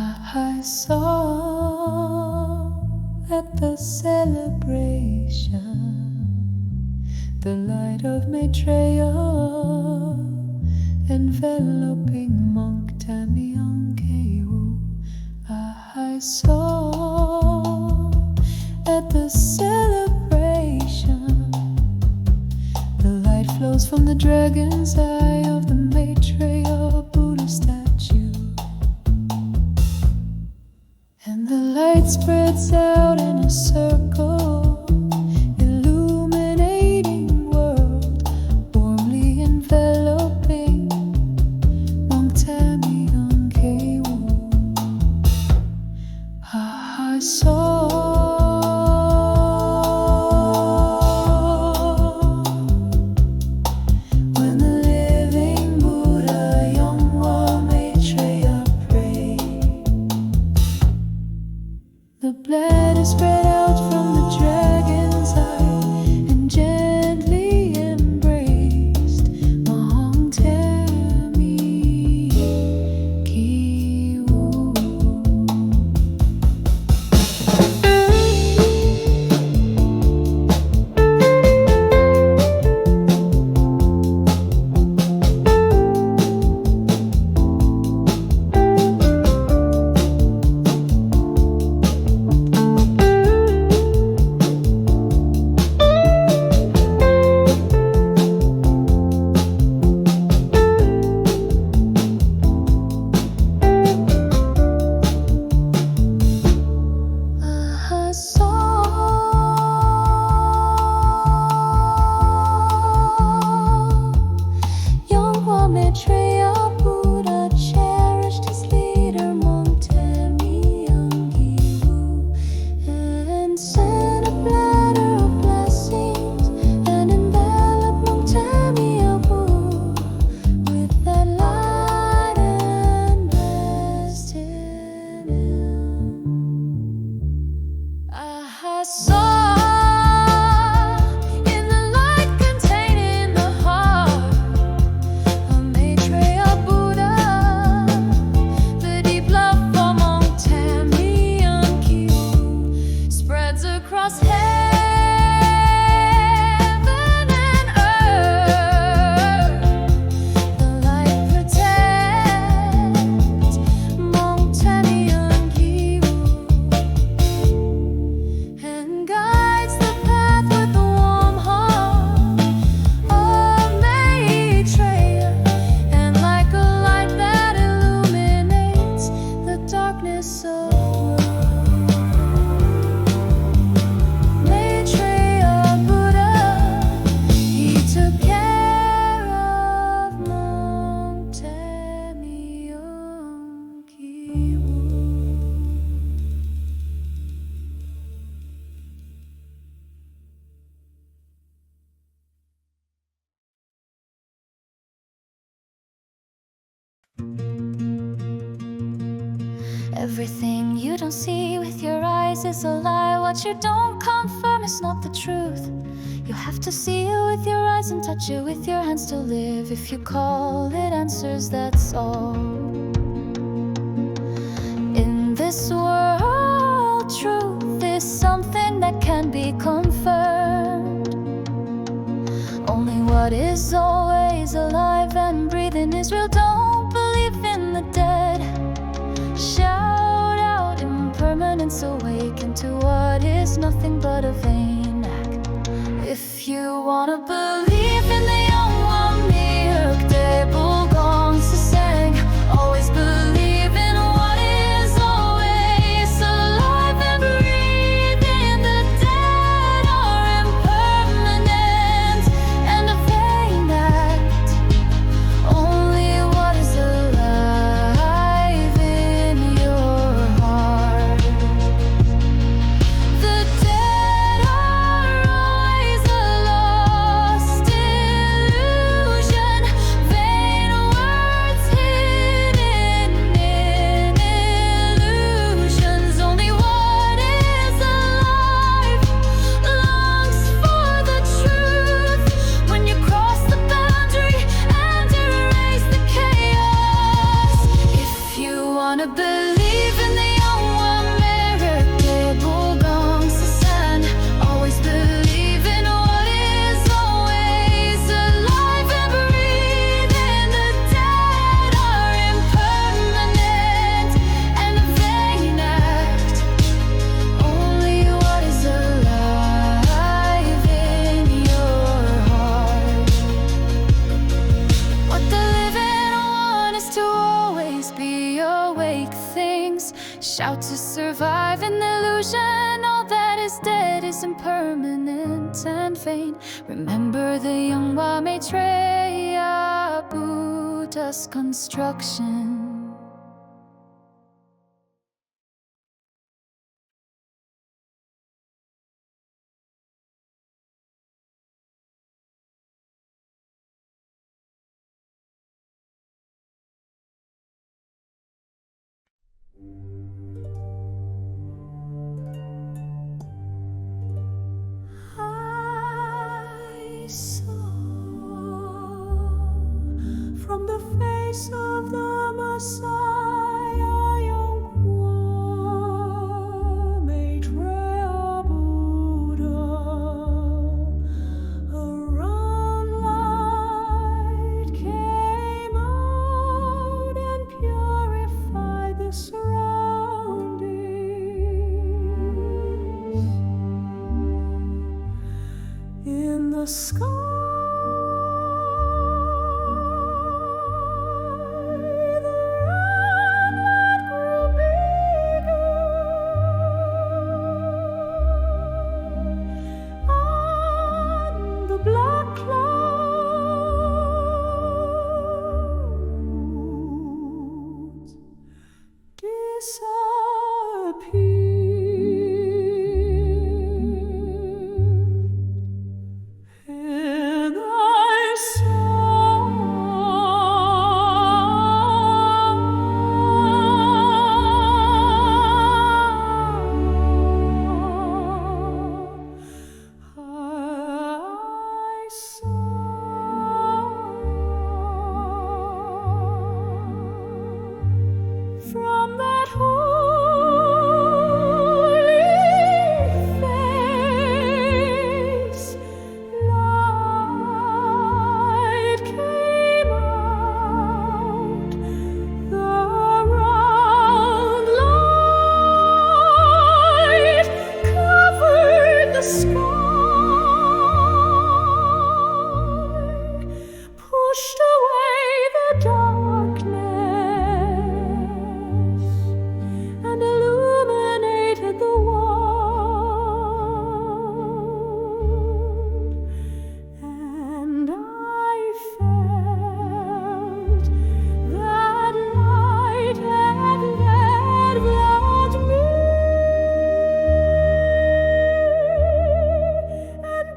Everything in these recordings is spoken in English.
I saw at the celebration the light of Maitreya enveloping monk Tamyonkewu. I saw at the celebration the light flows from the dragon's eye of the Maitreya Buddha statue, and the light spreads out in a circle, illuminating world, warmly enveloping Monk Tamyonkewu. I saw when the living Buddha Yonghwa Maitreya prayed. The bladder spread out from the dragon's eye and gently embraced Monk Tamyonkewu. I saw Yonghwa Maitreya Buddha cherished his leader Monk Tamyonkewu and sent a platter of blessings and enveloped Monk Tamyonkewu with that light and blessed him. I saw in the light containing the heart of Maitreya Buddha the deep love for Monk Tamyonkewu spreads across heaven and earth. The light protects Monk Tamyonkewu and guides the path with the warm heart of Maitreya, and like a light that illuminates the darkness of world. Maitreya Buddha, he took care of Monk Tamyonkewu. Everything you don't see with your eyes is a lie. What you don't confirm is not the truth. You have to see it with your eyes and touch it with your hands to live. If you call it answers, that's all. In this world, truth is something that can be confirmed. Only what is always alive and breathing is real. Don't believe in the dead. Shout out impermanence, awaken to what is nothing but a vain act. If you wanna believe in the 용화미륵대불 Gong sang, always believe in what is always alive and breathing. The dead are impermanent and a vain act. Only what is alive in your heart. The dead are always lost Shout to survive an illusion. All that is dead is impermanent and vain. Remember the Yonghwa Maitreya, Buddha's construction. I saw from the face of the Messiah, Yonghwa Maitreya Buddha, a round light came out and purified the surroundings. In the sky, the round light grew bigger, and the black clouds disappeared. And I saw from that holy face, light came out. The round light covered the sky, pushed away the darkness, and illuminated the world. And I felt that light had enveloped me and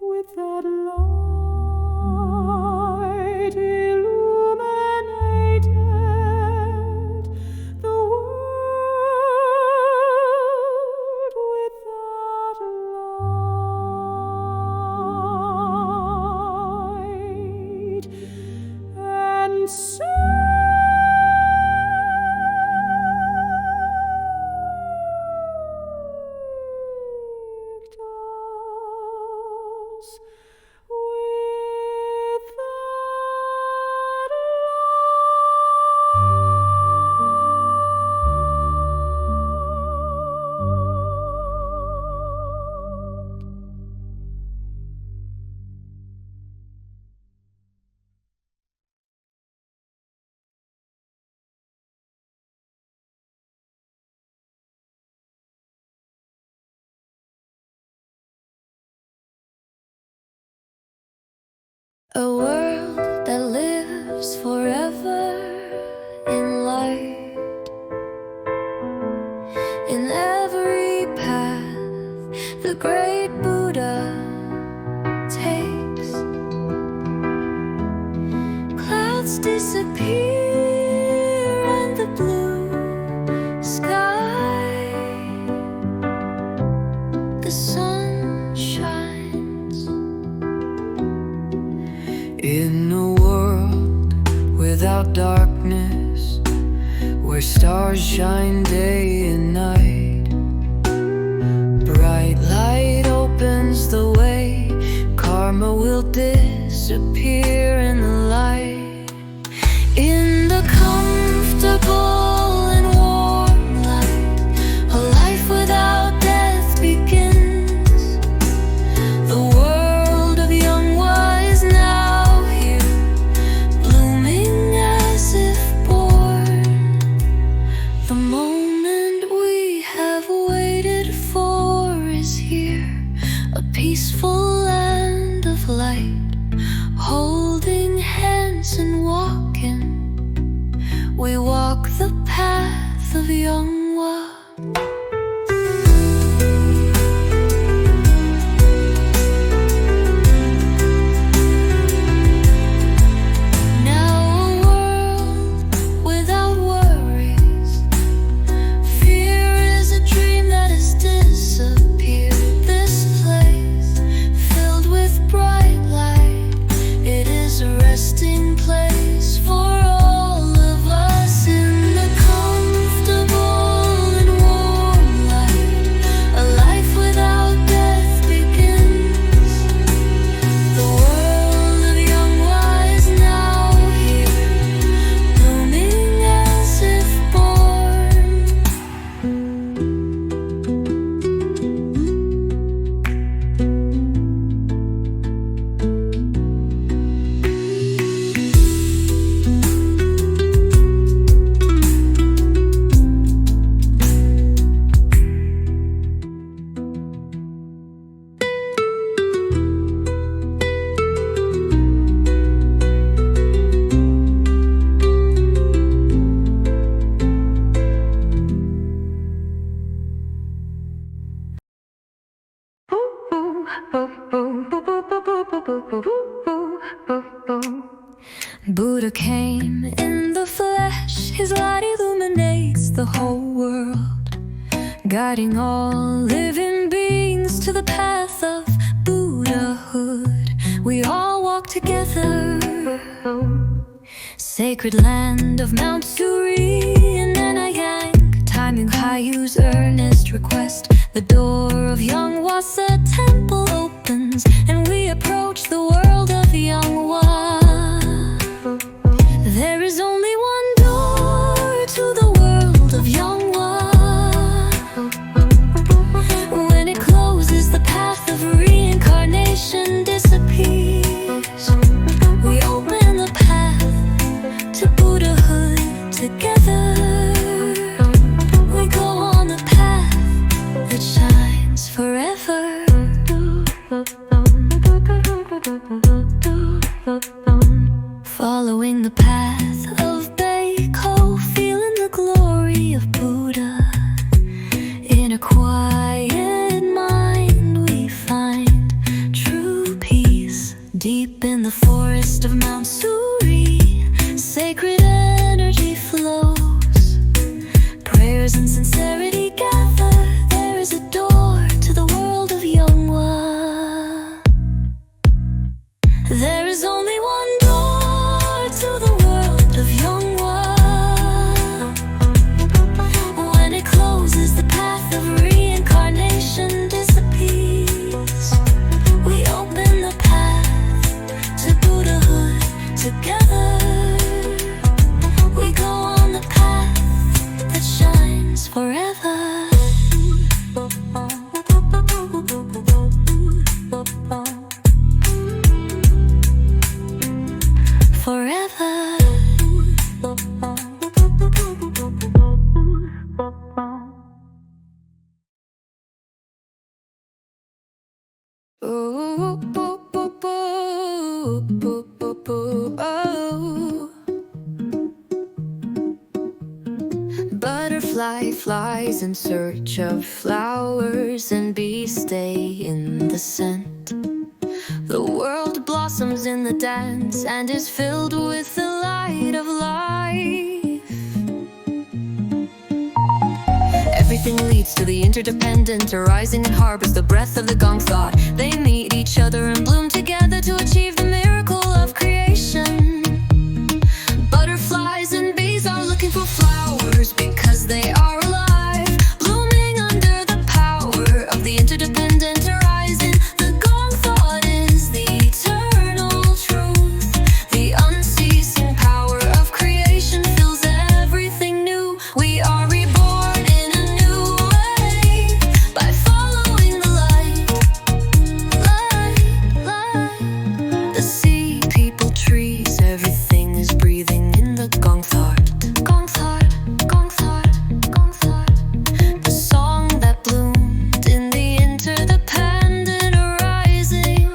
with that light illuminated the world with that light, and a world that lives forever in light. In every path the great Buddha takes, clouds disappear and the blue sky the sun shines. In a world without darkness, where stars shine day and night, bright light opens the way. Karma will disappear in the light. In the comfortable and warm light, a life without death begins. The world of Yonghwa is now here, blooming as if born. The moment we have waited for is here, a peaceful land of light, holding hands and walking. We walk the path of Yonghwa. Now a world without worries. Fear is a dream that has disappeared. This place filled with bright light, it is a resting place for all of us. In the comfortable and warm light, a life without death begins. The world of Yonghwa is now here, blooming as if born. Buddha came in the flesh, his light illuminates the whole world, guiding all living beings to the path of Buddhahood. We all walk together, sacred land of Mount Suri in Nanyang, timing Hayu's earnest request. The door of Yonghwa's temple opens, and we approach the world of Yonghwa. There is only one door to the world of Yonghwa. When it closes, the path of reincarnation disappears. We open the path to Buddhahood together. We go on the path that shines forever. Following the path of Baiko, feeling the glory of Buddha. In a quiet mind we find true peace. Deep in the forest of Mount Suri, sacred energy flows. Prayers and sincerity gather. There is a door to the world of Yonghwa. There is only one door to the world of Yonghwa. When it closes, the path of reincarnation disappears. We open the path to Buddhahood together. We go on the path that shines forever. Forever. Butterfly flies in search of flowers, and bees stay in the scent. The world blossoms in the dance and is filled with the light of life. Every Everything leads to the interdependent arising and harbors the breath of the Gong thought. They meet each other and bloom together to achieve the miracle of creation. Butterflies and bees are looking for flowers because they are alive, blooming under the power of the interdependent arising. The Gong thought is the eternal truth. The unceasing power of creation fills everything new. We are reborn in a new way by following the light. The sea, people, trees, everything is breathing in the Gong thought. Gong thought, Gong thought, Gong thought. The song that bloomed in the interdependent arising,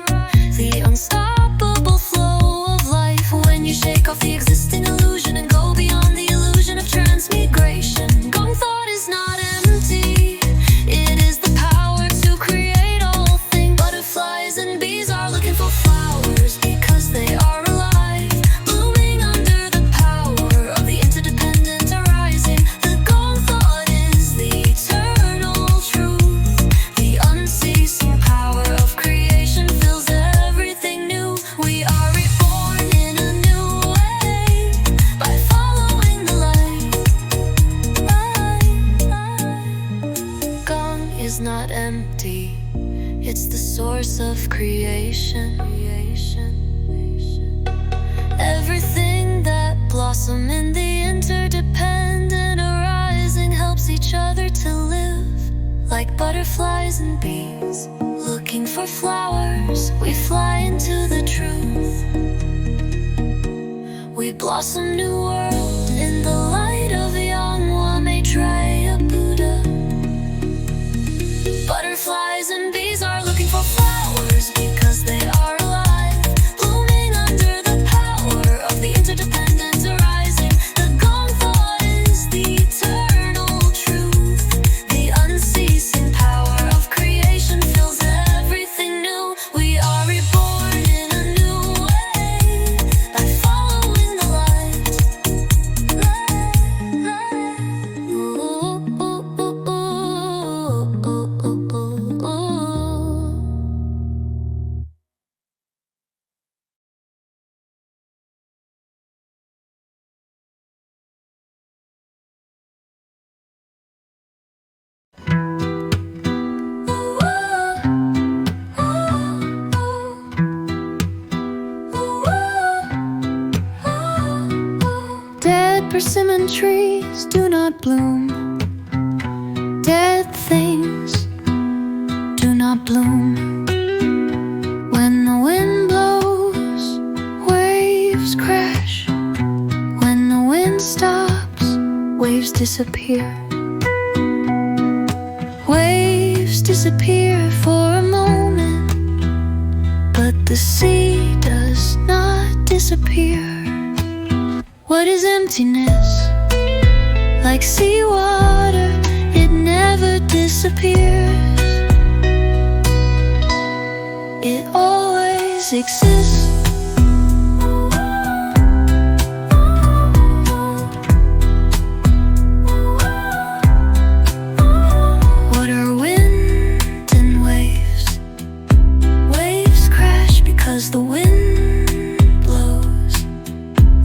the unstoppable flow of life. When you shake off the existing illusion and go beyond the illusion of transmigration, Gong thought is not empty. It is the power to create all things. Butterflies and bees are looking for flowers because they are alive, blooming under the power of the interdependent arising. The Gong thought is the eternal truth. The unceasing power of creation fills everything new. We are reborn in a new way by following the light. Gong is not empty. It's the source of creation. Everything that blossom in the interdependent arising helps each other to live like butterflies and bees. Looking for flowers, we fly into the truth. We blossom new world in the light of Yonghwa Maitreya Buddha. Butterflies and bees are looking for flowers because they are alive, blooming under the power of the interdependent arising. The Gong thought is the eternal truth. The unceasing power of creation fills everything new. We are reborn in a new way by following the light. Dead persimmon trees do not bloom. Dead things do not bloom. When the wind blows, waves crash. When the wind stops, waves disappear. Waves disappear for a moment, but the sea does not disappear. What is emptiness? Like seawater, it never disappears. It always exists. What are wind and waves? Waves crash because the wind blows.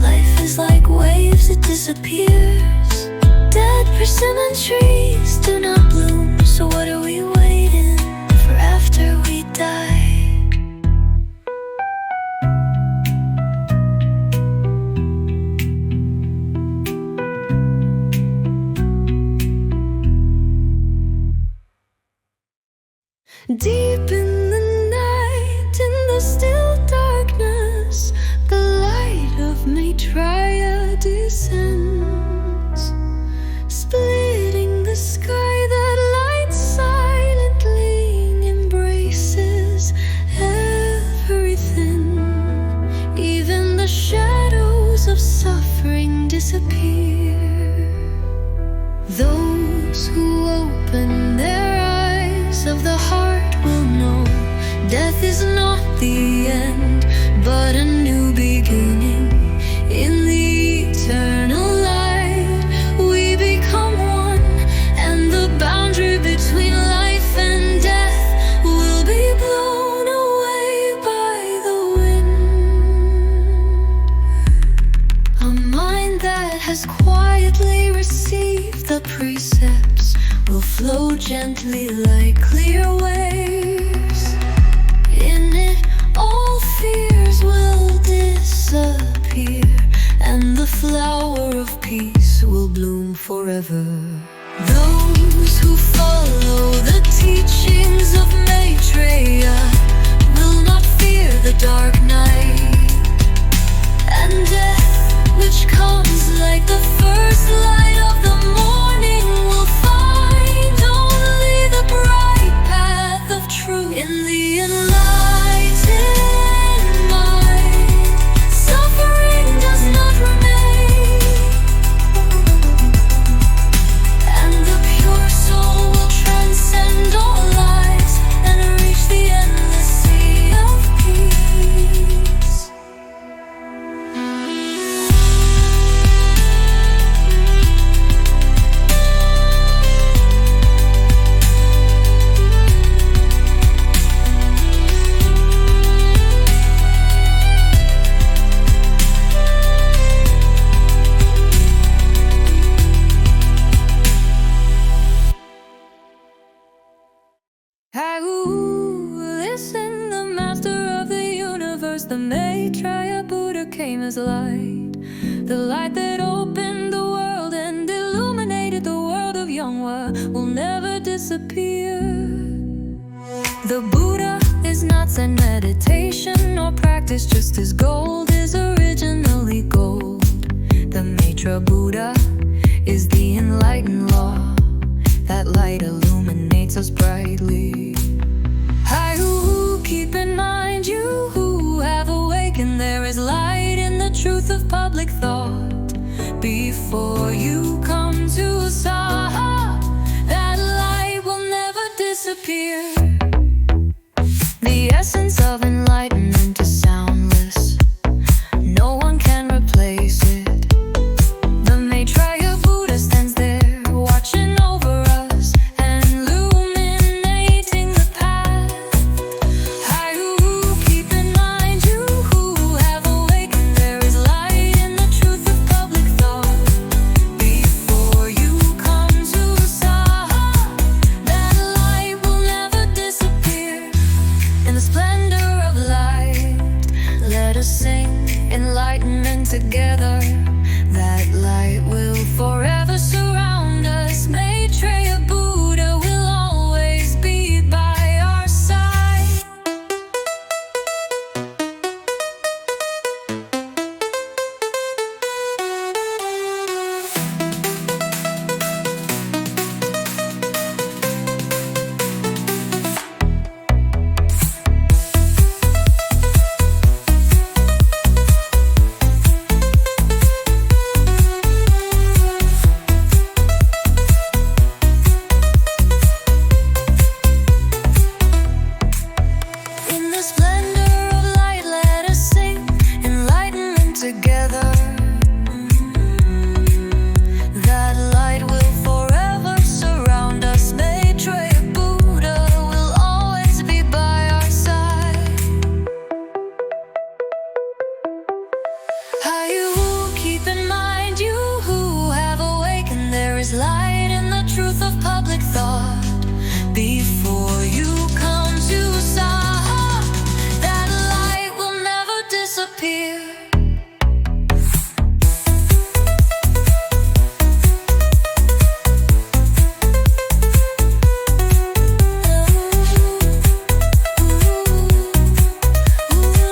Life is like waves, it disappears. Dead persimmon trees do not bloom. So what are we waiting for after we die? Deep in the night, in the still darkness, the light of Maitreya descends, splitting the sky. That light silently embraces everything. Even the shadows of suffering disappear. Those who open their eyes of the heart will know death is not the end, but a new beginning. In the eternal light, we become one, and the boundary forever. Those who follow the teachings of Maitreya will not fear the dark night, and death, which comes like the first light of the morning, will find only the bright path of truth. In the enlightened mind, suffering does not remain, and the pure soul will transcend all lives and reach the endless sea of peace. Listen, the master of the universe, the Maitreya Buddha came as light, the light that opened the world and illuminated the world of Yonghwa will never disappear. The Buddha is not Zen meditation or practice, just as gold is originally gold. The Maitreya Buddha is the enlightened law. That light illuminates us brightly. Keep in mind, you who have awakened, there is light in the truth of public thought. Before you come to Saha, that light will never disappear. The essence of enlightenment is soundless. No one can replace it. The Maitreya Buddha stands there, watching over us and illuminating the path. Keep in mind, you who have awakened, there is light in the truth of public thought. Before you come to Saha, that light will never disappear. In the splendor of light, let us sing enlightenment together. That light will forever surround us. Maitreya Buddha will always be by our side. In the splendor of light, let us sing enlightenment together. That light will forever surround us. Maitreya Buddha will always be by our side. Keep in mind, you who have awakened, there is light in the truth of public thought. Before you come to Saha, that light will never disappear.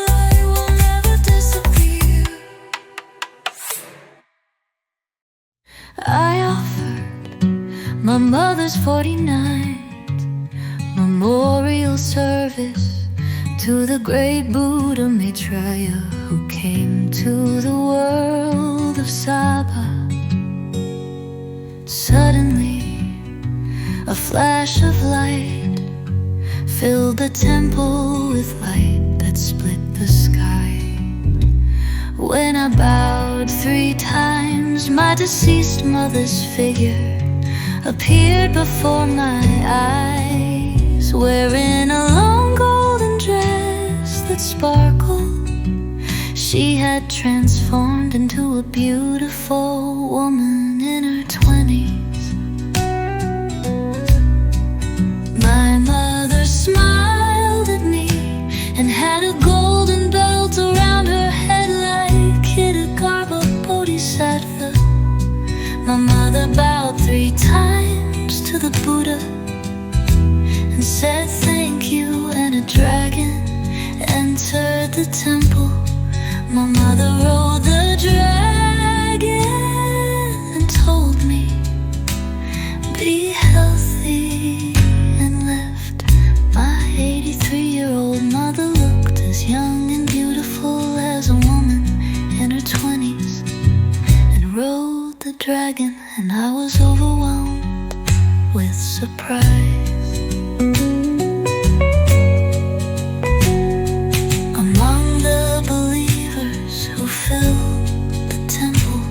Light will never disappear. I offered my mother's 49th memorial service to the great Buddha Maitreya, who came to the world of Saba. Suddenly, a flash of light filled the temple with light that split the sky. When I bowed 3 times, my deceased mother's figure appeared before my eyes, wearing a long golden dress that sparkled. She had transformed into a beautiful woman in her 20s. My mother smiled at me and had a golden belt around her head like Bodhisattva. My mother bowed the Buddha and said thank you, and a dragon entered the temple. My mother rode the dragon and told me, be healthy and left. My 83-year-old mother looked as young and beautiful as a woman in her 20s and rode the dragon, and I was overwhelmed with surprise. Among the believers who filled the temple,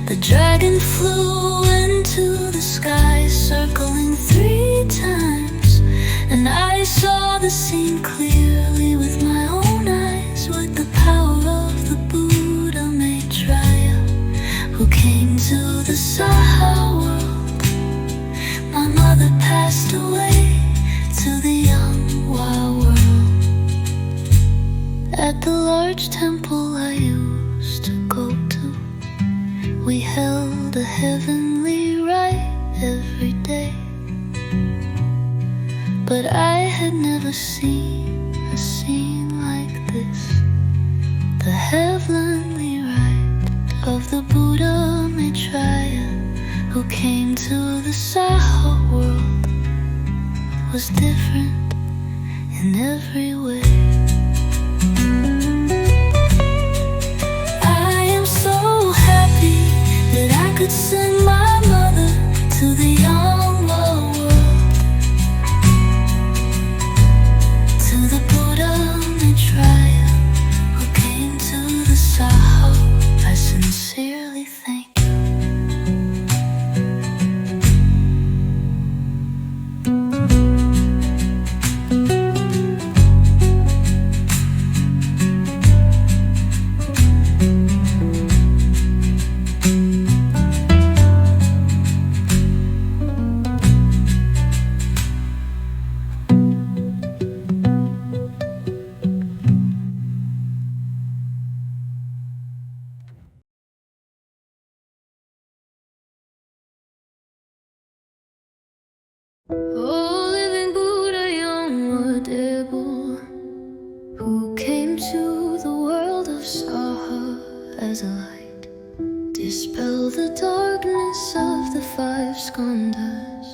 the dragon flew into the sky, circling 3 times, and I saw the scene clearly with my own eyes, with the power of the Buddha Maitreya, who came to the Saha World. My mother passed away to the Yonghwa world. At the large temple I used to go to, we held a heavenly rite every day. But I had never seen a scene like this, the heavenly rite of the Buddha Maitreya, who came to the Saha world, was different in every way. I am so happy that I could send my mother to the Yonghwa world, to the Buddha Maitreya, who came to the Saha. I sincerely thank you. O living Buddha, Yonghwa, who came to the world of Saha as a light, dispel the darkness of the 5 skandhas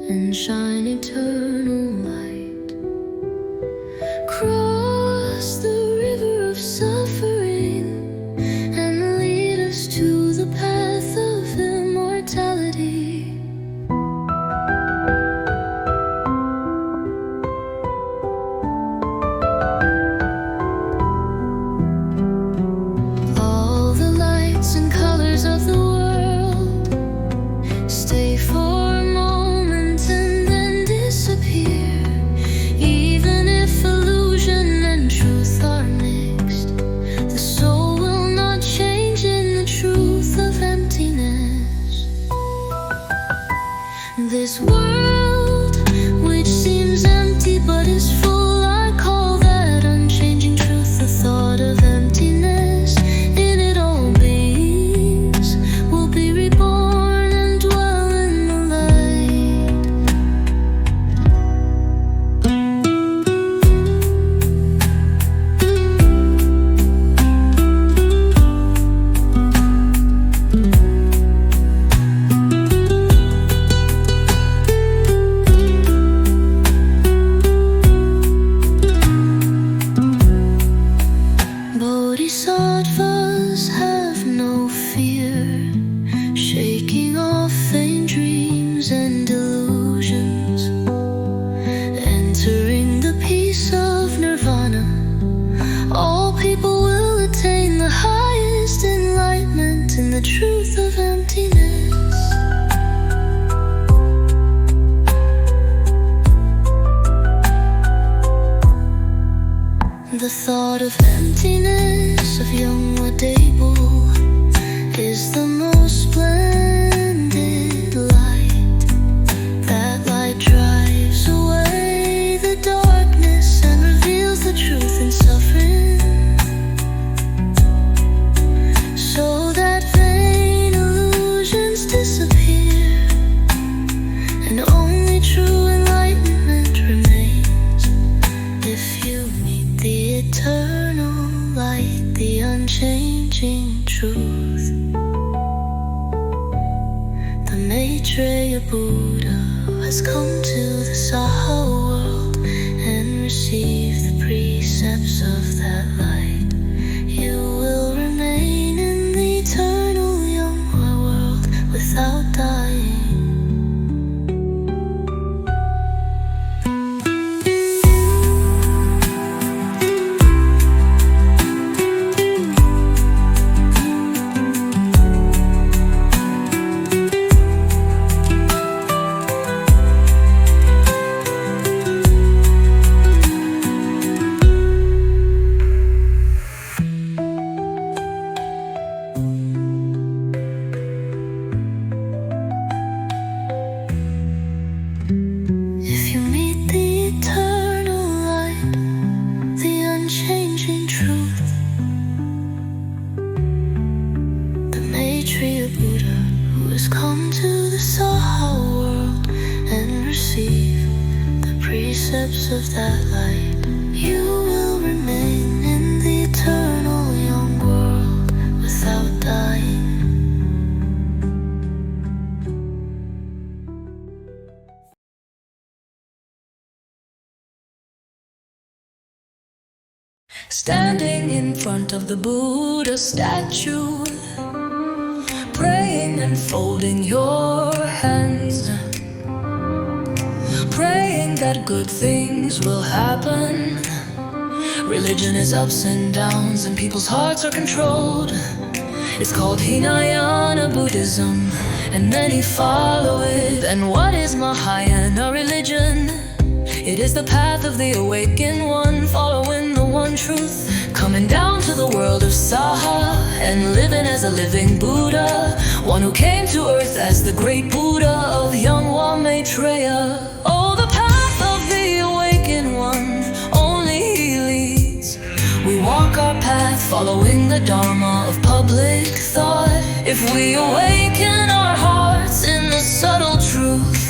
and shine eternal light. Cross the river of suffering and lead us to the path of immortality. Of the world stay for a moment and then disappear. Even if illusion and truth are mixed, the soul will not change in the truth of emptiness. This world, which seems empty but is full, I call that unchanging truth, the thought of emptiness. In it all beings will be reborn and dwell in the light. Bodhisattvas have no fear, shaking off vain dreams and delusions, entering the peace of nirvana. All people will attain the highest enlightenment in the truth of emptiness. The thought of emptiness of Yonghwa is the most splendid light. That light drives away the darkness and reveals the truth in suffering, so that vain illusions disappear and Maitreya Buddha has come to the Saha World and received the precepts of that light. You will remain in the eternal Yonghwa world without dying. If you meet the eternal light, the unchanging truth, the Maitreya Buddha who has come to the Saha world and received the precepts of that light, you will remain in the eternal young world without dying. Standing in front of the Buddha statue, praying and folding your hands, praying that good things will happen. Religion is ups and downs and people's hearts are controlled. It's called Hinayana Buddhism and many follow it. And what is Mahayana religion? It is the path of the awakened one, following the one truth, coming down to the world of Saha and living as a living Buddha, one who came to earth as the great Buddha of Yonghwa Maitreya. Oh, the path of the awakened one, only he leads. We walk our path following the Dharma of public thought. If we awaken our hearts in the subtle truth,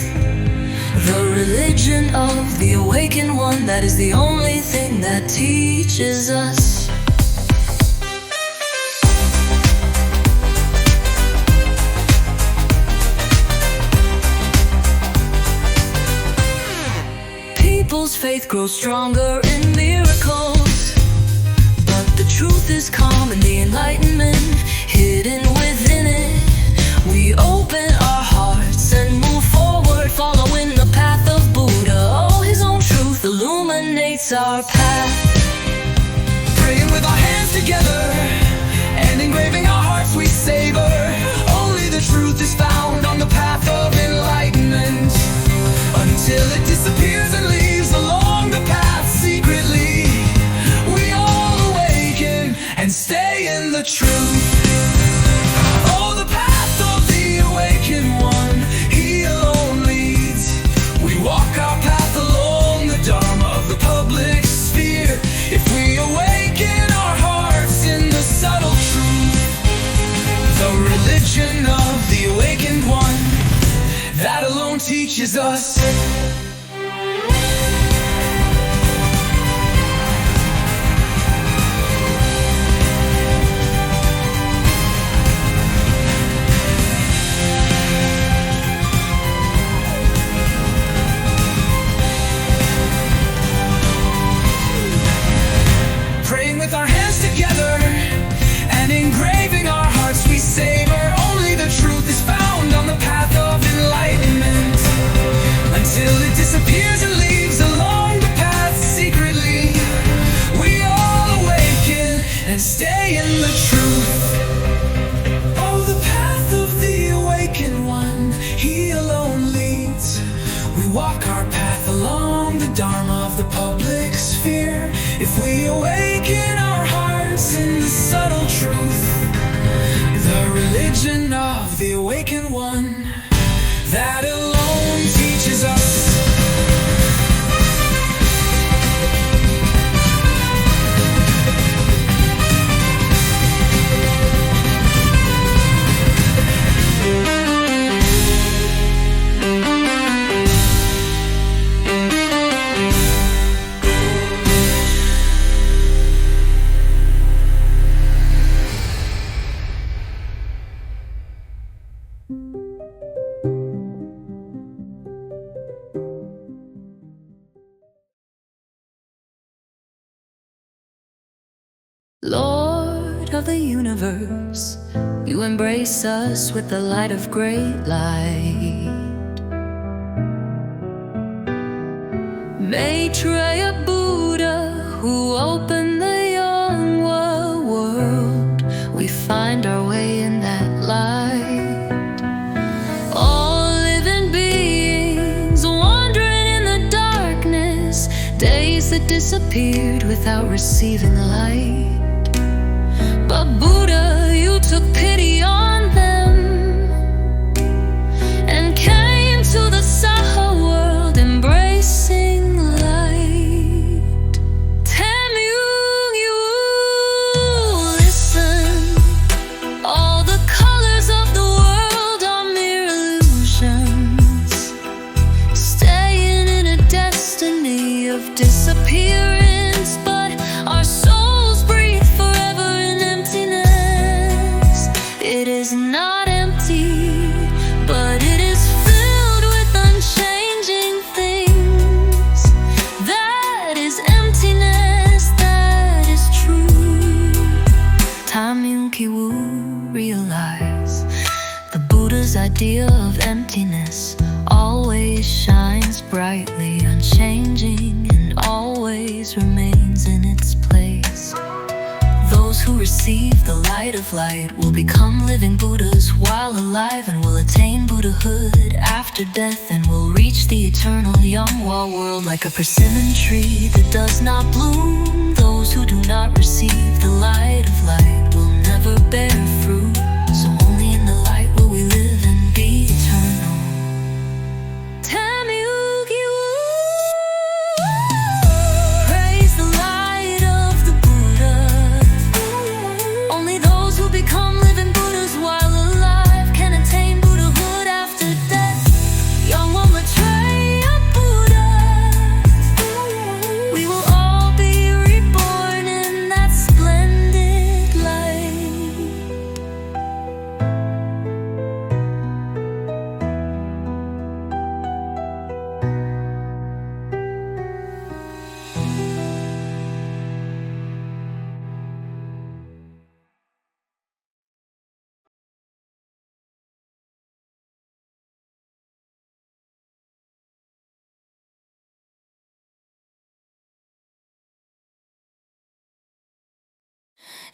the religion of the awakened one, that is the only thing that teaches us. People's faith grows stronger in miracles, but the truth is calm in the enlightenment hidden within it. We open our hearts and move forward, following the path of Buddha. Oh, his own truth illuminates our path. Praying with our hands together and engraving our hearts we savor. Only the truth is found on the path of enlightenment, until it disappears and leaves along the path secretly. We all awaken and stay in the truth. Oh, the path of the awakened one, he alone leads. We walk our path along the Dharma of the public sphere. If we awaken our hearts in the subtle truth, the religion of the awakened one, that alone teaches us. Praying with our hands together and engraving our hearts we savor. Only the truth is found on the path of enlightenment, until it disappears and leaves along the path secretly. We all awaken and stay in the truth. Oh, the path of the awakened one, he alone leads. We walk our path along the Dharma of the public sphere. If we awaken our hearts in the subtle truth, the religion of the awakened one, that alone teaches us. Lord of the universe, you embrace us with the light of great light. Maitreya Buddha, who opened the Yonghwa world, we find our way in that light. All living beings wandering in the darkness, days that disappeared without receiving light. But Buddha, you took pity on them and came to the Saha world, embracing light. 태명혜우스님, listen, all the colors of the world are mere illusions, staying in a destiny of disappearance, but our souls breathe forever in emptiness. It is not empty, but it is filled with unchanging things. That is emptiness, that is true. Tamyunkiwu realize the Buddha's idea of emptiness always shines brightly, unchanging, and always remains in its place. Those who receive the light of light will become living Buddhas while alive, and will attain Buddhahood after death, and will reach the eternal Yonghwa world like a persimmon tree that does not bloom. Those who do not receive the light of light will never bear fruit, so only in the light will we live and be eternal. Praise the light of the Buddha. Only those who become living Buddhas while alive can attain Buddhahood after death. Yonghwa Maitreya Buddha, we will all be reborn in that splendid light.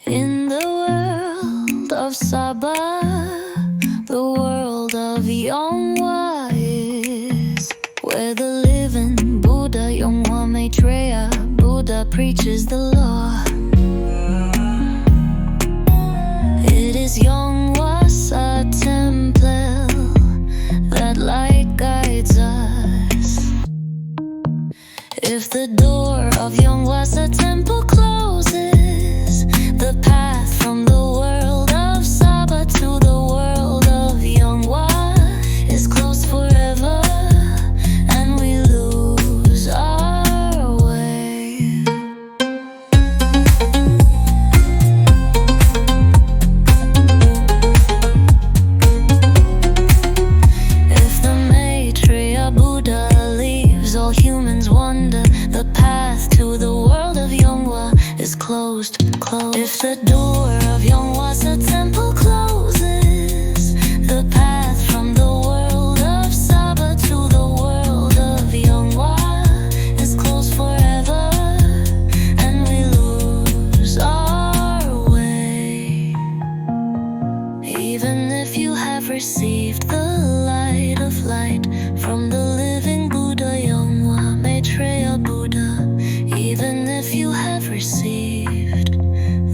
In the world of Saba, the world of Yonghwa is where the living Buddha, Yonghwa Maitreya Buddha, preaches the law. It is Yonghwa's temple, that light guides us. If the door of Yonghwa's temple closes, the path from the world of Saba to the world of Yonghwa is closed forever, and we lose our way. If the Maitreya Buddha leaves, all humans wonder. The path to the world of Yonghwa is closed. If the door of Yonghwa's temple closes, the path from the world of Saba to the world of Yonghwa is closed forever, and we lose our way. Even if you have received the light of light from the living Buddha, Yonghwa Maitreya Buddha, even if you have received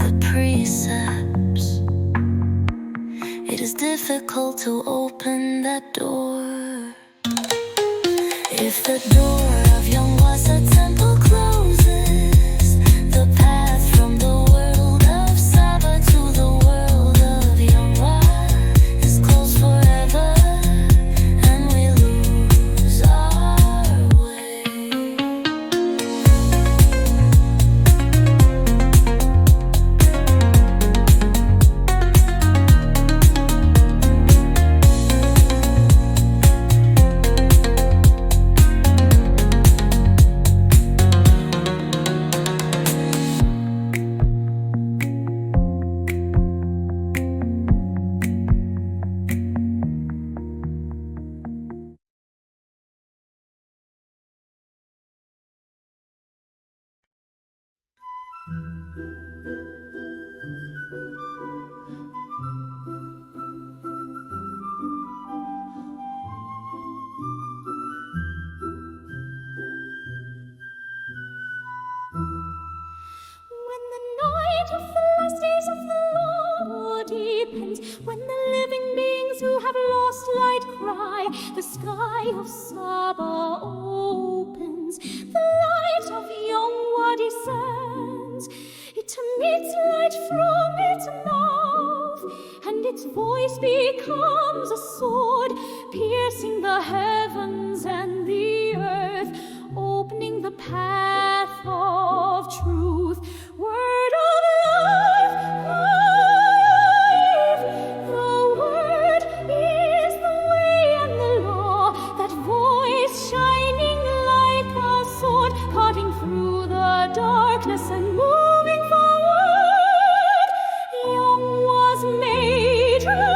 the precepts, it is difficult to open that door. If the door of Yonghwa's temple closes, the path from the world of Saba to the world of Yonghwa is closed forever, and we lose our way. When the night of the last days of the Lord depends, when the living beings who have lost light cry, the sky of Saba opens, the light of Yonghwa descends. It emits light from its mouth, and its voice becomes a sword, piercing the heavens and the earth, opening the path of truth. Word of life, life. The word is the way and the law, that voice shining like a sword, cutting through the darkness and moving forward. Yonghwa's Maitreya,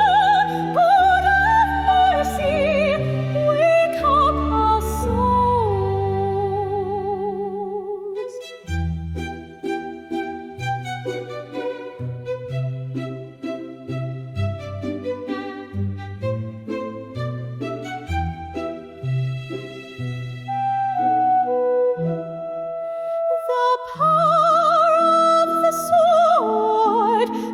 God of mercy, wake up our souls. The power of the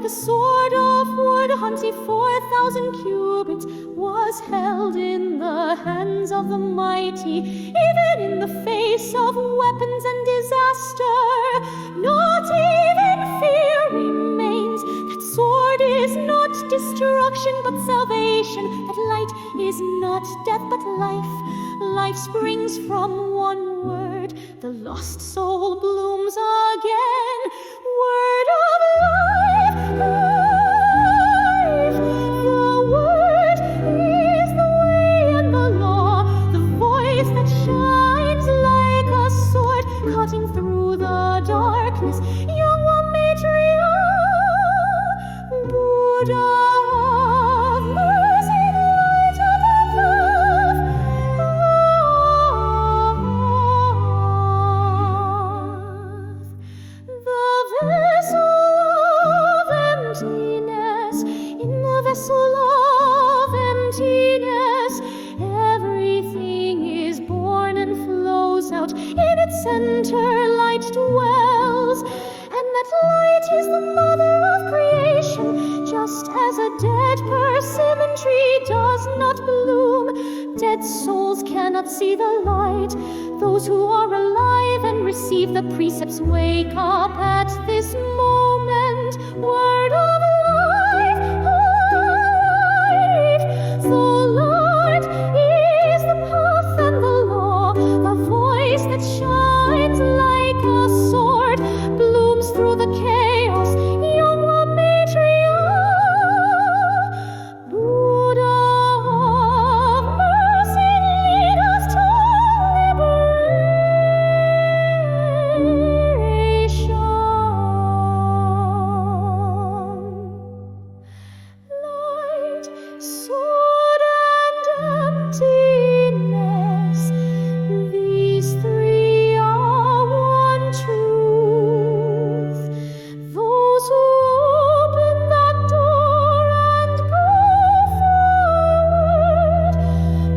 sword of wood, hunting 4,000 cubits, was held in the hands of the mighty, even in the face of weapons and disaster. Not even fear remains. That sword is not destruction but salvation. That light is not death but life. Life springs from one word. The lost soul blooms again. Word of life, life. The word is the way and the law, the voice that shines like a sword, cutting through the darkness. Yonghwa Maitreya, Buddha of mercy, light of love. The vessel of emptiness, in the vessel of emptiness, everything is born and flows out. In its center light dwells, and that light is the mother of creation. Just as a dead persimmon tree does not bloom, dead souls cannot see the light. Those who are alive and receive the precepts wake up at this moment. Word of life, life. The Lord is the path and the law, the voice that shines like a sword, blooms through the chaos. Yonghwa Maitreya, Buddha of mercy, lead us to liberation. Light, sword, and emptiness, these three are one truth. Those who open that door and go forward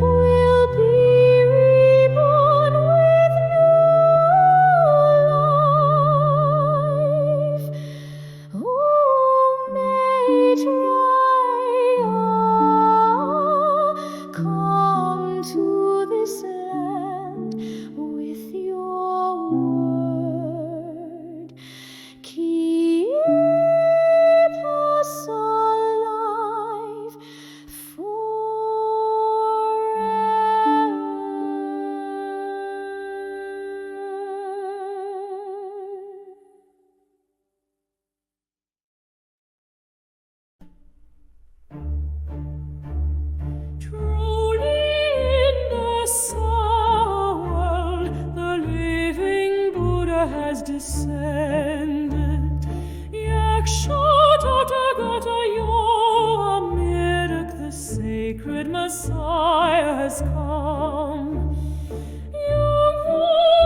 will be reborn with new life. Oh, Maitreya, come to this land with your word. Keep us alive forever. Truly in the Saha World, the living Buddha has descended. Tathagata, 용화미륵, the sacred Messiah has come. 용화미륵대불,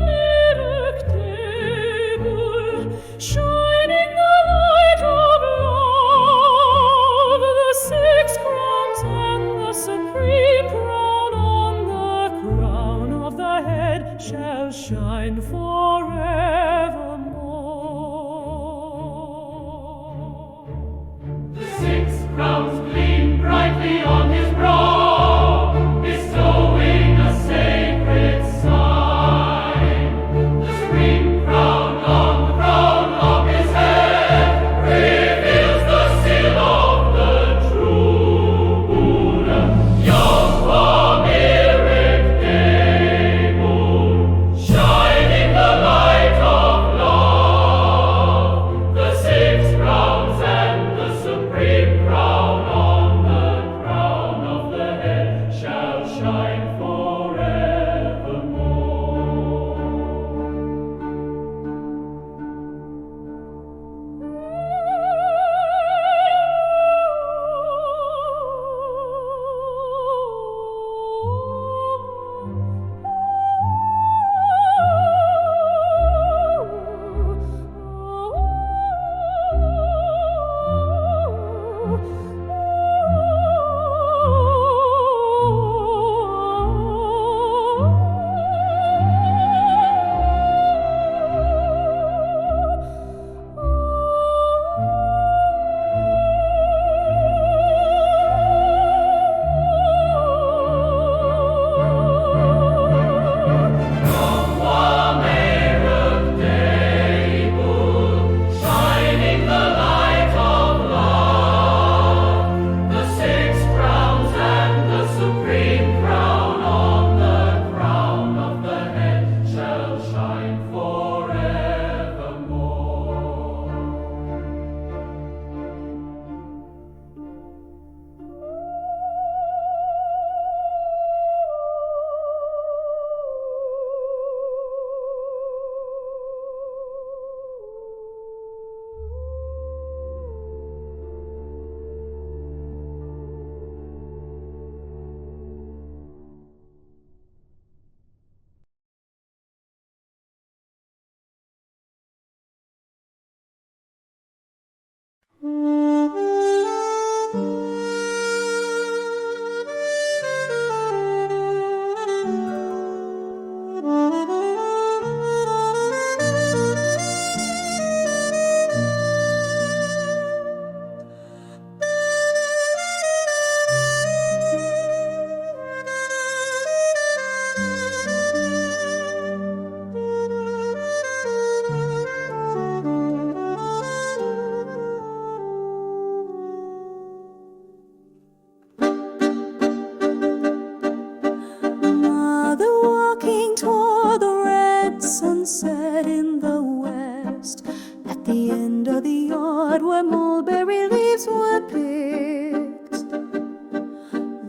at the end of the yard where mulberry leaves were picked.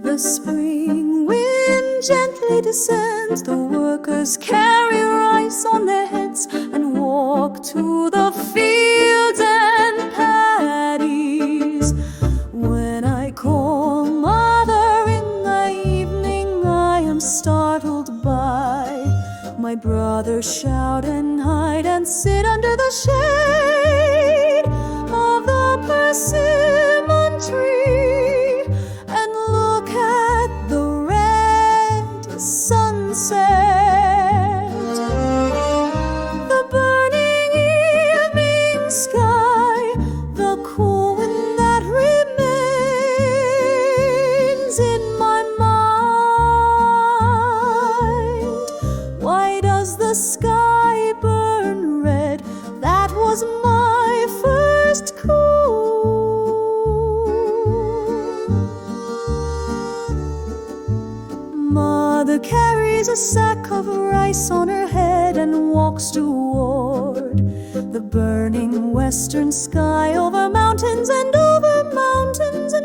The spring wind gently descends, the workers carry rice on their heads and walk to the fields and paddies. When I call mother in the evening, I am startled by my brothers shout and hide and sit under the shade of the persimmon tree and look at the red sunset, the burning evening sky, the cool wind that remains in my mind. Why does the sky burn red? That was my first coon. Mother carries a sack of rice on her head and walks toward the burning western sky, over mountains and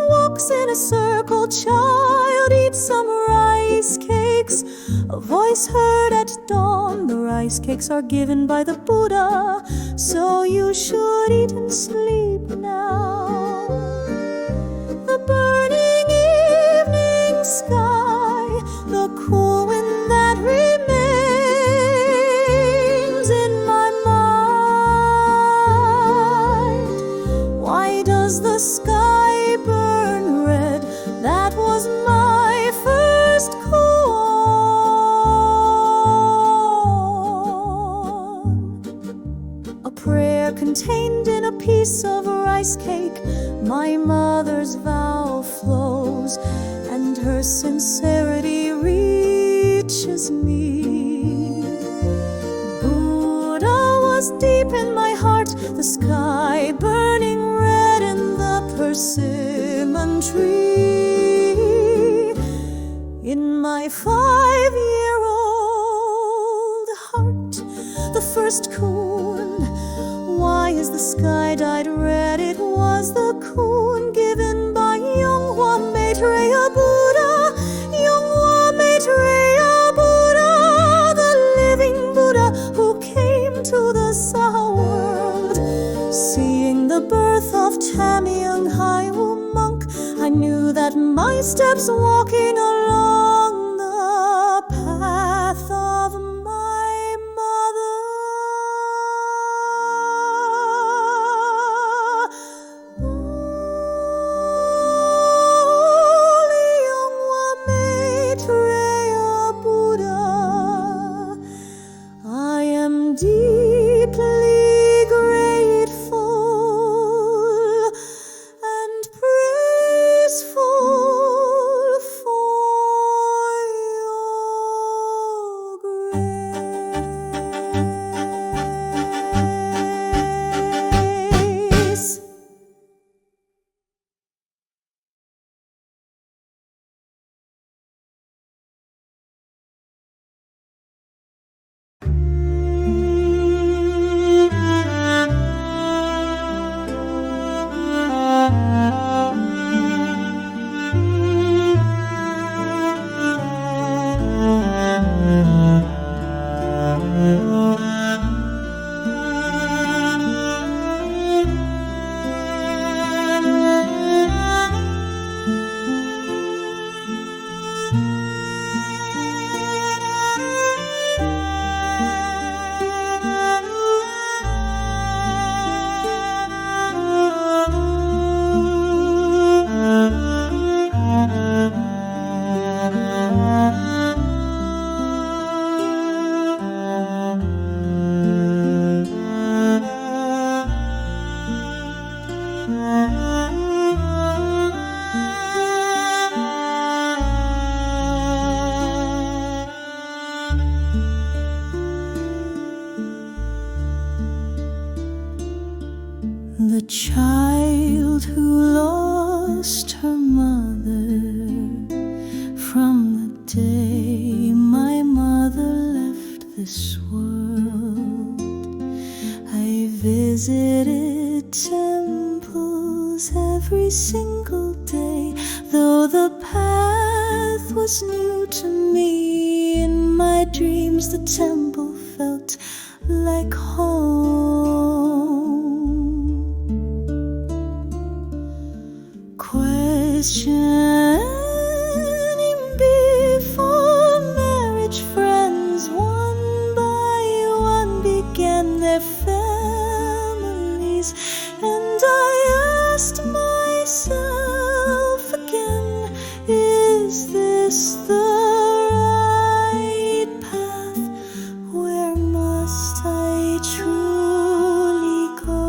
walks in a circle. Child, eat some rice cakes. A voice heard at dawn, the rice cakes are given by the Buddha, so you should eat and sleep now. The burning evening sky, the cool wind that remains in my mind. Why does the sky burn red? That was my first corn. A prayer contained in a piece of rice cake, my mother's vow flows, and her sincerity reaches me. Buddha was deep in my heart, the sky burning red in the persimmon tree. In my 5-year-old heart, the first coon. Why is the sky dyed red? It was the coon given by Yonghwa Maitreya Buddha. Yonghwa Maitreya Buddha, the living Buddha who came to the Saha World. Seeing the birth of Tamyonghaiwu monk, I knew that my steps walking along the path of my mother. Holy Yonghwa Maitreya Buddha, I am deeply grateful and praiseful for your grace. The child who lost her mother, from the day my mother left this world, I visited temples every single day. Though the path was new to me, in my dreams the temple felt like home. Questioning before marriage, friends one by one began their families, and I asked myself again, is this the right path? Where must I truly go?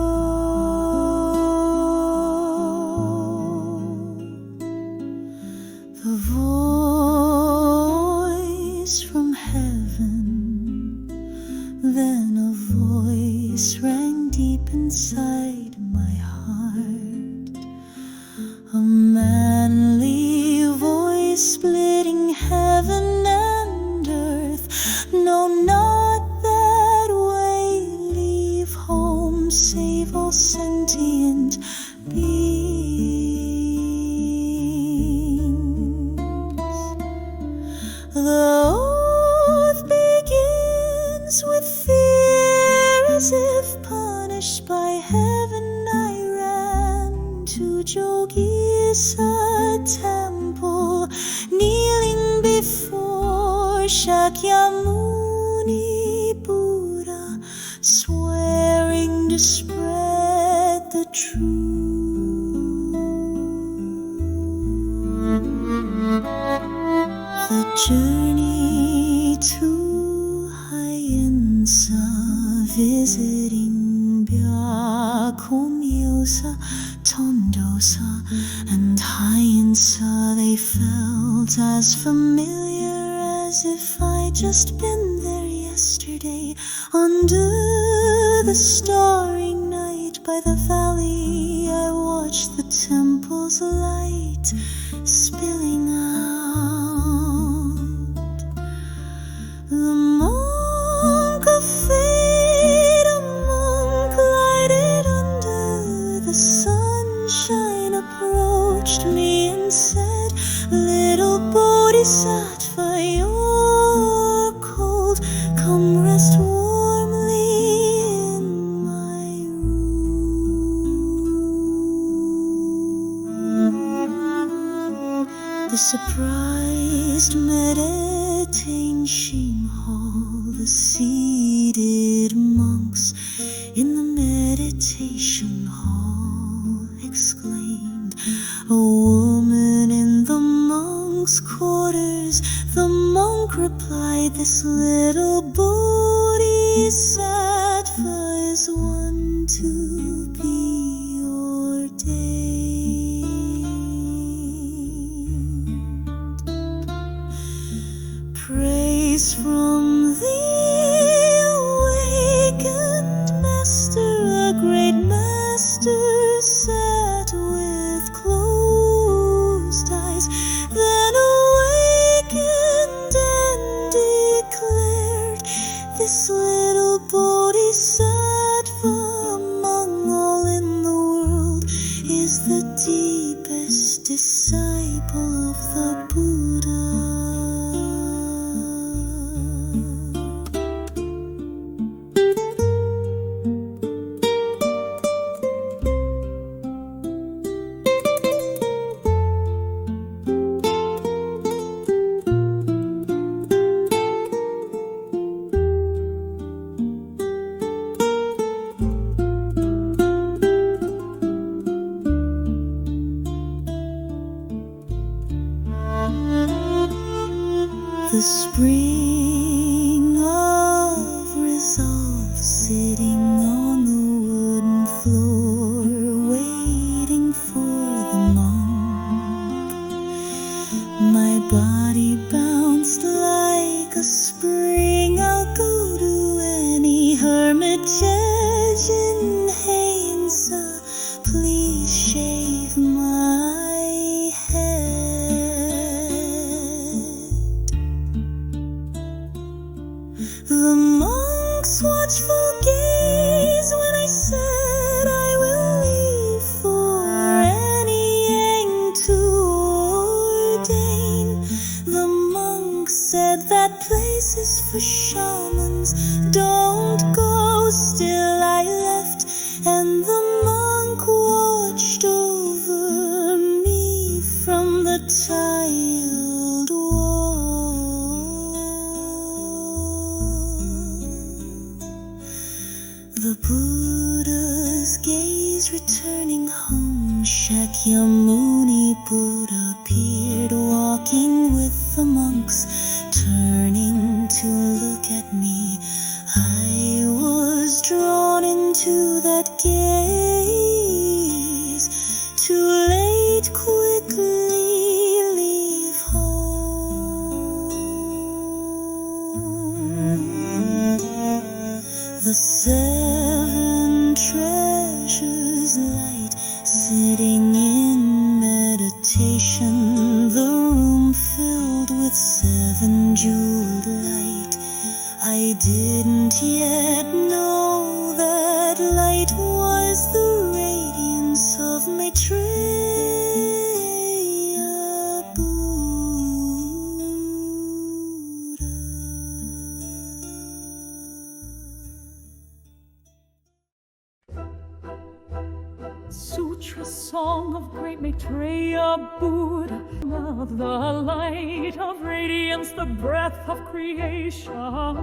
The voice from heaven, then a voice rang deep inside my heart, a manly voice splitting heaven and earth. No, not that way, leave home, save all sentient beings. The oath begins with fear, as if punished by heaven. I ran to Jogisa temple, kneeling before Shakyamuni Buddha, swearing to spread the truth. The journey to Hyensa, visiting Byakumyosa, Tondosa, and Hyensa, they felt as familiar as if I'd just been there yesterday. Under the starry night by the valley, I watched the temple's light spilling out. The monk of fate, a monk lighted under the sunshine, approached me and said, little Bodhisattva, you're cold, come rest warmly in my room. The surprised meditation hall, the seated monks in the meditation hall exclaimed, a woman in the monk's quarters. The monk replied, this little Bodhisattva is one to be ordained. Praise from the awakened master, a great master sat with closed eyes, then awakened and declared, this little Bodhisattva among all and the monk watched over me from the tiled wall. The Buddha's gaze returning home, Shakyamuni Buddha appeared, walking with the monks, turning to look at me. I was drawn into that gaze, too late, quickly leave home. The seven treasures light, sitting in meditation, the room filled with seven jeweled light. I didn't yet know that light was the radiance of Maitreya Buddha. Sutra song of great Maitreya Buddha, the light of radiance, the breath of creation.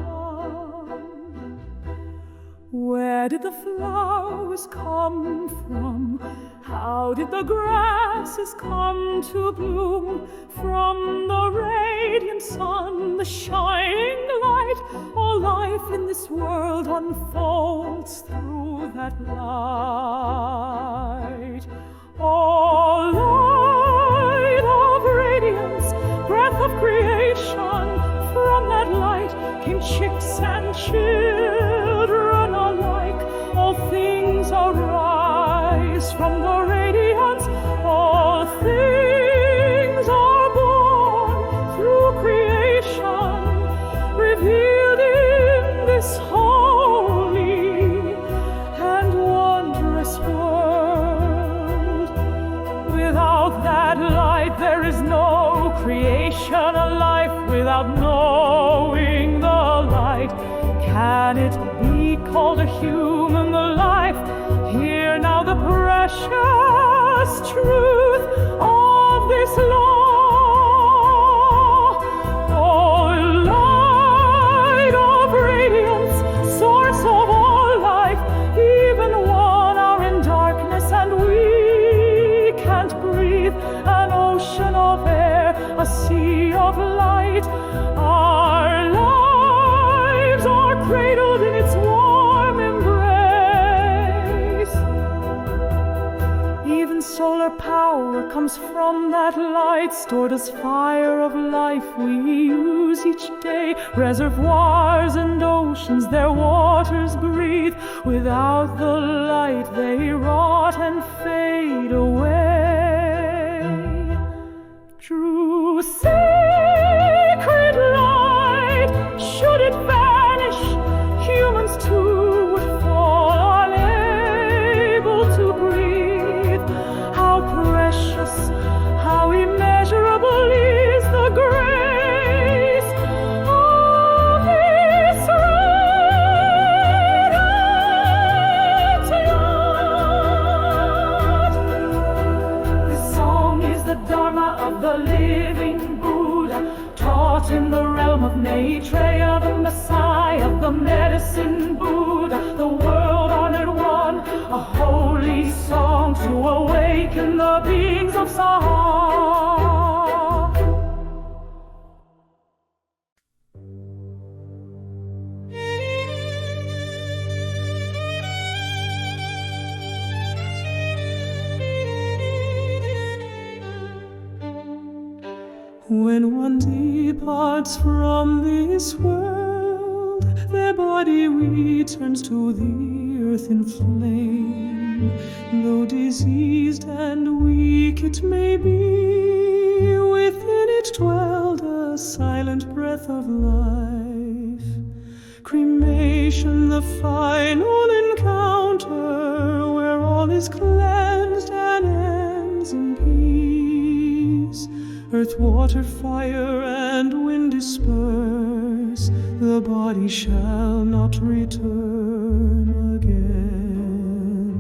Where did the flowers come from? How did the grasses come to bloom? From the radiant sun, the shining light, all life in this world unfolds through that light. All light of radiance, breath of creation, from that light came chicks and children alike. All things arise from the radiance, all things are born through creation, revealed in this holy and wondrous world. Without that light there is no creation, a life without knowing the light. Can it be called a human life? Hear now the precious truth of this law. Oh, light of radiance, source of all life, even one are in darkness and we can't breathe. An ocean of air, a sea of light, our lives are cradled in its warm embrace. Even solar power comes from that light, stored as fire of life we use each day. Reservoirs and oceans their waters breathe. Without the light they rot and fade away. True sacred light, should it vanish, humans too would fall unable to breathe. How precious, how immeasurable is the grace of this radiant light. This song is the Dharma of the living Buddha, taught in the realm of Maitreya the Messiah, the medicine Buddha, the world-honored one, a holy song to awaken the beings of Saha. When one departs from this world, their body returns to the earth in flame. Though diseased and weak it may be, within it dwelled a silent breath of life. Cremation, the final encounter, where all is cleansed and ends in peace. Earth, water, fire, and wind disperse, the body shall not return again.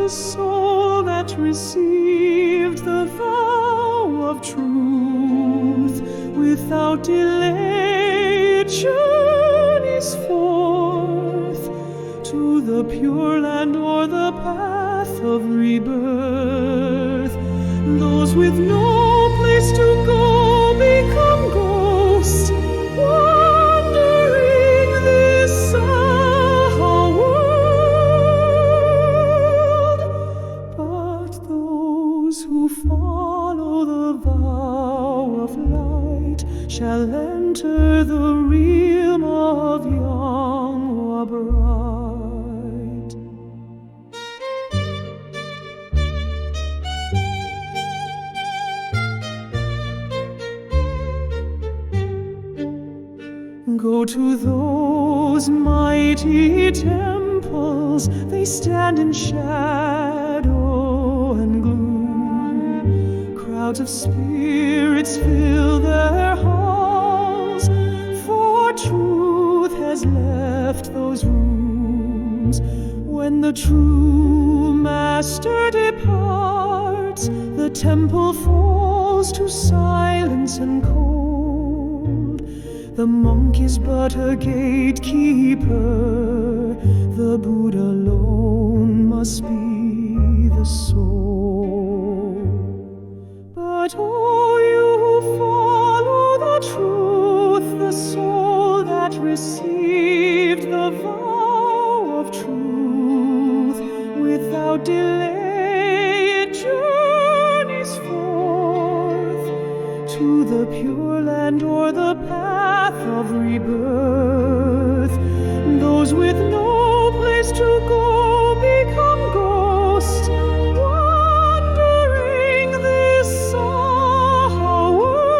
the soul that received the vow of truth. Without delay it journeys forth to the pure land or the path of rebirth. Those with no place to go become ghosts, wandering this Saha world. But those who follow the vow of light shall enter the realm of Yonghwa bright. Go to those mighty temples, they stand in shadow and gloom. Crowds of spirits fill their halls, for truth has left those rooms. When the true master departs, the temple falls to silence and cold. The monk is but a gatekeeper, the Buddha alone must be the soul. But oh, you who follow the truth, the soul that received the vow of truth, without delay it journeys forth to the pure land or the path of rebirth. Those with no place to go become ghosts, wandering this Saha world.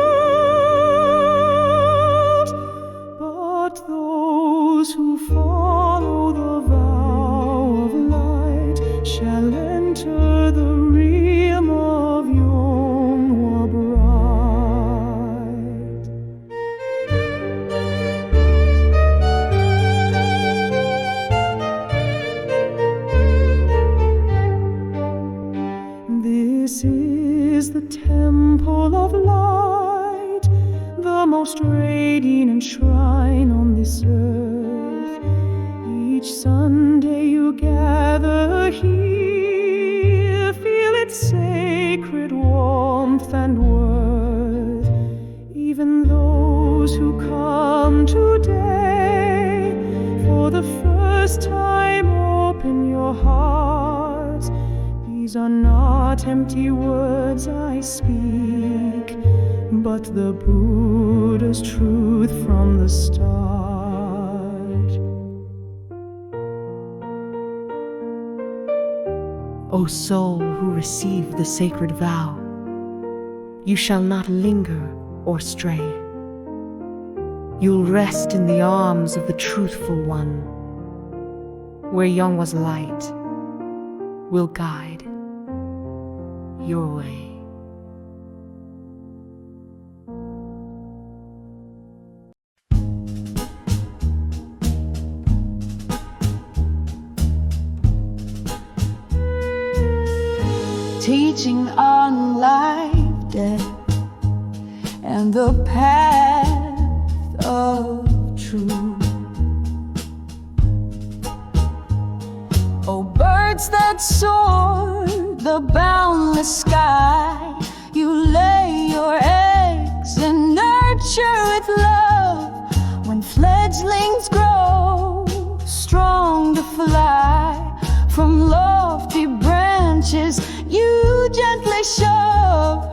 But those who follow the vow of light shall enter the realm of Yonghwa bright. This is the temple of light, the most radiant shrine on this earth. Each Sunday you gather here, feel its sacred warmth and worth. Even those who come today, for the first time open your hearts. These are not empty words I speak, but the Buddha's truth from the start. O soul who received the sacred vow, you shall not linger or stray. You'll rest in the arms of the truthful one, where Yonghwa's light will guide your way. Teaching on life, death, and the path of truth. Oh, birds that soar the boundless sky, you lay your eggs and nurture with love. When fledglings grow strong to fly, from lofty branches you gently shove.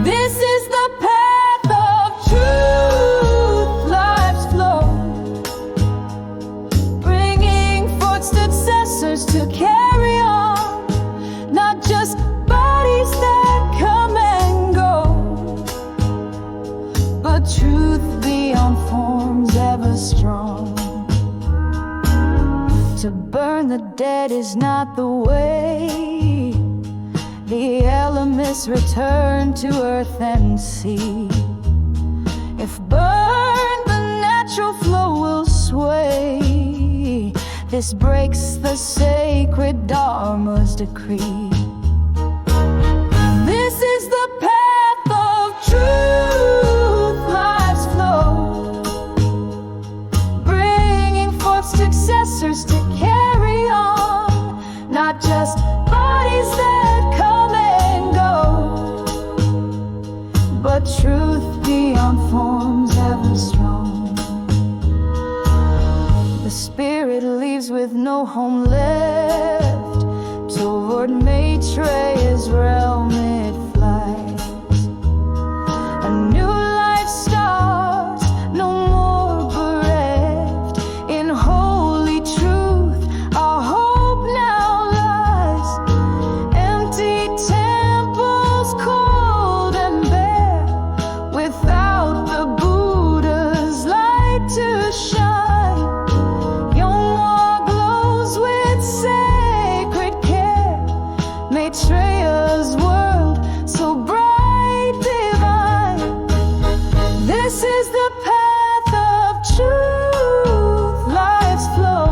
This is the path of truth, life's flow, bringing forth successors to carry on, not just bodies that come and go, but truth beyond forms ever strong. To burn the dead is not the way. The elements return to earth and sea. If burned, the natural flow will sway. This breaks the sacred Dharma's decree. This is the path of truth, life's flow, bringing forth successors to carry on, not just bodies that come and go, but truth beyond forms ever strong. The spirit leaves with no home left, toward Maitreya's realm it flies. A new life starts, no more bereft. In holy truth our hope now lies. Empty temples, cold and bare, without the Buddha's light to shine. Yonghwa glows with sacred care. Maitreya's world so bright, divine. This is the path of truth, life's flow,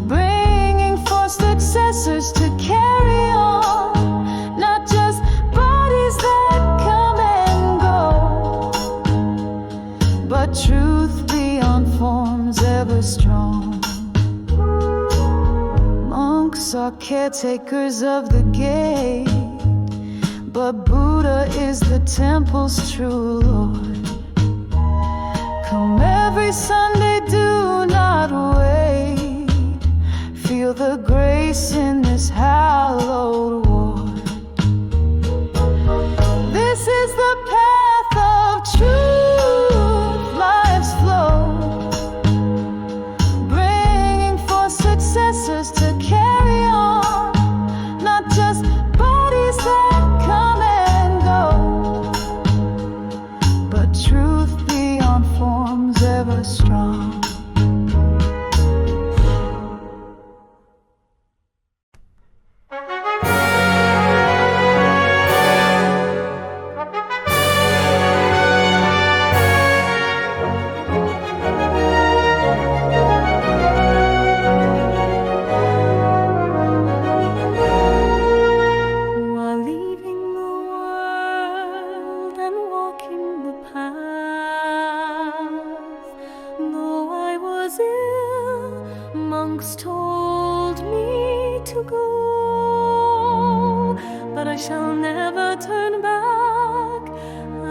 bringing forth successors to carry on, not just bodies that come and go, but truth beyond forms ever strong. Monks are caretakers of the gate, but Buddha is the temple's true Lord. Come every Sunday, do not wait. Feel the grace in this hallowed ward. This is the path of truth, life's flow, bringing forth successors to carry on, not just bodies that come and go, but truth beyond forms ever strong. While leaving the world and walking the path, though I was ill, monks told me to go, but I shall never turn back.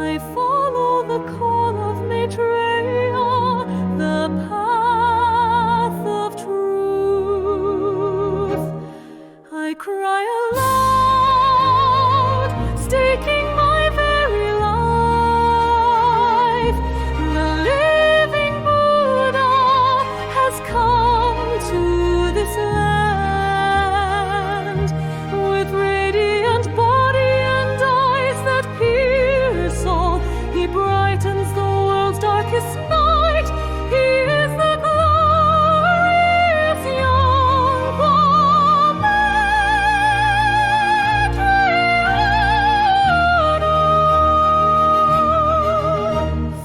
I follow the call of Maitreya, the path of truth. I cry aloud, staking my very life. The living Buddha has come to this land, with radiant body and eyes that pierce all. He brightens the world's darkest night. He is the glorious Yonghwa Maitreya.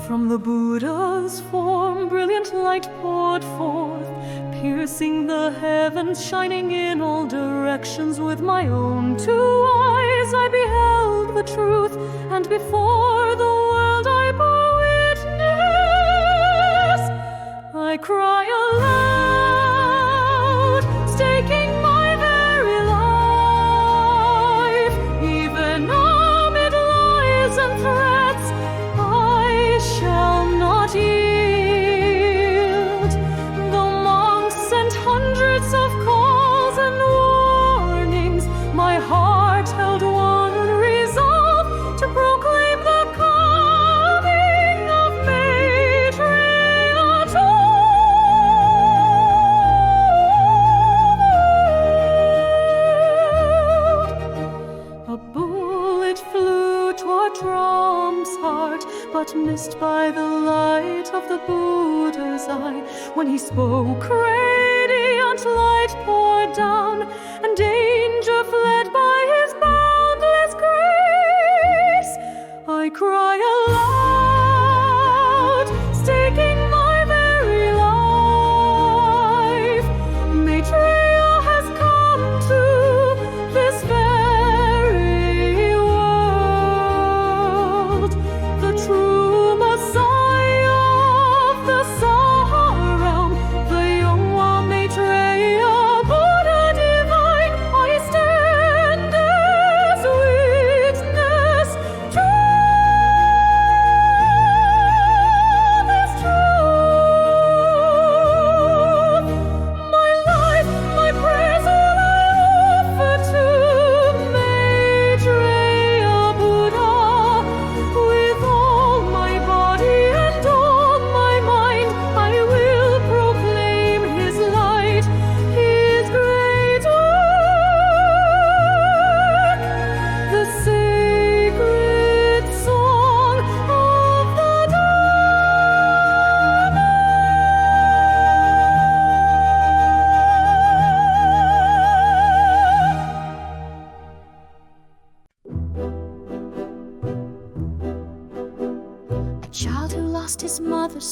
From the Buddha's form, brilliant light poured forth, piercing the heavens, shining in all directions. With my own two eyes I beheld the truth, and before the world I bore witness. I cry aloud, staking my very life, even amid lies and threats. I shall not yield, though monks sent hundreds of calls and warnings. My heart held one resolve, to proclaim the coming of Maitreya to the world. A bullet flew toward Ram's heart, but missed by the light of the Buddha's eye. When he spoke, radiant light poured down, and danger fled by his boundless grace. I cry aloud, staking my very life.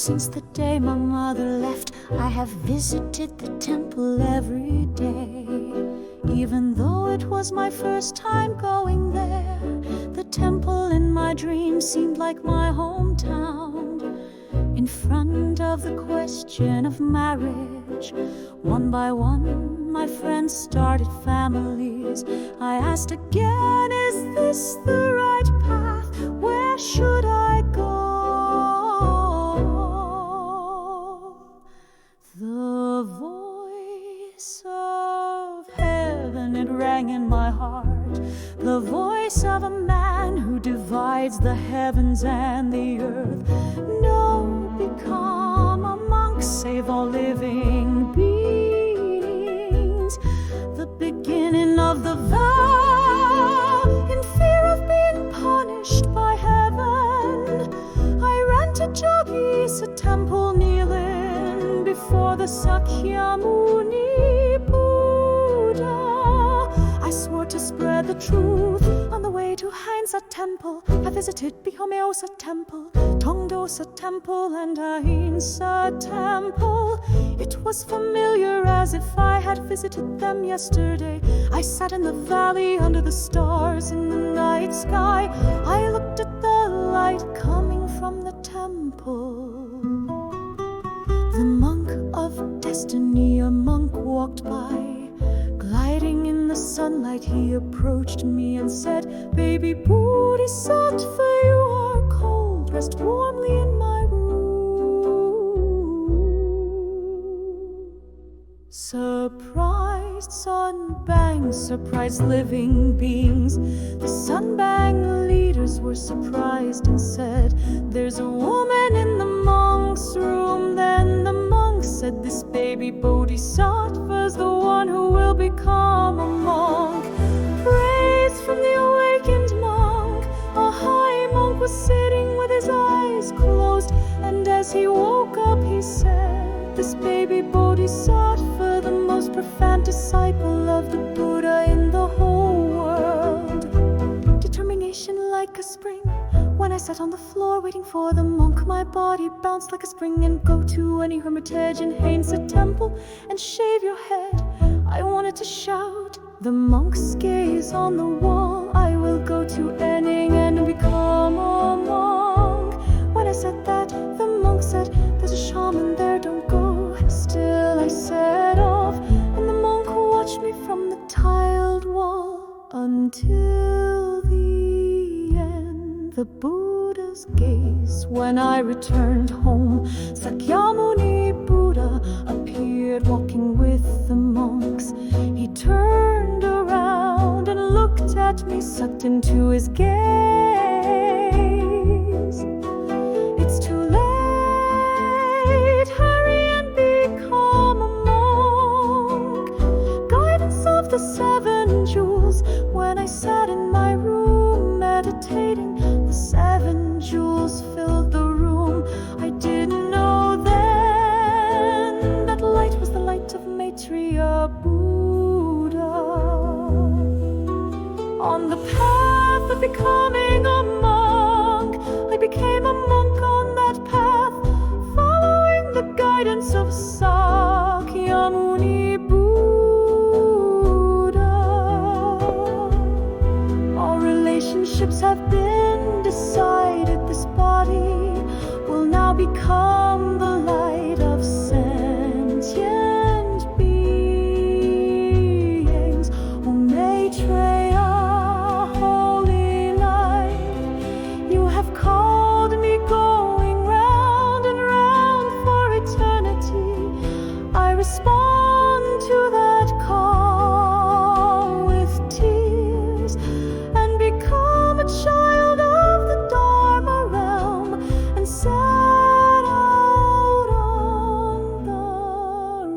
Since the day my mother left, I have visited the temple every day. Even though it was my first time going there, the temple in my dreams seemed like my hometown. In front of the question of marriage, one by one my friends started families. I asked again, is this the right path? Where should I go? The voice of heaven, it rang in my heart. The voice of a man who divides the heavens and the earth. No, become a monk, save all living beings. The beginning of the vow, in fear of being punished by heaven, I ran to Jogisa temple, kneeling before the Sakyamuni Buddha. I swore to spread the truth. On the way to Hainsa temple, I visited Bhaisajyaguru temple, Tongdosa temple, and Ahimsa temple. It was familiar, as if I had visited them yesterday. I sat in the valley under the stars in the night sky. I looked at the light coming from the temple. The monk of destiny, a monk walked by. Gliding in the sunlight, he approached me and said, "Baby Bodhisattva, you are cold. Rest warmly in my room." Surprised Sunbang, surprised living beings. The Sunbang leaders were surprised and said, "There's a woman in the monk's room." Then the monk said, "This baby Bodhisattva's the one who will become a monk." Praise from the awakened monk. A high monk was sitting with his eyes closed, and as he woke up he said, "This baby Bodhisattva, the most profound disciple of the Buddha in the whole world." Determination like a spring. When I sat on the floor waiting for the monk, my body bounced like a spring. And go to any hermitage in Hainsa temple and shave your head. I wanted to shout, the monk's gaze on the wall. I will go to Enning and become a monk. When I said that, the monk said, "There's a shaman there, don't go." Still I set off, and the monk watched me from the tiled wall until the end. The Buddha's gaze. When I returned home, Sakyamuni Buddha appeared walking with the monks. He turned around and looked at me, sucked into his gaze. "It's too late, hurry and become a monk." Guidance of the 7 jewels. When I sat in my room meditating, the 7 jewels filled the room. I didn't know then that light was the light of Maitreya Buddha. On the path of becoming a monk, I became a monk on that path, following the guidance of Sakyamuni Buddha. All relationships have been decided. This body will now become the light of sentient beings. O Maitreya, holy light, you have called me, going round and round for eternity. I respond to that call with tears and become a child of the Dharma realm and set out on the road.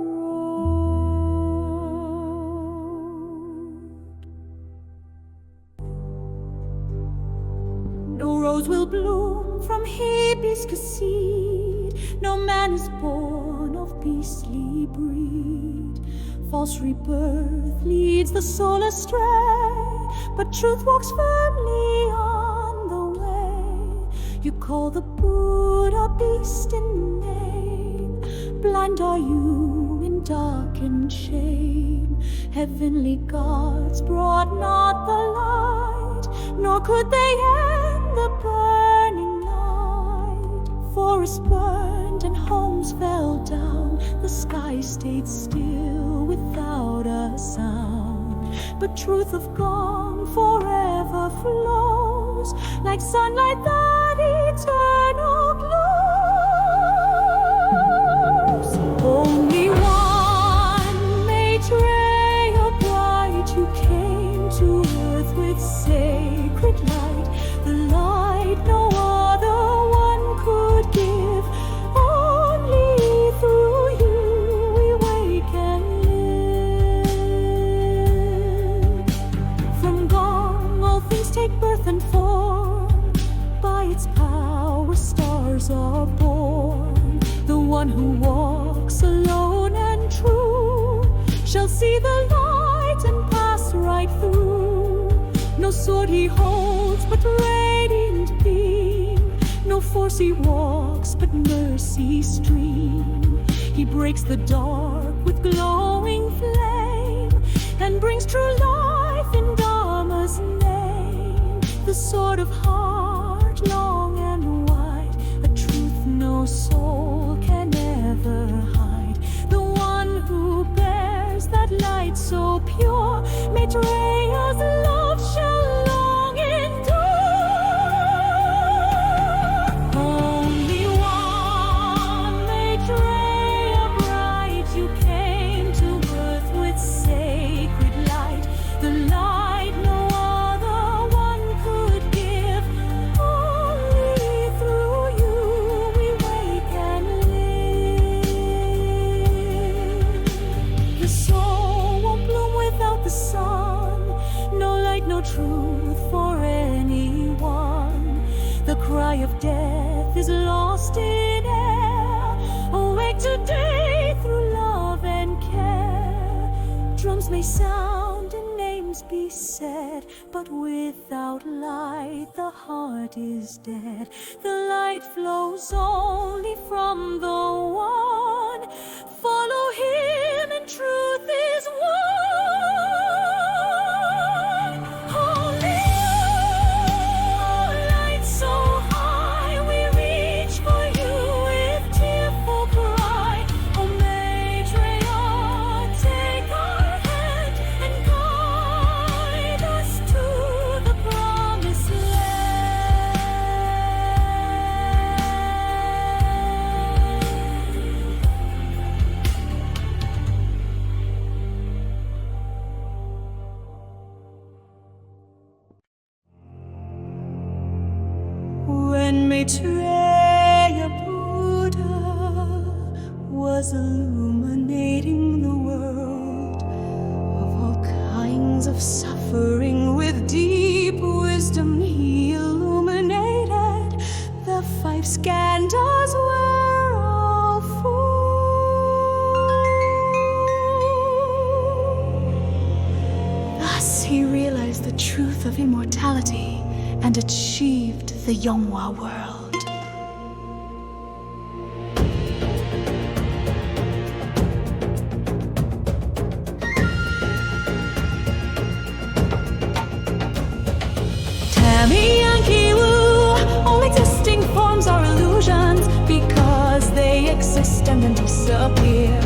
No rose will bloom from hibiscus seed. No man is born of beastly breed. False rebirth leads the soul astray, but truth walks firmly on the way. You call the Buddha beast in blind are you in darkened shame? Heavenly gods brought not the light, nor could they end the burning night. Forests burned and homes fell down, the sky stayed still without a sound. But truth of Gong forever flows, like sunlight that eternal glows. Only one Maitreya bright, you came to earth with sacred light, the light no other one could give. Only through you we wake and live. From Gong all things take birth and form, by its power stars are born. The one who walks alone and true shall see the light and pass right through. No sword he holds but radiant beam, no force he walks but mercy stream. He breaks the dark with glowing flame and brings true life in Dharma's name. The sword of heart, long and wide, a truth no soul can ever hide. The one who bears that light so pure, Maitreya's love shall long endure. Only one Maitreya bright, you came to earth with sacred light, the light no other one could give. Only through you we wake and live. The soul won't bloom without the sun, no light, no truth for anyone. The cry of death is lost in air. Awake today through love and care. Drums may sound and names be said, but without light the heart is dead. The light flows only from the one. Follow him and truth is one. Only you, light so high, we reach for you with tearful cry. O Maitreya, take our hand and guide us to the promised land. When Maitreya Buddha was illuminating the world of all kinds of suffering with deep wisdom, he illuminated the five skandhas were all full. Thus he realized the truth of immortality and achieved the Yonghwa world. All existing forms are illusions because they exist and then disappear.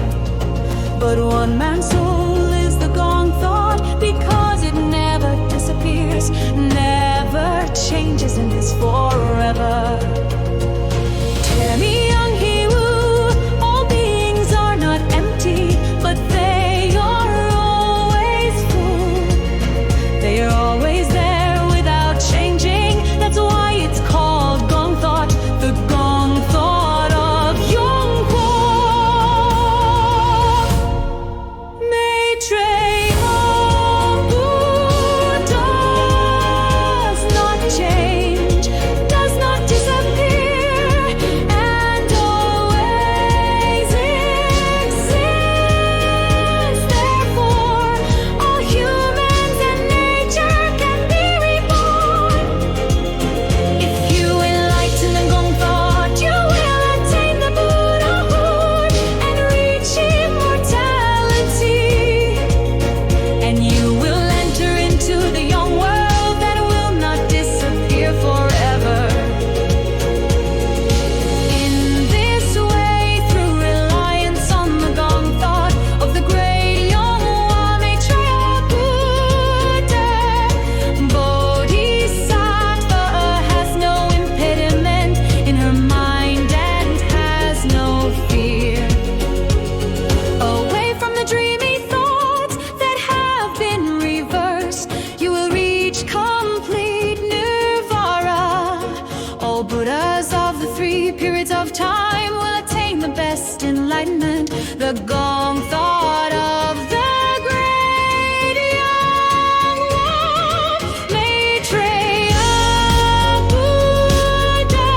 But one man's soul is the Gong thought because it never disappears, never changes and is forever. All beings are not empty, but they are always full. They are always there without changing. That's why it's called Gong thought, the Gong thought of Yonghwa Maitreya. Buddha does not change, does not disappear. enlightenment. The gong thought of the great Yonghwa Maitreya. Buddha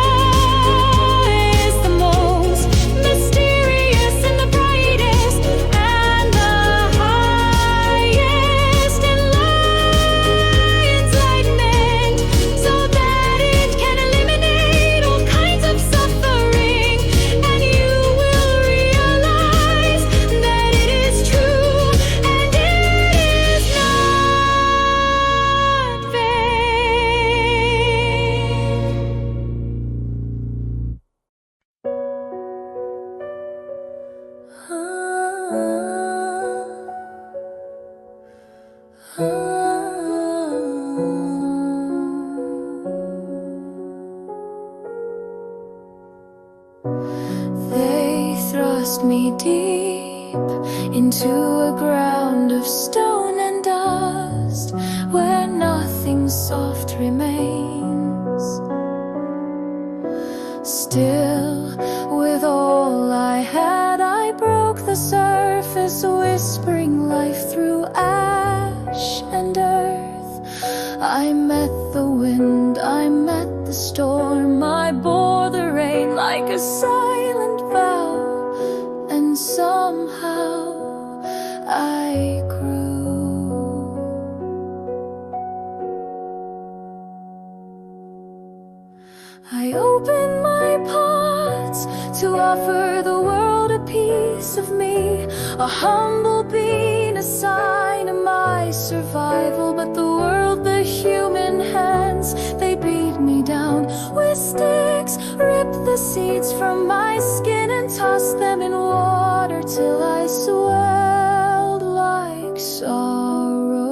is the most mysterious and the brightest and the highest enlightenment, so that it can eliminate all kinds of suffering, and you will realize that it is true and it is not They thrust me deep into a ground of stone and dust, where nothing soft remains. Still, with all I had, I broke the surface, whispering life through ash and earth. I met the wind, I met the storm, I bore the rain like a silent vow, and somehow I grew. I opened my pots to offer the world a piece of me, a humble being, a sign of my survival. But the world, the human hands, they beat me down with sticks, ripped the seeds from my skin and tossed them in water till I swelled like sorrow.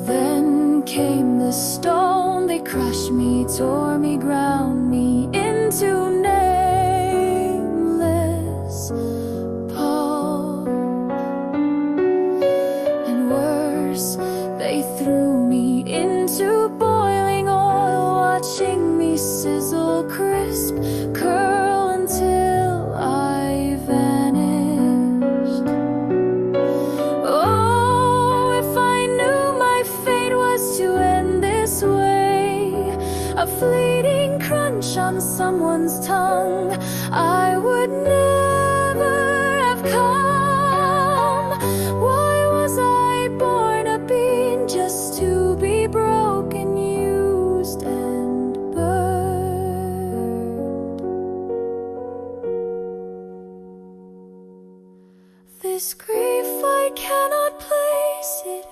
Then came the stone, they crushed me, tore me, ground me into nameless pulp. And worse, they threw me into boiling oil, watching me sizzle, crisp, curl until I vanished. Oh, if I knew my fate was to end this way, a fleeting crunch on someone's tongue, I would never have come. Why was I born a being just to be broken, used, and burned? This grief, I cannot place it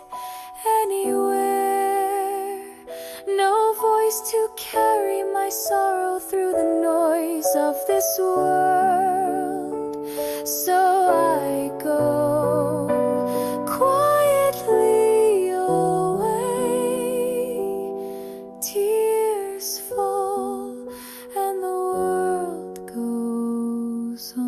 anywhere. No voice to carry my sorrow through the noise of this world. So I go quietly away. Tears fall and the world goes on.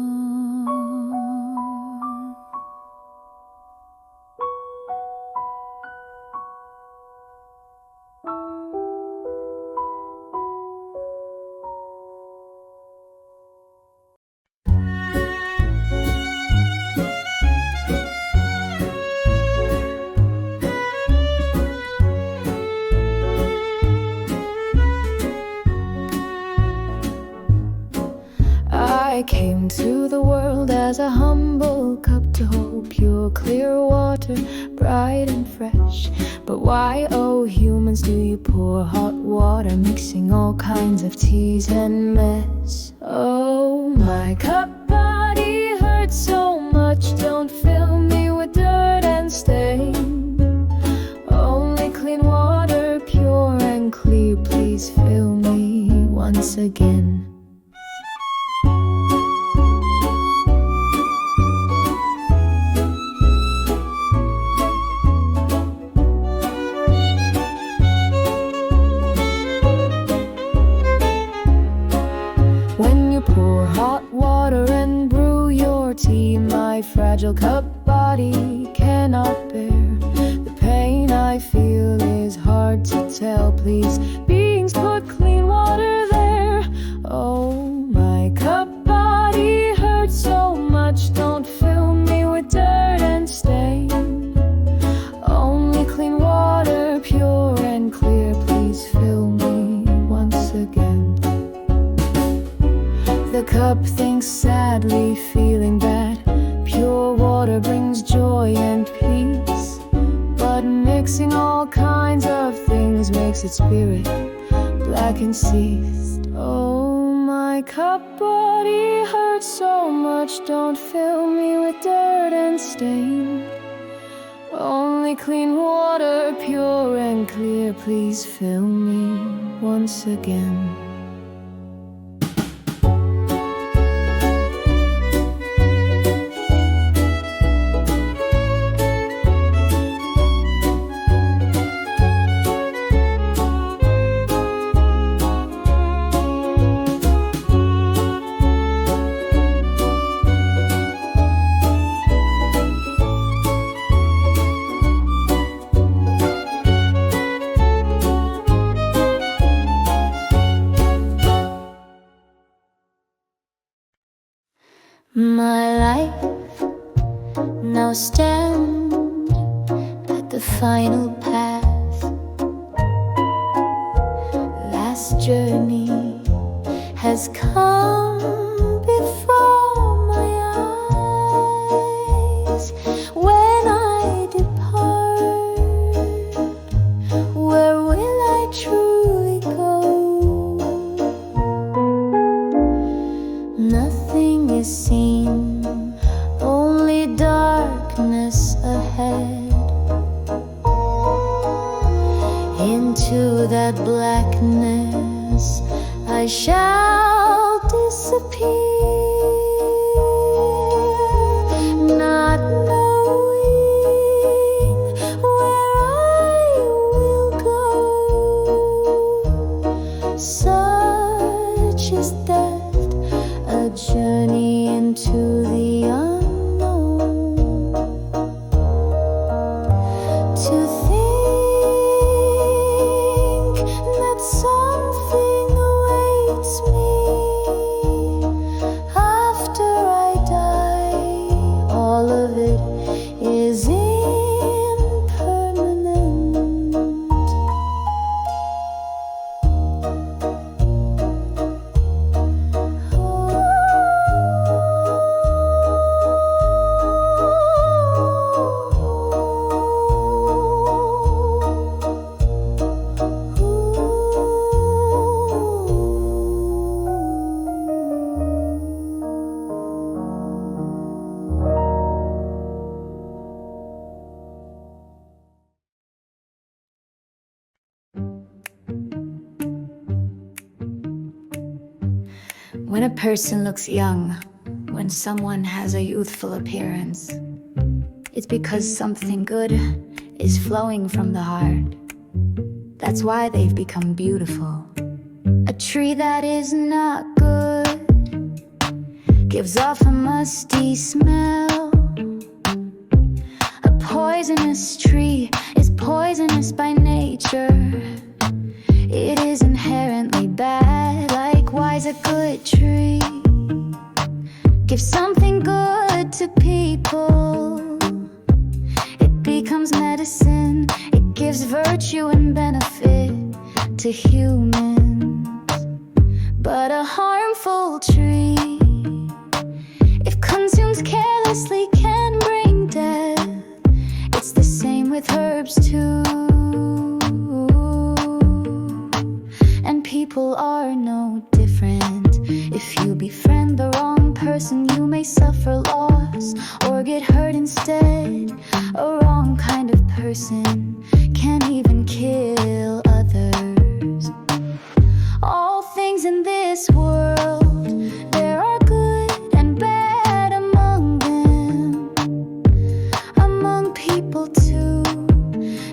I came to the world as a humble cup to hold pure, clear water, bright and fresh. But why, oh humans, do you pour hot water, mixing all kinds of teas and mess? Oh, my cup body hurts so much, don't fill me with dirt and stain. Only clean water, pure and clear, please fill me once again. Pour hot water and brew your tea, my fragile cup body cannot bear. The pain I feel is hard to tell. Please, beings, put clean water there. up, thinks sadly, feeling bad. Pure water brings joy and peace, but mixing all kinds of things makes its spirit black and seized. Oh, my cup body hurts so much, don't fill me with dirt and stain. Only clean water, pure and clear, please fill me once again. My life now stand at the final path. Last journey has come before my eyes. When I depart, where will I truly go? Nothing is seen, only darkness ahead. Into that blackness I shall disappear, not knowing where I will go. Such is death, a journey into the unknown. To think that something awaits me after I die, all of it is impermanent. When a person looks young, when someone has a youthful appearance, it's because something good is flowing from the heart. That's why they've become beautiful. A tree that is not good gives off a musty smell. A poisonous tree is poisonous by nature. It is inherently bad. Likewise, a good tree gives something good to people. It becomes medicine. It gives virtue and benefit to humans. But a harmful tree, if consumed carelessly, can bring death. It's the same with herbs too. And people are no different. If you befriend the wrong person, you may suffer loss or get hurt instead. A wrong kind of person can even kill others. All things in this world, there are good and bad among them. Among people too,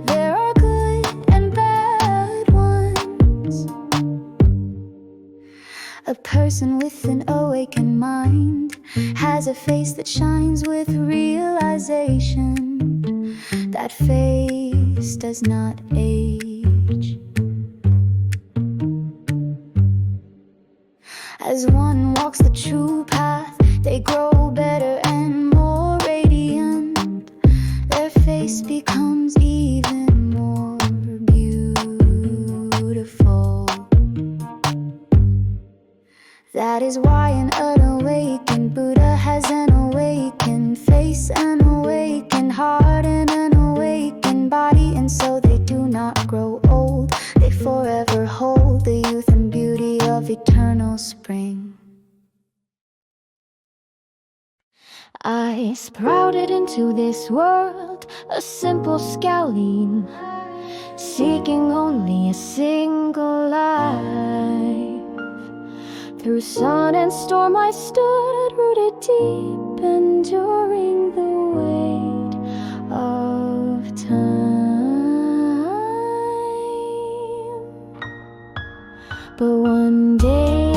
there are good and bad ones. A person with an awakened mind has a face that shines with realization. That face does not age. As one walks the true path, they grow better and more radiant. Their face becomes even more beautiful. That is why an awakened Buddha has an awakened face, an awakened heart, and an awakened body. And so they do not grow old, they forever hold the youth and beauty of eternal spring. I sprouted into this world, a simple scowling, seeking only a single life. Through sun and storm I stood, rooted deep, enduring the weight of time. But one day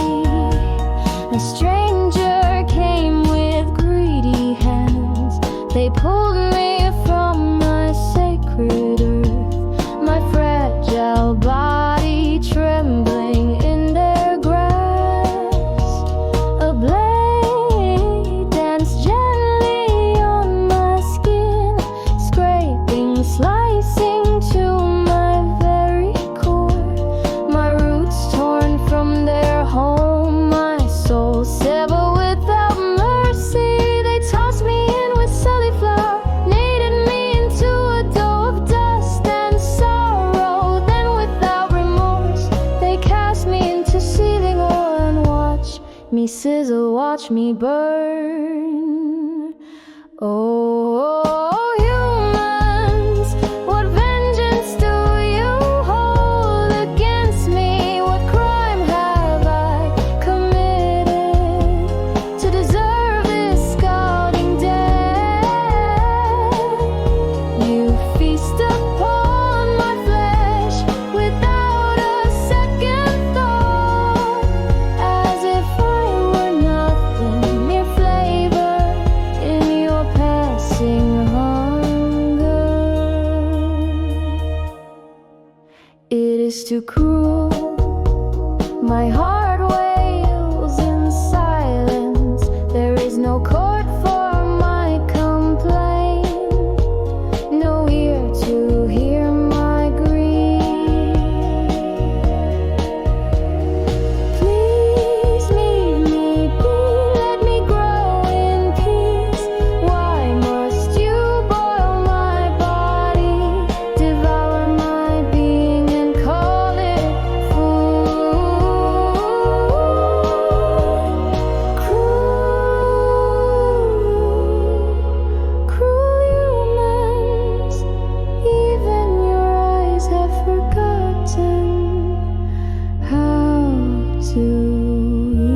a stranger came with greedy hands. They pulled me from my sacred earth, my fragile body trembling in their grasp. A blade danced gently on my skin, scraping, slicing to my very core. My roots torn from their home, my soul severed without mercy. They tossed me in with silly flour, kneaded me into a dough of dust and sorrow. Then without remorse they cast me into seething oil and watch me sizzle, watch me burn. Oh, humans, what vengeance do you hold against me? What crime have I committed to deserve this scalding death? You feast upon my flesh without a second thought, as if I were nothing, mere flavor in your passing hunger. It is too cruel, my heart wails in silence. There is no court for my complaint, no ear to hear my grief. Please leave me be, let me grow in peace. Why must you boil my body, devour my being and call it food? Cruel humans, even your eyes have forgotten how to weep.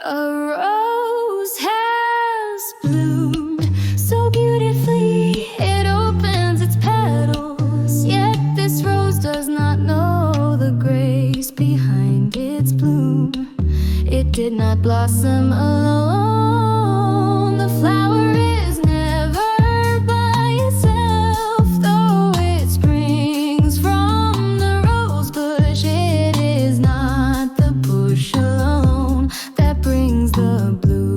A rose has bloomed so beautifully, it opens its petals. Yet this rose does not know the grace behind its bloom. It did not blossom alone. The flower is never by itself, though it springs from the rose bush. It is not the bush alone that brings the bloom.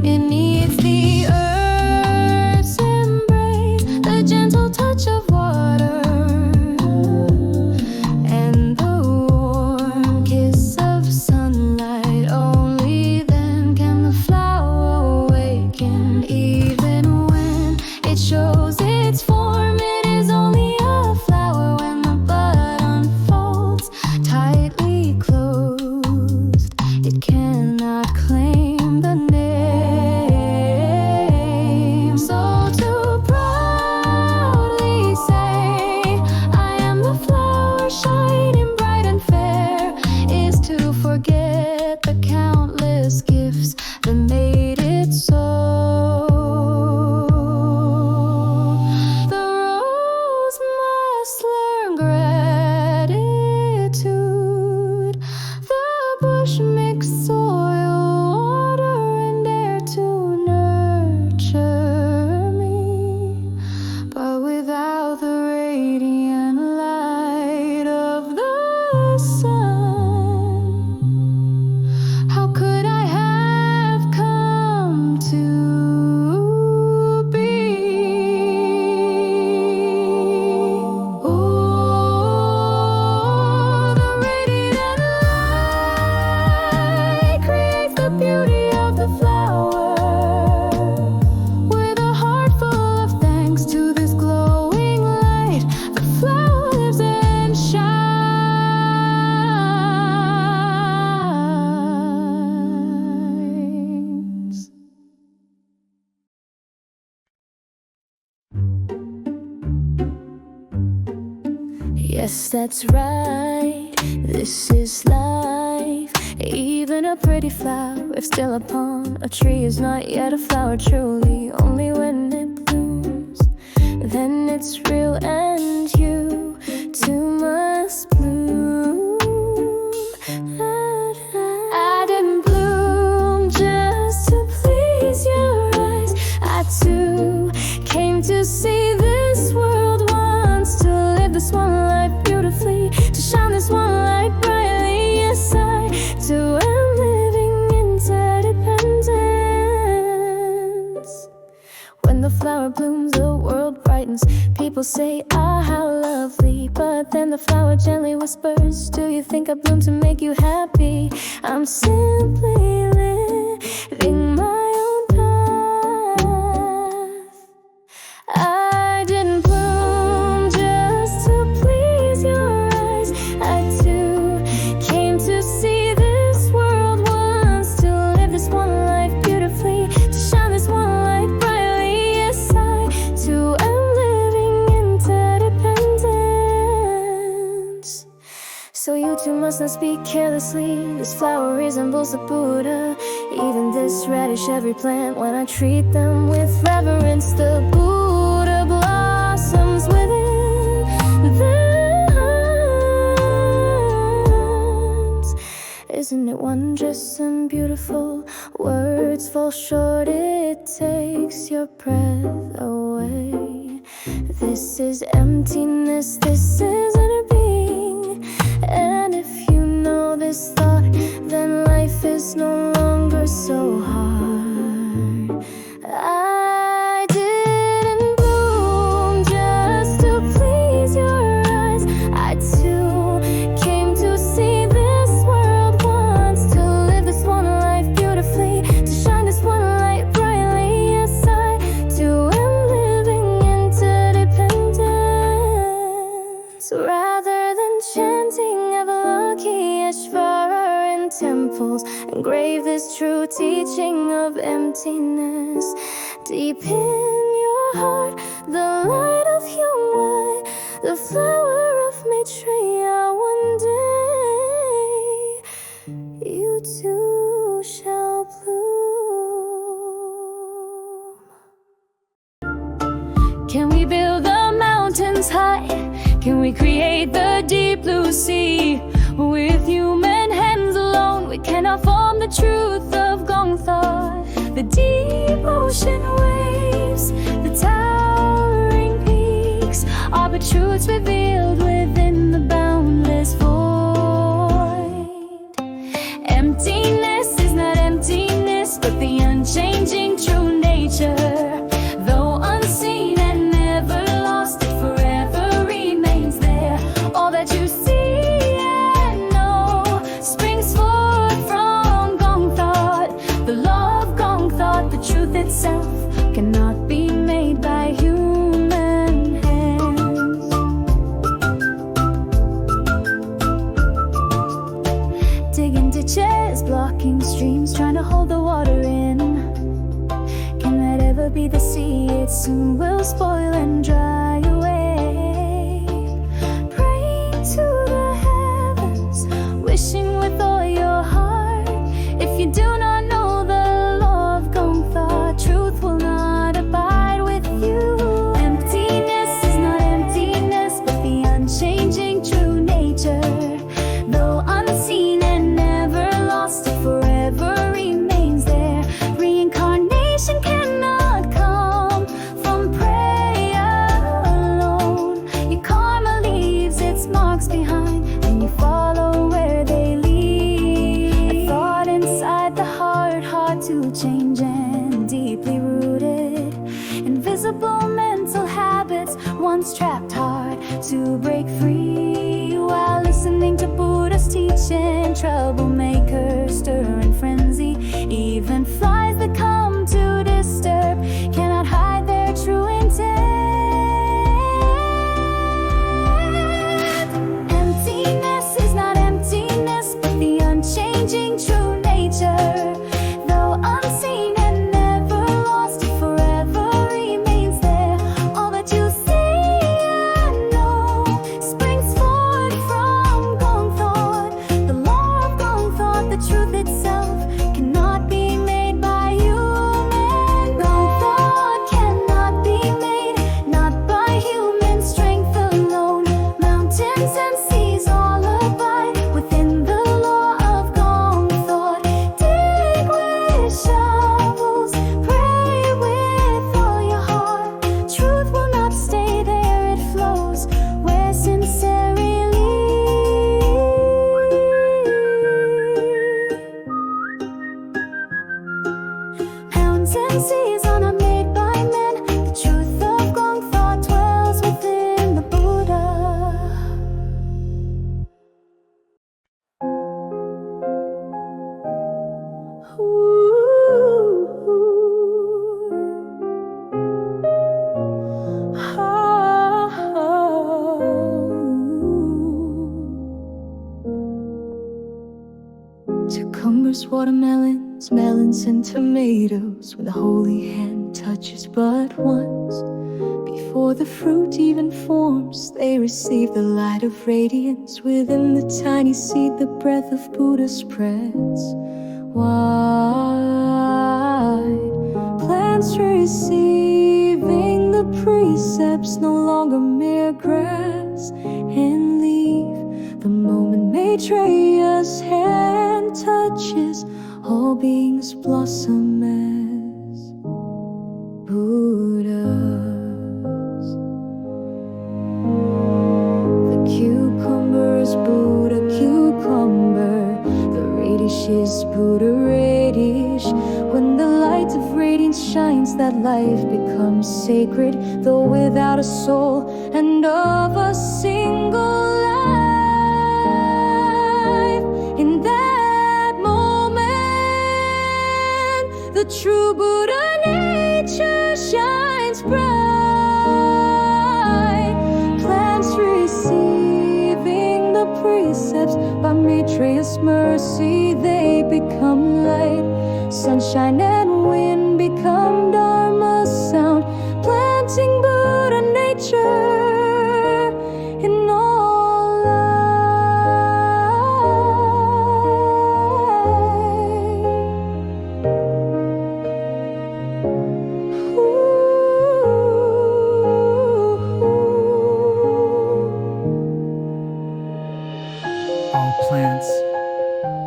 It needs the earth's embrace, the gentle touch of water, and the warm kiss of sunlight. Only then can the flower awaken, even when it shows its form. It is only a flower when the bud unfolds, tightly closed. It cannot claim the name. So to proudly say I am the flower shining bright and fair is to forget the countless gifts that made it so. The Yes, that's right, this is life. Even a pretty flower, if still upon a tree, is not yet a flower truly. Only when it blooms, then it's real, and you too must bloom. I didn't bloom just to please your eyes. I too came to see this world once, to live this one life beautifully, to shine this one light brightly. Yes, I too am living interdependence. When the flower blooms, the world brightens. People say, ah, how lovely. But then the flower gently whispers, do you think I bloom to make you happy? I'm simply living my own path. I didn't bloom just to please your eyes. I too came to see this world once, to live this one life beautifully, to shine this one light brightly. Yes, I too am living interdependence. So you too must not speak carelessly. This flower resembles the Buddha, even this radish, every plant. When I treat them with reverence, the Buddha blossoms within them. Isn't it wondrous and beautiful? Words fall short, it takes your breath away. This is emptiness, this is inner being. And if you know this thought, then life is no longer so hard. I didn't bloom just to please your eyes. I too came to see this world once, to live this one life beautifully, to shine this one light brightly. Yes, I too am living interdependence. Rather than chanting Avalokiteshvara in temples, engrave this true teaching of emptiness deep in your heart. The light of Yonghwa, the flower of Maitreya. One day you too shall bloom. Can we build the mountains high? Can we create the deep blue sea? With human hands alone, we cannot form the truth of Gong thought. The deep ocean waves, the towering peaks, are but truths revealed within the boundless void. Emptiness is not emptiness, but the unchanging true nature. Though unseen and never lost, it forever remains there. All that you see and know springs forth from Gong thought. The law of Gong thought, the truth itself, cannot be made by human hands. Digging ditches, blocking streams, trying to hold the water in. Can that ever be the sea? It soon will spoil and dry away. Praying to the heavens, wishing with all your heart. If you do not know the law of Gong thought, truth will not abide with you. Emptiness is not emptiness, but the unchanging true nature. Though unseen and never lost, it forever remains there. Reincarnation cannot come from prayer alone. Your karma leaves its marks behind, and you follow where they lead. A thought inside the heart, hard to change and deeply rooted. Invisible mental habits, once trapped, hard to break free. While listening to Buddha's teaching, troublemakers stir in frenzy. Even flies that come to disturb cannot hide their true intent. Emptiness is not emptiness, but the unchanging true nature. Though unseen and never lost, it forever remains there. All that you see and know springs forth oranges, watermelons, melons, and tomatoes. When the holy hand touches but once, before the fruit even forms, they receive the light of radiance. Within the tiny seed, the breath of Buddha spreads wide. Plants receiving the precepts, no longer mere grass and leaf. The moment Maitreya's hand touches, all beings blossom as Buddhas. The cucumber is Buddha cucumber, the radish is Buddha radish. When the light of radiance shines, that life becomes sacred, though without a soul and of a single life. In that moment, the true Buddha nature shines bright. Plants receiving the precepts by Maitreya's mercy, they become light. Sunshine and wind become Dharma sound, planting Buddha nature in all All plants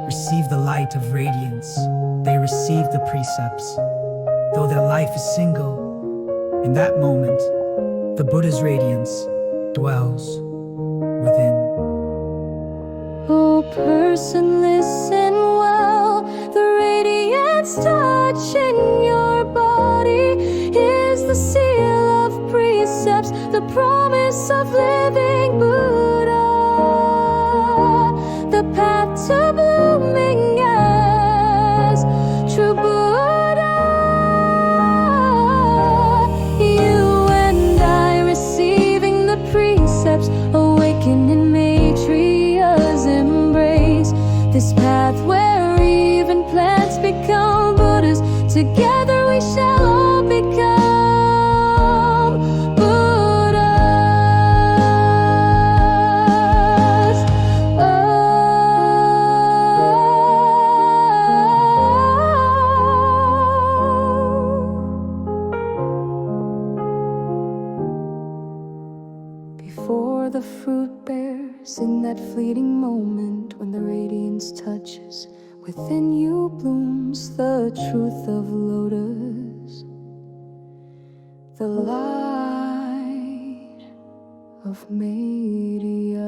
receive the light of radiance. They receive the precepts, though their life is single. In that moment, the Buddha's radiance dwells within. Oh, person, listen well. The radiance touching your body is the seal of precepts, the promise of living Buddha, the path to blooming as true Buddha. You and I receiving the precepts, awaken in Maitreya's embrace. This path where even plants become Buddhas, together we shall all become Buddhas. Before the fruit bears, in that fleeting moment when the radiance touches, within you blooms the truth of lotus, the light of Maitreya.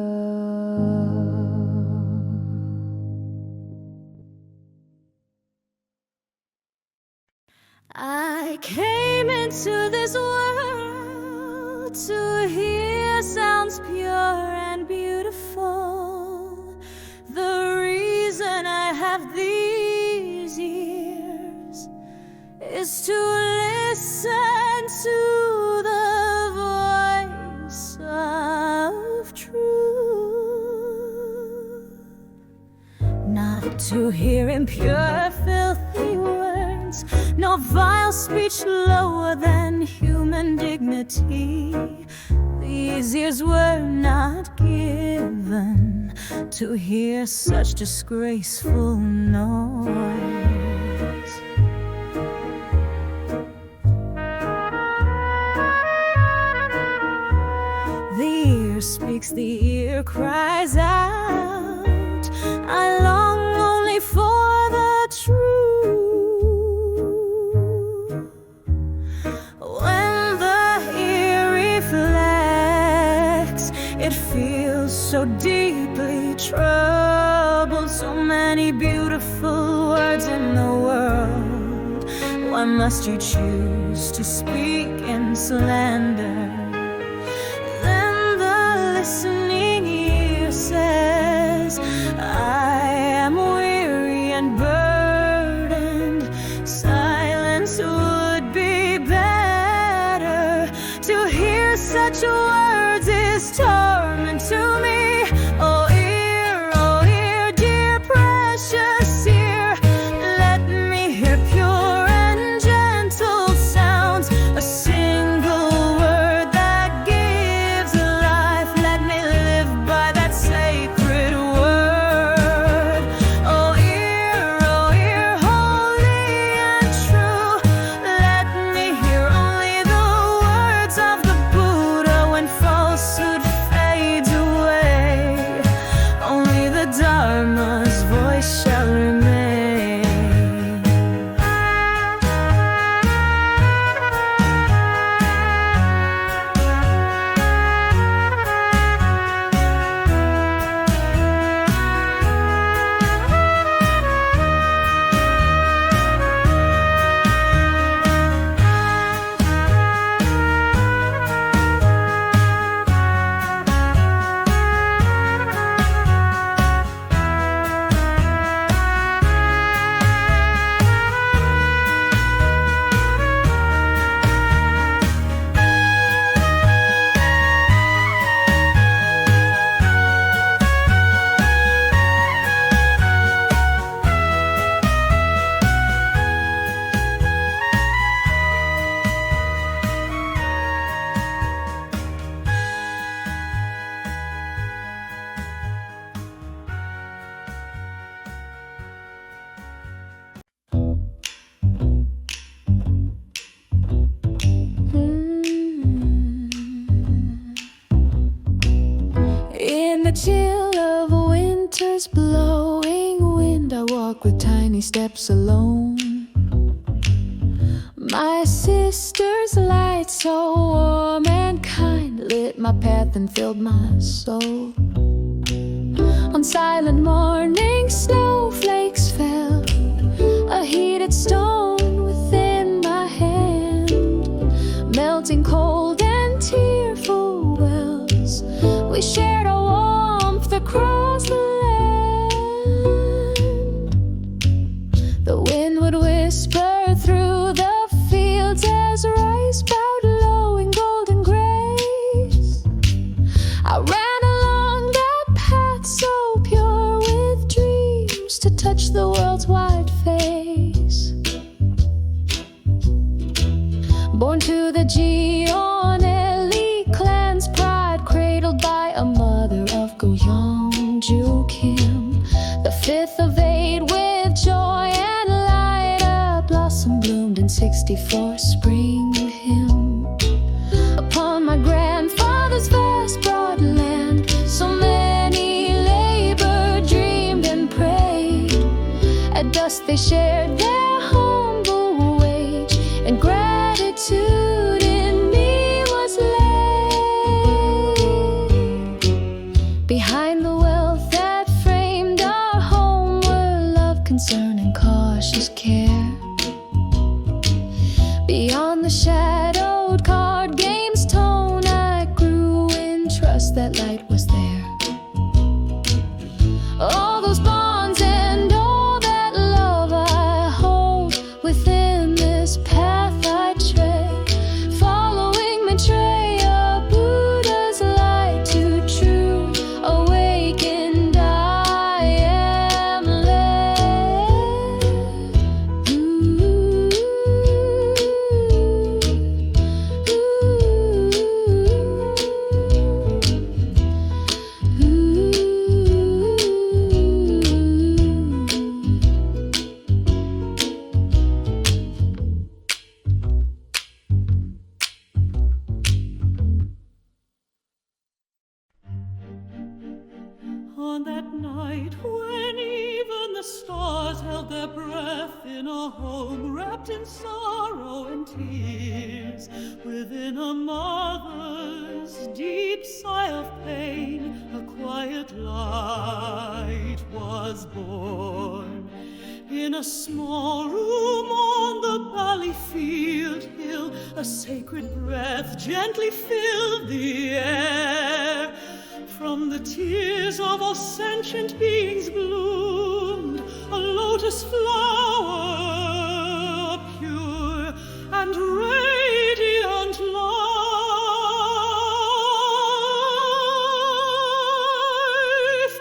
I came into this world to hear sounds pure and beautiful. The reason I have these ears is to listen to the voice of truth, not to hear impure, filthy words, nor vile speech lower than human dignity. These ears were not given to hear such disgraceful noise. The ear speaks, the ear cries out, I long only for the truth. When the ear reflects, it feels so deeply troubled. So many beautiful words in the world, why must you choose to speak in slander? Then the listening ear says, I am weary and burdened. Silence would be better. To hear such words is torment to me. Oh ear, dear precious ear, chill of winter's blowing wind, I walk with tiny steps alone. My sister's light, so warm and kind, lit my path and filled my soul. On silent mornings, snowflakes fell, a heated stone within my hand, melting cold and tearful wells. We shared our warmth across the land. The wind would whisper through the fields as rice bowed low in golden grace. I ran along that path so pure with dreams to touch the world's wide face. Born to the Gionelli clan's pride, cradled by a mother of Goyong Kim, the fifth of eight with joy and light, a blossom bloomed in 64 spring hymn. Upon my grandfather's vast broad land, so many labored, dreamed and prayed. At dusk they shared their humble wage, and gratitude in me was laid. Behind the wealth that framed our home were love, concern, and cautious care. Beyond the shadowed card game's tone, I grew in trust that light was there. All those bonds and all that love I hold within this path I tread, following Maitreya, Buddha's light to true awakened I am led. On that night when even the stars held their breath in a home wrapped in sorrow and tears, within a mother's deep sigh of pain, a quiet light was born. In a small room on the Ballyfield hill, a sacred breath gently filled the air. From the tears of all sentient beings bloomed a lotus flower, pure and radiant life.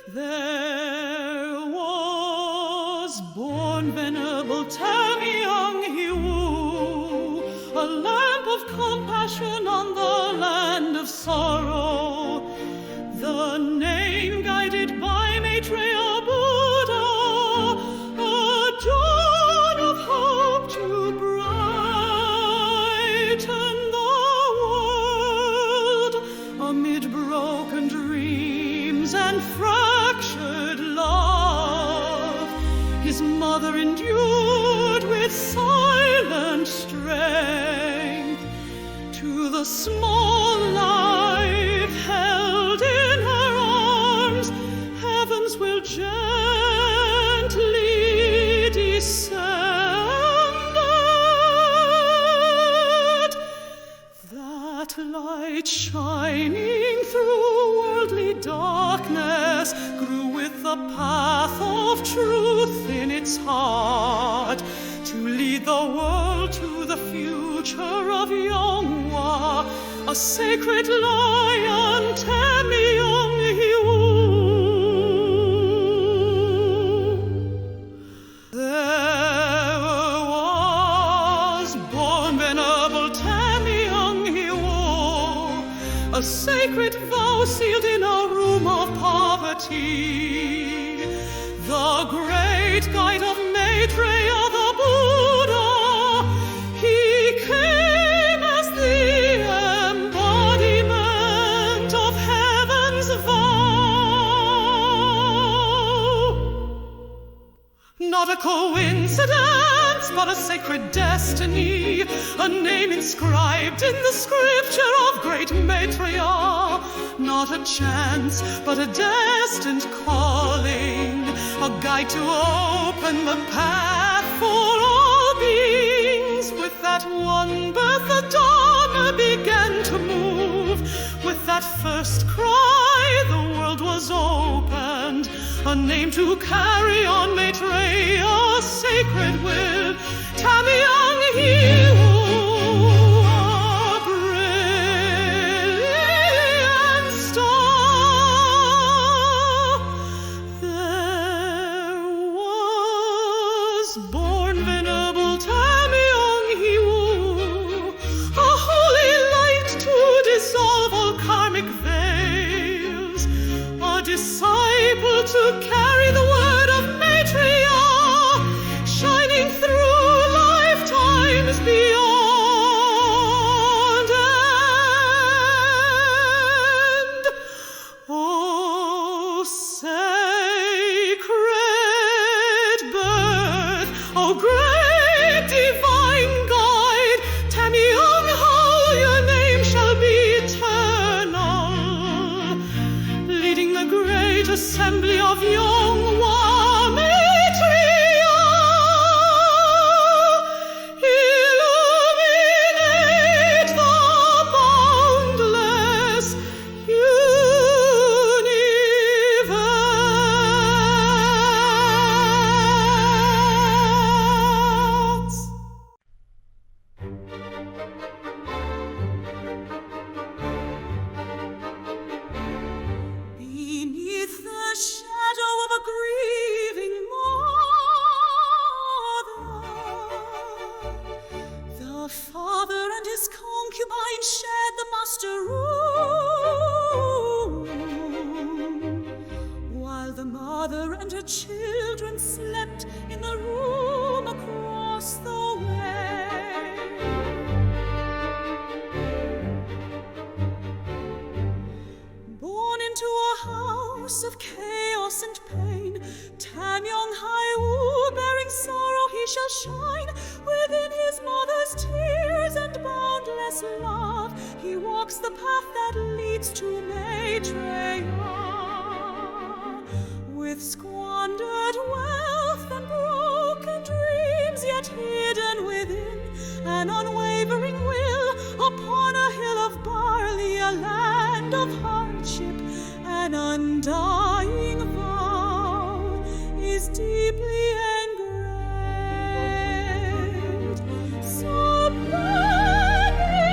There was born venerable Tamyang Hiwu, a lamp of compassion on the land of sorrow. The name guided by Maitreya Buddha, a dawn of hope to brighten the world amid broken dreams and fractured love. His mother endured with silent strength to the small life held in her arms. Heavens will gently descend. That light shining through worldly darkness grew with the path of truth in its heart, to lead the world to the future of Yonghwa, a sacred lion, Tamyang Hiwu. There was born venerable Tamyang Hiwu, a sacred vow sealed in a room of poverty. The great guide of Maitreya, the Buddha, he came as the embodiment of heaven's vow. not a coincidence, but a sacred destiny, a name inscribed in the scripture of great Maitreya. Not a chance, but a destined calling, a guide to open the path for all beings. With that one birth the Dharma began to move. With that first cry the world was opened, a name to carry on Maitreya's sacred will. Tamyang Hiu, a brilliant star. There was born Venerable Tamyang Hiu, a holy light to dissolve all karmic veils, a disciple to carry the word of Maitreya, shining through lifetimes beyond. And oh, sacred birth, oh, great divine guide, Tamyang, how your name shall be eternal, leading the great assembly of Yonghwa Maitreya. Illuminate the boundless universe. Beneath the shadow of a grieving mother, the father and his concubine shared the master room, while the mother and her children slept in the room across the way. Born into a house of chaos and pain, Tamyang Haiwu, bearing sorrow, he shall shine. Within his mother's tears and boundless love, he walks the path that leads to Maitreya. With squandered wealth and broken dreams, yet hidden within an unwavering will, upon a hill of barley, a land of hardship, an undying vow is deeply engraved. So planet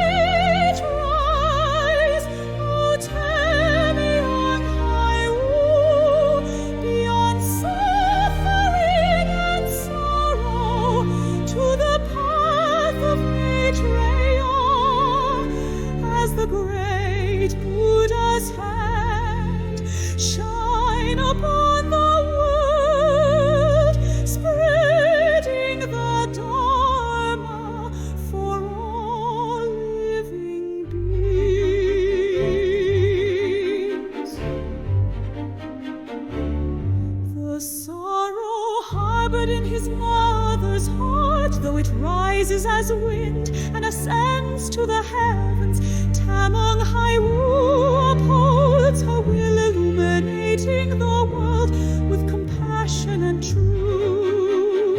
rise, O Tamyang Haiwu, beyond suffering and sorrow, to the path of Maitreya, as the great Buddha's hand shine upon the world, spreading the Dharma for all living beings. The sorrow harbored in his mother's heart, though it rises as wind and ascends to the heavens, Tamyang Haiwu upholds her will, illuminating the world with compassion and truth.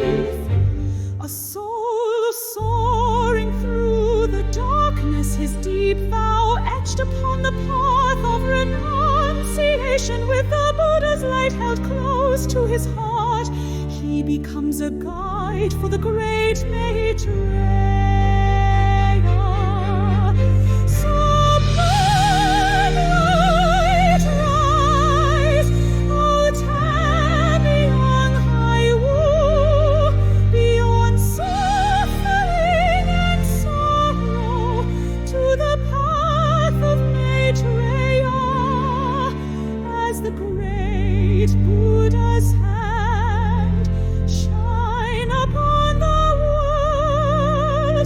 A soul soaring through the darkness, his deep vow etched upon the path of renunciation, with the Buddha's light held close to his heart, he becomes a guide for the great Maitreya. So bright rise, O Tamyang Haiwu, beyond suffering and sorrow, to the path of Maitreya, as the great Buddha's hand shine upon the world,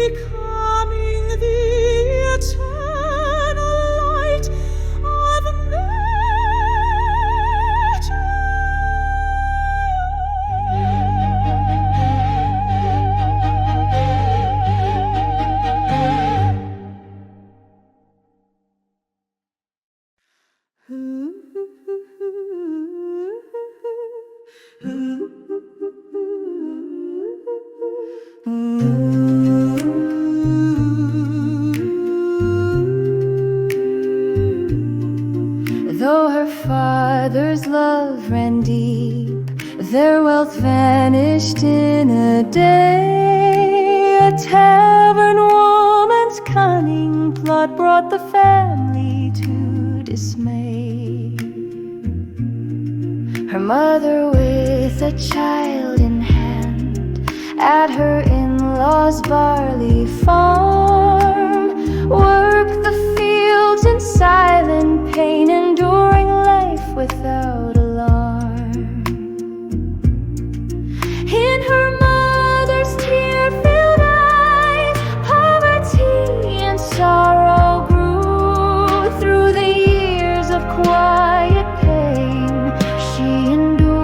becoming the eternal light of Though her father's love ran deep, their wealth vanished in a day. A tavern woman's cunning plot brought the family to dismay. Her mother with a child in hand at her in-laws' barley farm worked the fields in silent pain, enduring life without alarm. In her mother's tear-filled eyes, poverty and sorrow grew. Through the years of quiet pain she endured,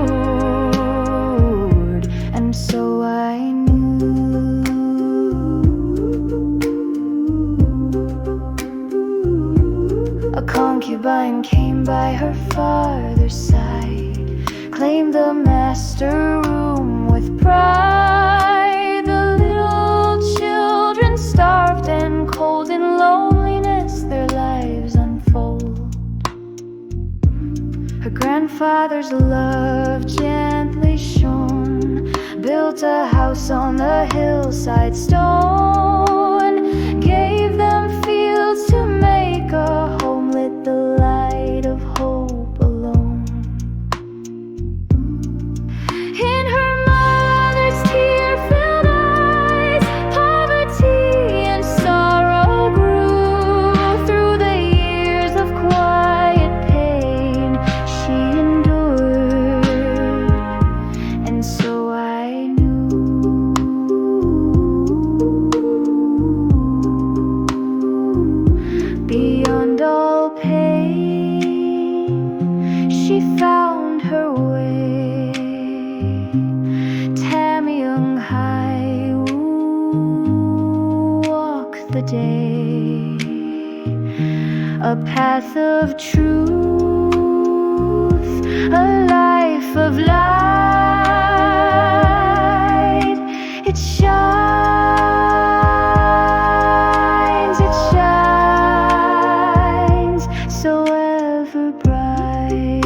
and so I knew. A concubine came by her father's side, claimed the master room with pride. The little children starved and cold in loneliness, their lives unfold. Her grandfather's love gently shone, built a house on the hillside stone, gave them fields to make a home, lit the light of hope alone. In her mother's tear-filled eyes, poverty and sorrow grew. Through the years of quiet pain she endured, and so I knew. Beyond all pain she found her way. Tamyung Hai walk the day, a path of truth, a life of light. It shines, it shines so ever bright.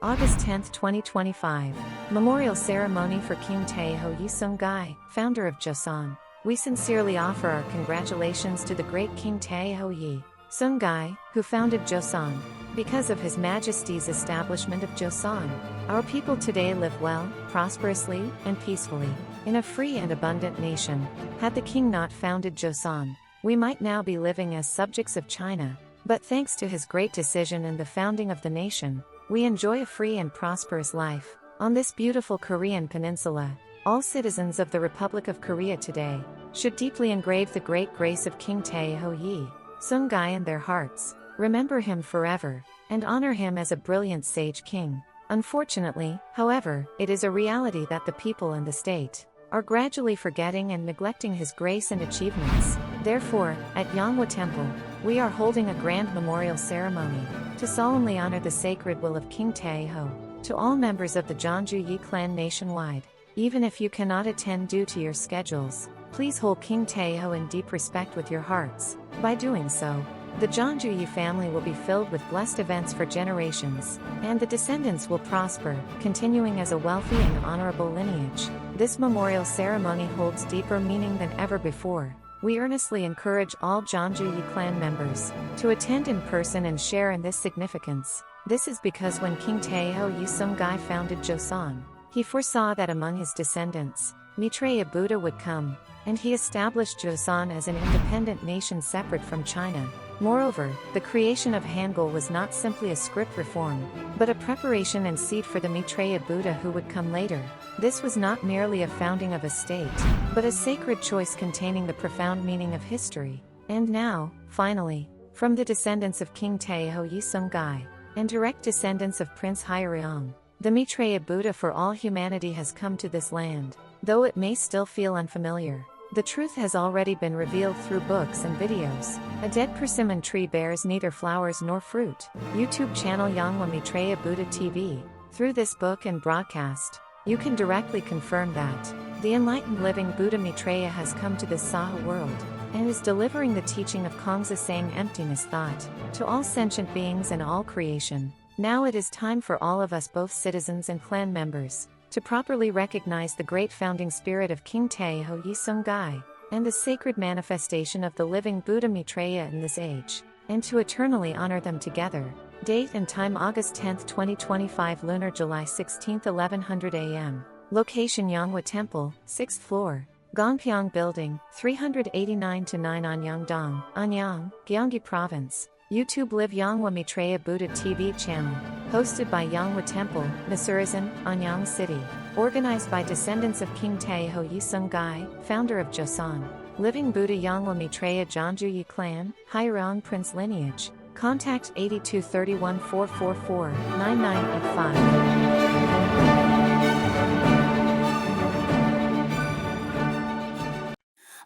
August 10, 2025. Memorial Ceremony for King Taeho Yi Sung-gai, founder of Joseon. We sincerely offer our congratulations to the great King Taeho Yi Sung-gai, who founded Joseon. Because of His Majesty's establishment of Joseon, our people today live well, prosperously, and peacefully, in a free and abundant nation. Had the king not founded Joseon, we might now be living as subjects of China. But thanks to his great decision in the founding of the nation, we enjoy a free and prosperous life on this beautiful Korean peninsula. All citizens of the Republic of Korea today should deeply engrave the great grace of King Taeho Yi Sung-gai in their hearts, remember him forever, and honor him as a brilliant sage king. Unfortunately, however, it is a reality that the people and the state are gradually forgetting and neglecting his grace and achievements. Therefore, at Yonghwa Temple, we are holding a grand memorial ceremony to solemnly honor the sacred will of King Taeho. To all members of the Jeonju Yi clan nationwide, even if you cannot attend due to your schedules, please hold King Taeho in deep respect with your hearts. By doing so, the Jeonju Yi family will be filled with blessed events for generations, and the descendants will prosper, continuing as a wealthy and honorable lineage. This memorial ceremony holds deeper meaning than ever before. We earnestly encourage all Jeonju Yi clan members to attend in person and share in this significance. This is because when King Taeho Yi Sung-gai founded Joseon, he foresaw that among his descendants, Maitreya Buddha would come, and he established Joseon as an independent nation separate from China. Moreover, the creation of Hangul was not simply a script reform, but a preparation and seed for the Maitreya Buddha who would come later. This was not merely a founding of a state, but a sacred choice containing the profound meaning of history. And now, finally, from the descendants of King Taeho Yisungai, and direct descendants of Prince Hyeryong, the Maitreya Buddha for all humanity has come to this land. Though it may still feel unfamiliar, the truth has already been revealed through books and videos. A dead persimmon tree bears neither flowers nor fruit. YouTube channel Yonghwa Maitreya Buddha TV. Through this book and broadcast, you can directly confirm that the enlightened living Buddha Maitreya has come to this Saha world, and is delivering the teaching of Kongsa saying emptiness thought to all sentient beings and all creation. Now it is time for all of us, both citizens and clan members, to properly recognize the great founding spirit of King Taeho Yisungai, and the sacred manifestation of the living Buddha Maitreya in this age, and to eternally honor them together. Date and time August 10, 2025, lunar July 16, 1100 AM. Location Yonghwa Temple, 6th floor. Gongpyeong Building, 389-9 Anyangdong, Anyang, Gyeonggi Province. YouTube Live Yonghwa Maitreya Buddha TV channel. Hosted by Yonghwa Temple, Masurizan, Anyang City. Organized by descendants of King Taeho Yisungai, founder of Joseon. Living Buddha Yonghwa Maitreya Jeonjuyi Clan, Hyeryong Prince lineage. Contact 8231 444 9985.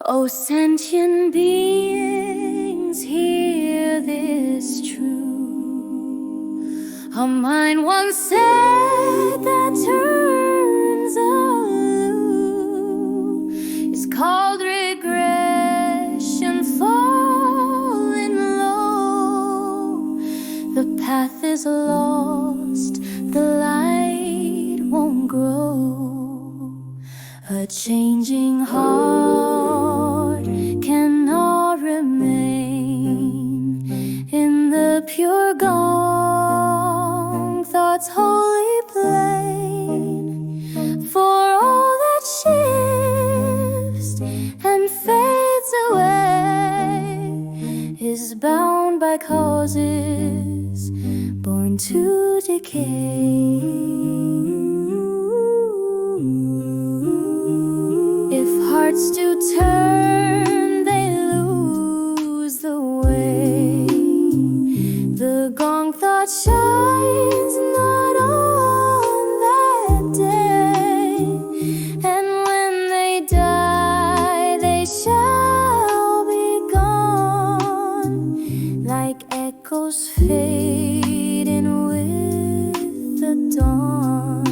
O sentient beings, hear this truth. A mind once said that turns aloof is called regression, falling low. The path is lost, the light won't grow. A changing heart cannot remain in the pure Gong thought's holy plane. For all that shifts and fades away is bound by causes born to decay. If hearts do turn, they lose the way. The Gong thought shines not on that day, and when they die, they shall be gone, like echoes fading with the dawn.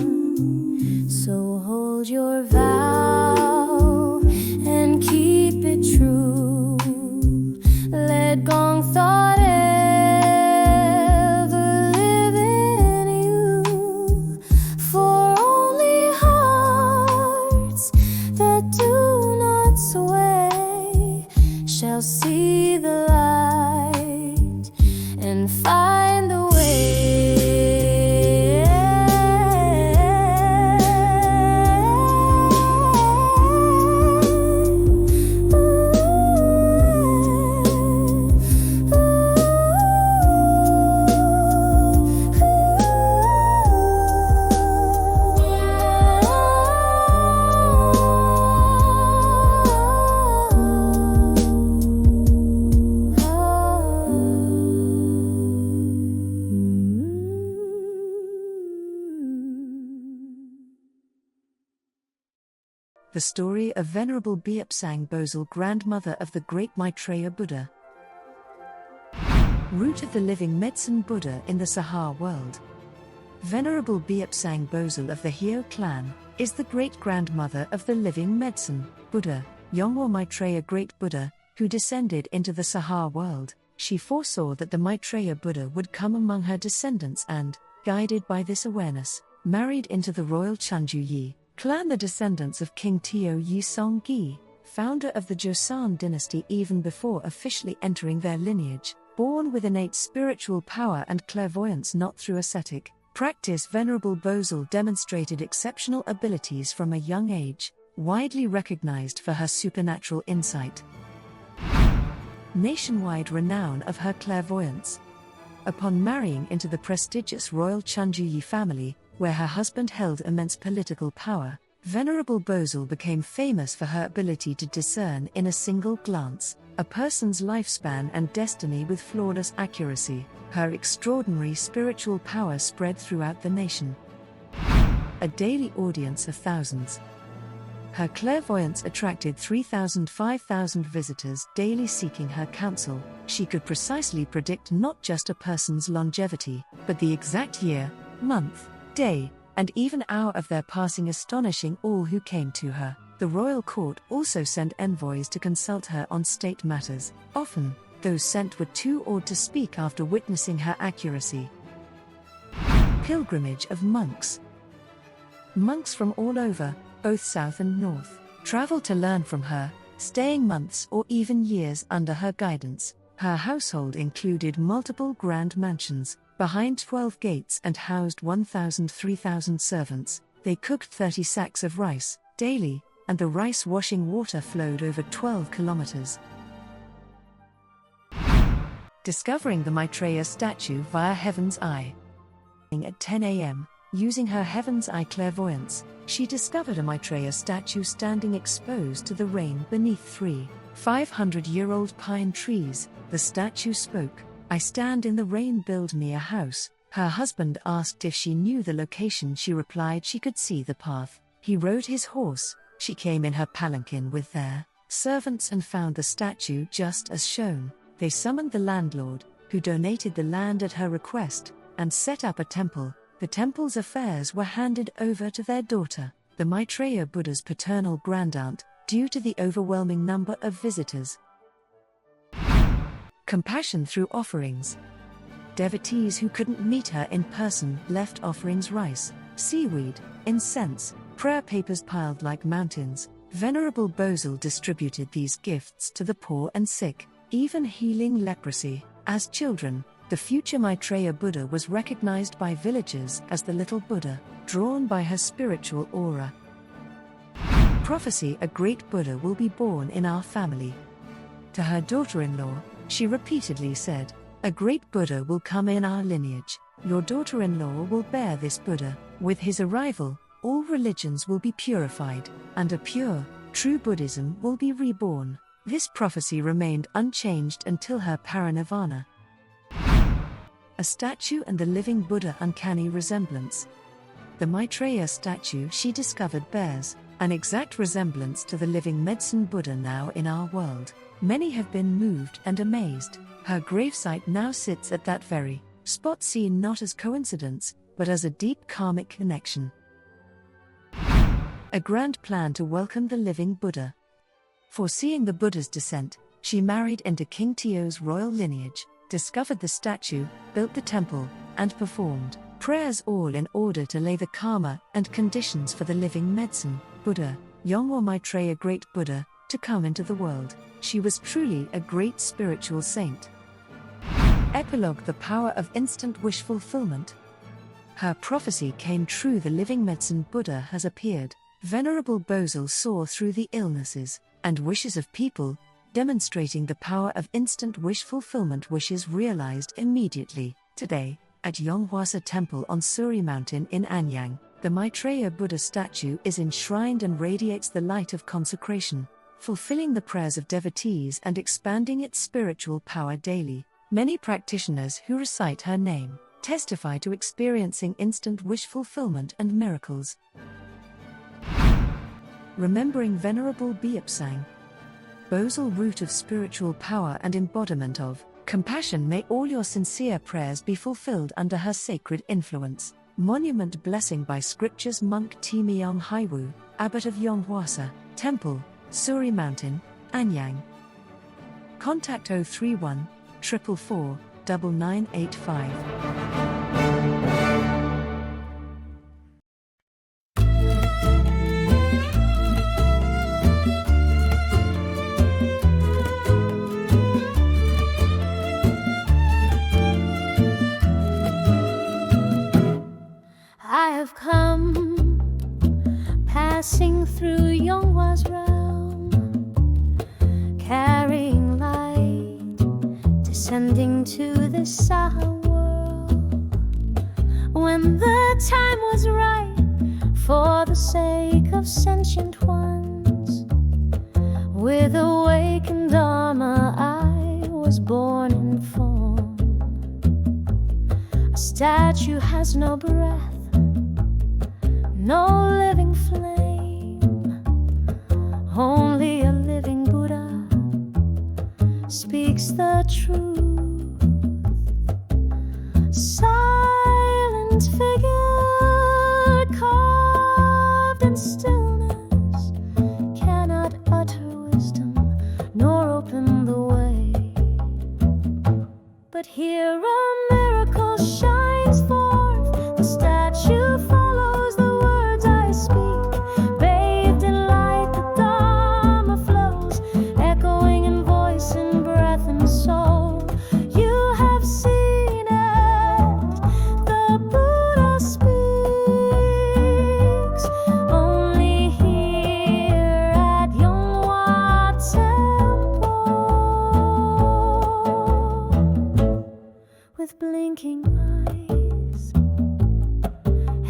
So hold your vow and keep it true. Let Gong thought ever live in you. For only hearts that do not sway shall see the light and find the The story of Venerable Byepsang Bosal, grandmother of the great Maitreya Buddha. Root of the living medicine Buddha in the Saha world. Venerable Byepsang Bosal of the Hyo clan is the great-grandmother of the living medicine Buddha, Yonghwa Maitreya great Buddha, who descended into the Saha world. She foresaw that the Maitreya Buddha would come among her descendants and, guided by this awareness, married into the royal Chunjuyi clan, the descendants of King Teo Yisonggi, founder of the Joseon dynasty, even before officially entering their lineage. Born with innate spiritual power and clairvoyance not through ascetic practice, Venerable Bosal demonstrated exceptional abilities from a young age. widely recognized for her supernatural insight. Nationwide renown of her clairvoyance. Upon marrying into the prestigious royal Chunjuyi family, where her husband held immense political power, Venerable Bozal became famous for her ability to discern in a single glance a person's lifespan and destiny with flawless accuracy. Her extraordinary spiritual power spread throughout the nation. A daily audience of thousands. Her clairvoyance attracted 3,000–5,000 visitors daily seeking her counsel. She could precisely predict not just a person's longevity, but the exact year, month, day, and even hour of their passing, astonishing all who came to her. The royal court also sent envoys to consult her on state matters. Often, those sent were too awed to speak after witnessing her accuracy. Pilgrimage of monks. Monks from all over, both south and north, traveled to learn from her, staying months or even years under her guidance. Her household included multiple grand mansions, behind 12 gates, and housed 1,000–3,000 servants. They cooked 30 sacks of rice daily, and the rice washing water flowed over 12 kilometers. Discovering the Maitreya statue via Heaven's Eye. At 10 a.m., using her Heaven's Eye clairvoyance, she discovered a Maitreya statue standing exposed to the rain beneath 3 500-year-old pine trees. The statue spoke, "I stand in the rain, build me a house." Her husband asked if she knew the location. She replied she could see the path. He rode his horse. She came in her palanquin with their servants and found the statue just as shown. They summoned the landlord, who donated the land at her request, and set up a temple. The temple's affairs were handed over to their daughter, the Maitreya Buddha's paternal grandaunt, due to the overwhelming number of visitors. Compassion through offerings. Devotees who couldn't meet her in person left offerings: rice, seaweed, incense, prayer papers piled like mountains. Venerable Bozal distributed these gifts to the poor and sick, even healing leprosy. As children, the future Maitreya Buddha was recognized by villagers as the little Buddha, drawn by her spiritual aura. Prophecy: a great Buddha will be born in our family. To her daughter-in-law, she repeatedly said, "A great Buddha will come in our lineage. Your daughter-in-law will bear this Buddha. With his arrival, all religions will be purified, and a pure, true Buddhism will be reborn." This prophecy remained unchanged until her parinirvana. A statue and the living Buddha: uncanny resemblance. The Maitreya statue she discovered bears an exact resemblance to the living medicine Buddha now in our world. Many have been moved and amazed. Her gravesite now sits at that very spot, seen not as coincidence, but as a deep karmic connection. A grand plan to welcome the living Buddha. Foreseeing the Buddha's descent, she married into King Tio's royal lineage, discovered the statue, built the temple, and performed prayers, all in order to lay the karma and conditions for the living medicine Buddha, Yonghwa Maitreya, great Buddha, to come into the world. She was truly a great spiritual saint. Epilogue: the power of instant wish fulfillment. Her prophecy came true. The living medicine Buddha has appeared. Venerable Bozal saw through the illnesses and wishes of people, demonstrating the power of instant wish fulfillment. Wishes realized immediately. Today, at Yonghwa Temple on Suri Mountain in Anyang, the Maitreya Buddha statue is enshrined and radiates the light of consecration, fulfilling the prayers of devotees and expanding its spiritual power daily. Many practitioners who recite her name testify to experiencing instant wish fulfillment and miracles. Remembering Venerable Biapsang. Bozal, root of spiritual power and embodiment of compassion. May all your sincere prayers be fulfilled under her sacred influence. Monument blessing by scriptures. Monk Timiam Haiwu, Abbot of Yonghwa Temple, Suri Mountain, Anyang. Contact 031 444 9985. I have come past passing through Yonghwa's realm, carrying light, descending to the Saha World. When the time was right, for the sake of sentient ones, with awakened Dharma I was born in form. A statue has no breath, no living flame, only a living Buddha speaks the truth. Silent figure carved in stillness cannot utter wisdom nor open the way. But here a miracle shines forth. The statue follows the words I speak. Bathed in light, the Dharma flows, echoing in voice and breath and soul. You have seen it, the Buddha speaks. Only here at Yonghwa Temple. With blinking eyes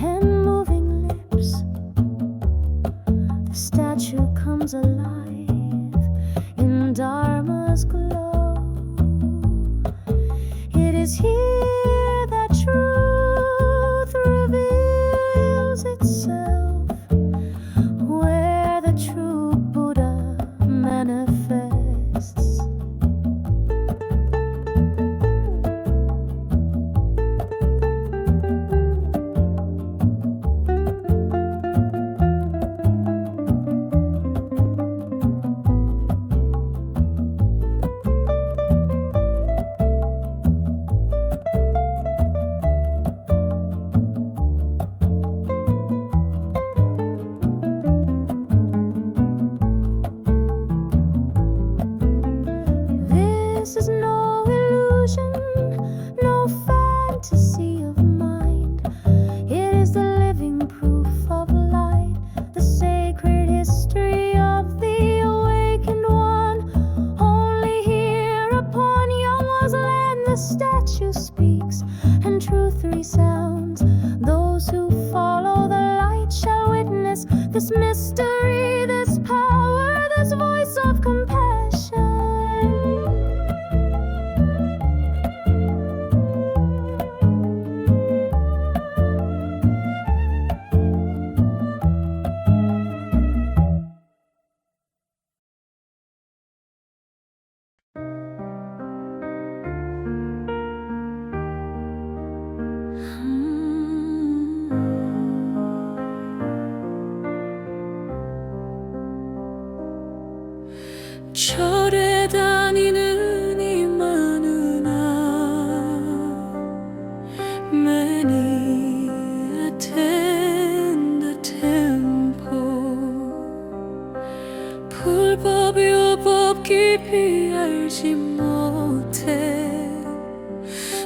and moving lips, the statue comes alive in Dharma's glow. It is here that truth reveals itself, where the true Buddha manifests. This is no illusion, no fantasy of mind. It is the living proof of light, the sacred history of the awakened one. Only here upon Yonghwa's land the statue speaks and truth resounds. Those who follow the light shall witness this mystery, this power, this voice of compassion. 절에 다니는 이 많은 many attend the temple. 불법이요 법 깊이 알지 못해,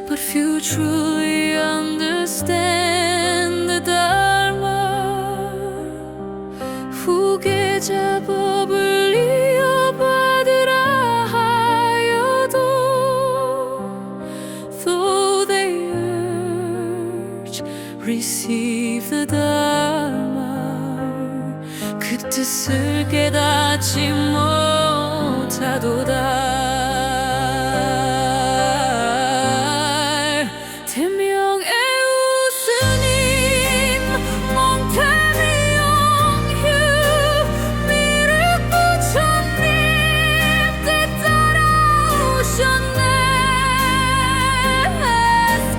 but few truly understand the Dharma. 후계자 법을 이어받으라 하여도, though they urge, receive the Dharma, 그 뜻을 깨닫지 못하도다. 태명혜우스님, 용화미륵부처님 따라오셨네.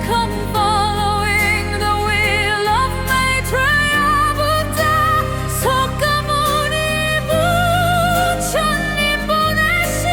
Come following the will of Maitreya Buddha. 석가모니 부처님 보내신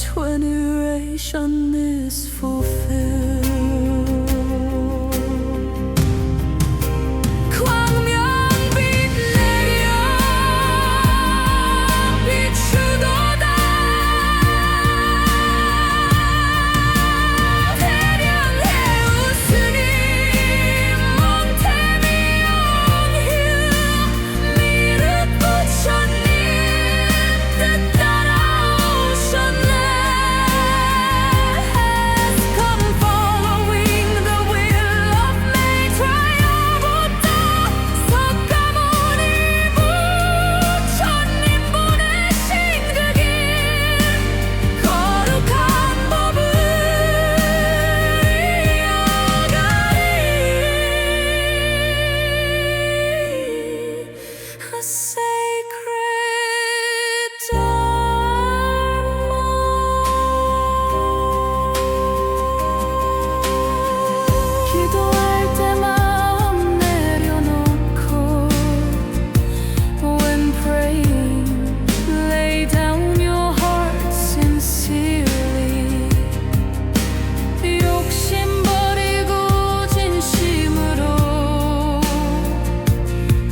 generation is fulfilled. 광명빛 내려 비추도다. 태명혜우스님 용화미륵부처님 뜻 따라오셨네. Come following the will of Maitreya Buddha. 석가모니 부처님 보내신 그 길, 거룩한 법을 이어가리. A sacred 기도할 때 마음 내려놓고 When praying, lay down your heart sincerely. 욕심 버리고 진심으로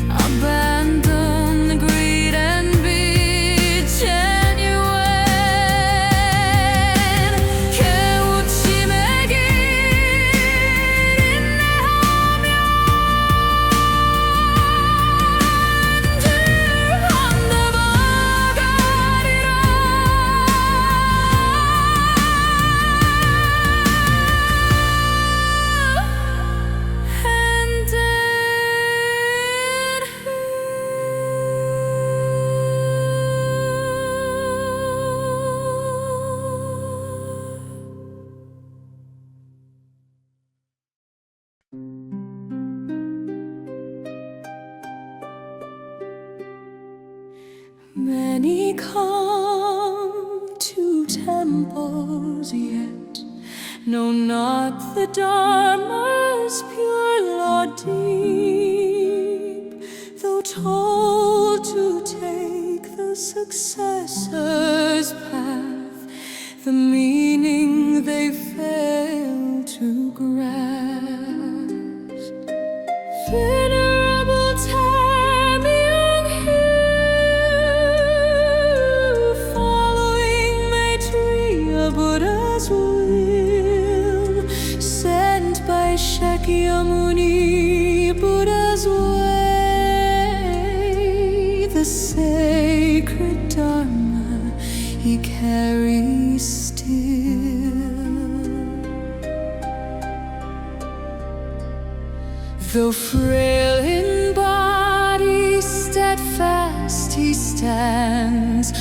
Abandon greed and be genuine. 깨우침의 길 인내하면 Many come to temples yet know not the Dharma's pure law deep. Though told to take the successor's path, the meaning they fail to grasp. Venerable following Maitreya Buddha's will, sent by Shakyamuni Buddha's way, the sacred Dharma he carries still. Though frail in body, steadfast he stands,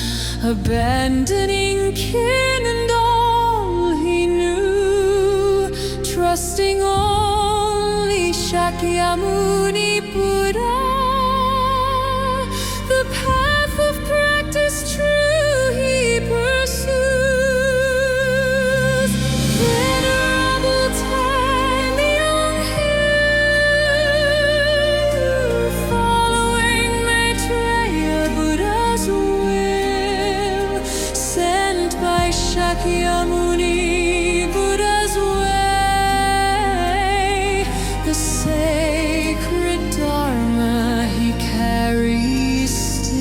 abandoning kin and all he knew, trusting only Shakyamuni Buddha. The path of practice true he pursues. Venerable following Maitreya Buddha's will, sent by Shakyamuni Buddha's way, the sacred Dharma he carries still.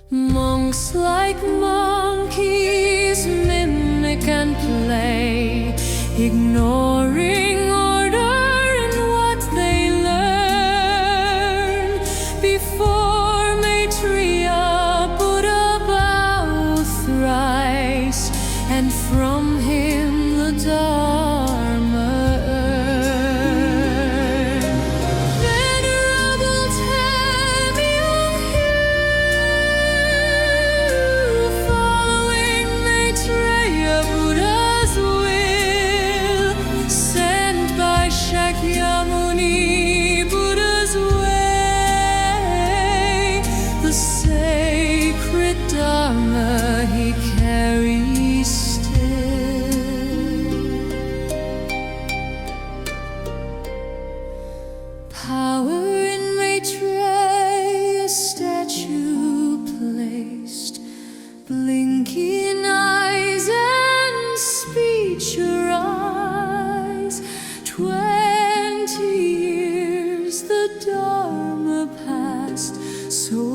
Monks like monkeys mimic and play, ignoring order in what they learn. Before Maitreya Buddha bow thrice, and from him the Dharma earn. Venerable following Maitreya Buddha's will, sent by Shakyamuni Buddha's way, the sacred Dharma he carries still. Power in Maitreya stands.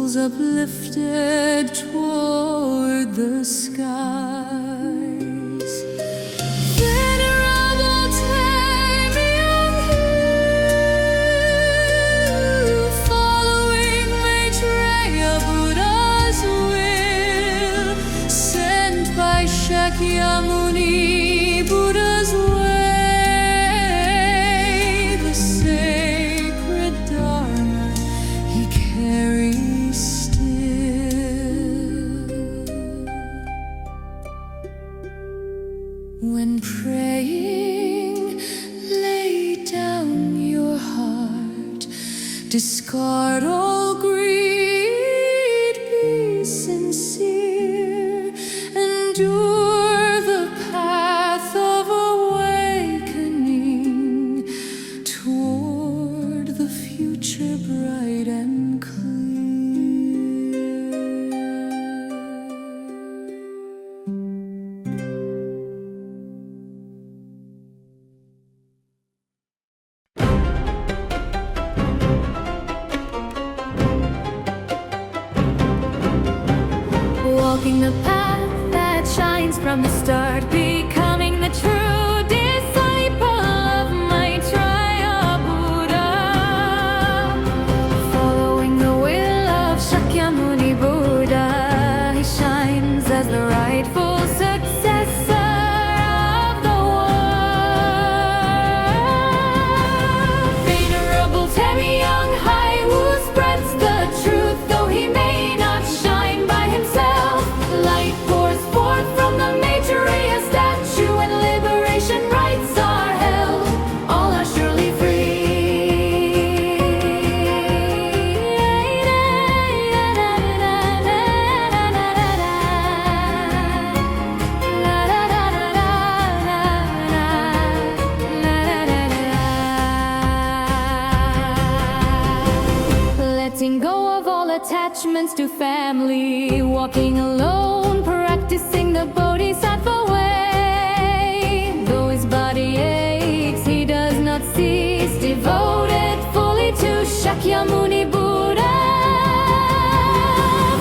souls uplifted toward the skies. Venerable Tathagata, following Maitreya Buddha's will, sent by Shakyamuni Buddha's way, the sacred Dharma he carries still. When praying, lay down your heart, discard all greed, be sincere, endure the path of awakening toward the future bright and clear. Walking the path that shines from the start, becoming the true disciple of Maitreya Buddha, following the will of Shakyamuni Buddha, he shines as the rightful successor of the world. Venerable Yonghwa, who spreads the truth, though he may not shine by himself. Light pours forth from the Maitreya statue, and liberation rights are held. All are surely letting go of all attachments to family, walking alone, practicing the Bodhisattva way. Though his body aches, he does not cease, devoted fully to Shakyamuni Buddha.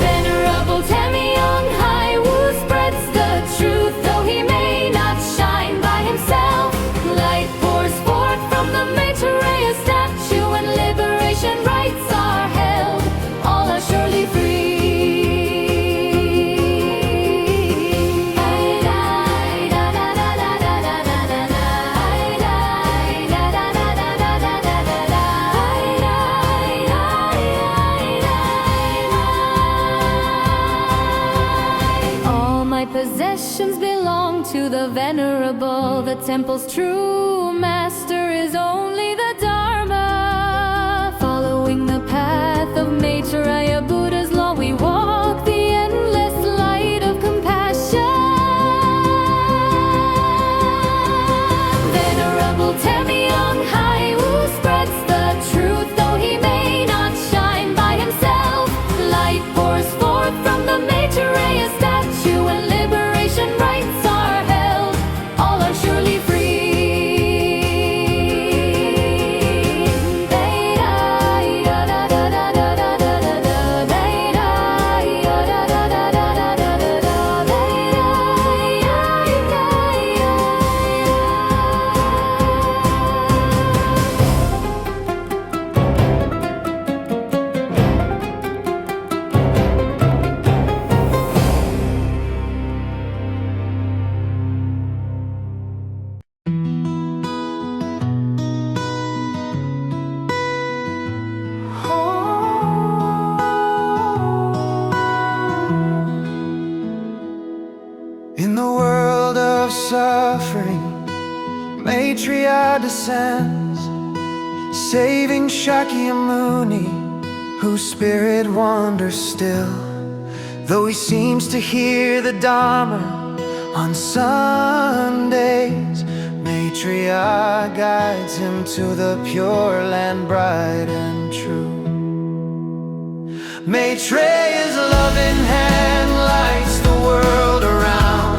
Venerable Yonghwa, who spreads the truth, though he may not shine by himself. Light pours forth from the Maitreya statue, and liberation rights are held. All are surely free. All my possessions belong to the venerable. The temple's true master is only the Dharma. Following the path of Maitreya Buddha's law, we walk the endless light of compassion. Venerable Yonghwa, who spreads the truth, though he may not shine by himself. Light pours forth from the Maitreya statue, and liberation rights are held. All are surely free. In the world of suffering, Maitreya descends, saving Shakyamuni, whose spirit wanders still. Though he seems to hear the Dharma on Sundays, Maitreya guides him to the pure land, bright and true. Maitreya's loving hand lights the world around.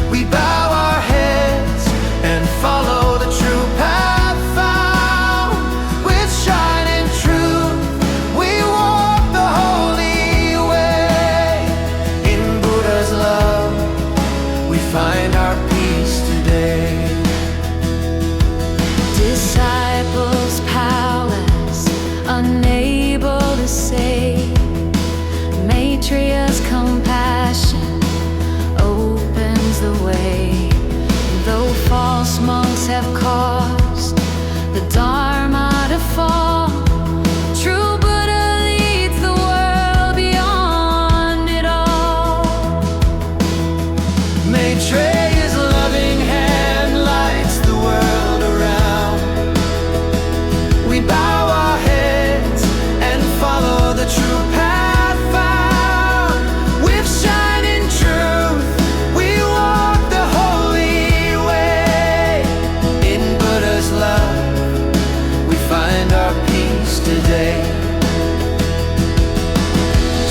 We bow our heads and follow the true path found. With shining truth we walk peace today.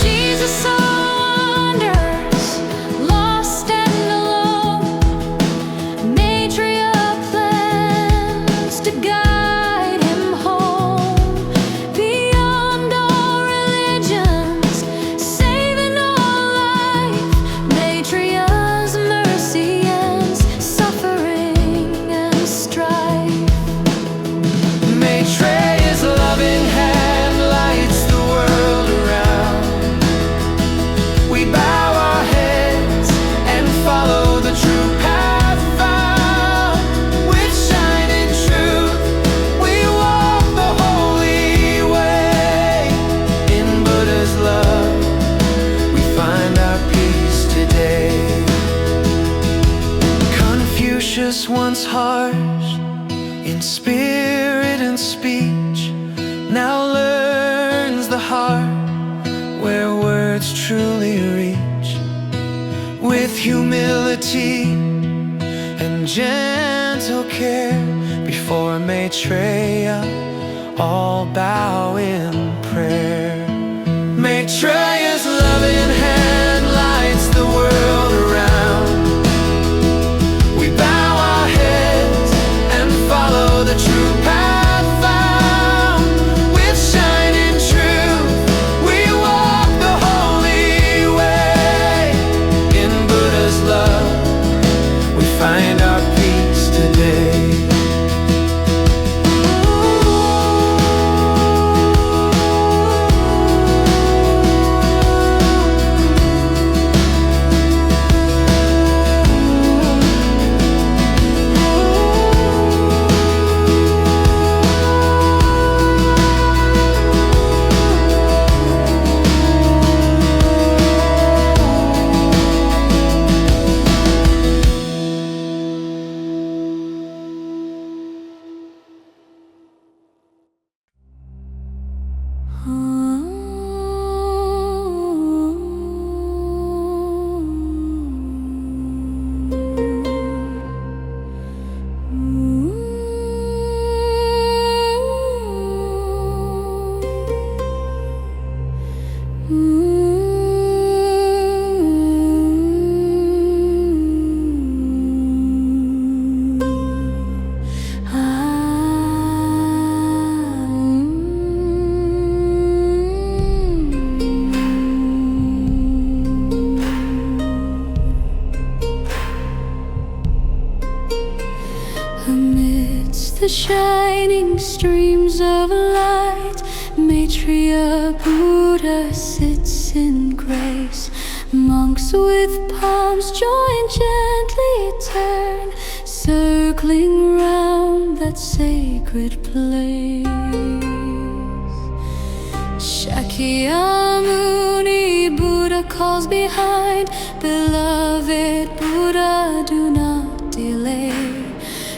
Jesus saw wonders, lost and alone. Maitreya plans to guide him home, beyond all religions, saving all life. Maitreya's mercy ends suffering and strife. Maitreya's loving hand lights the world around. We bow our heads and follow the true path found. With shining truth, we walk the holy way. In Buddha's love, we find our peace today. Confucius, once harsh in spirit and speech, now learns the heart where words truly reach. With humility and gentle care, before Maitreya all bow in prayer. Maitreya's loving hand lights the world around. We bow our heads and follow the true path found. With shining truth, we walk the holy way. In Buddha's love, we find our peace today. Amidst the shining streams of light, Maitreya Buddha sits in grace. Monks with palms join gently turn, circling round that sacred place. Shakyamuni Buddha calls behind, beloved Buddha, do not delay.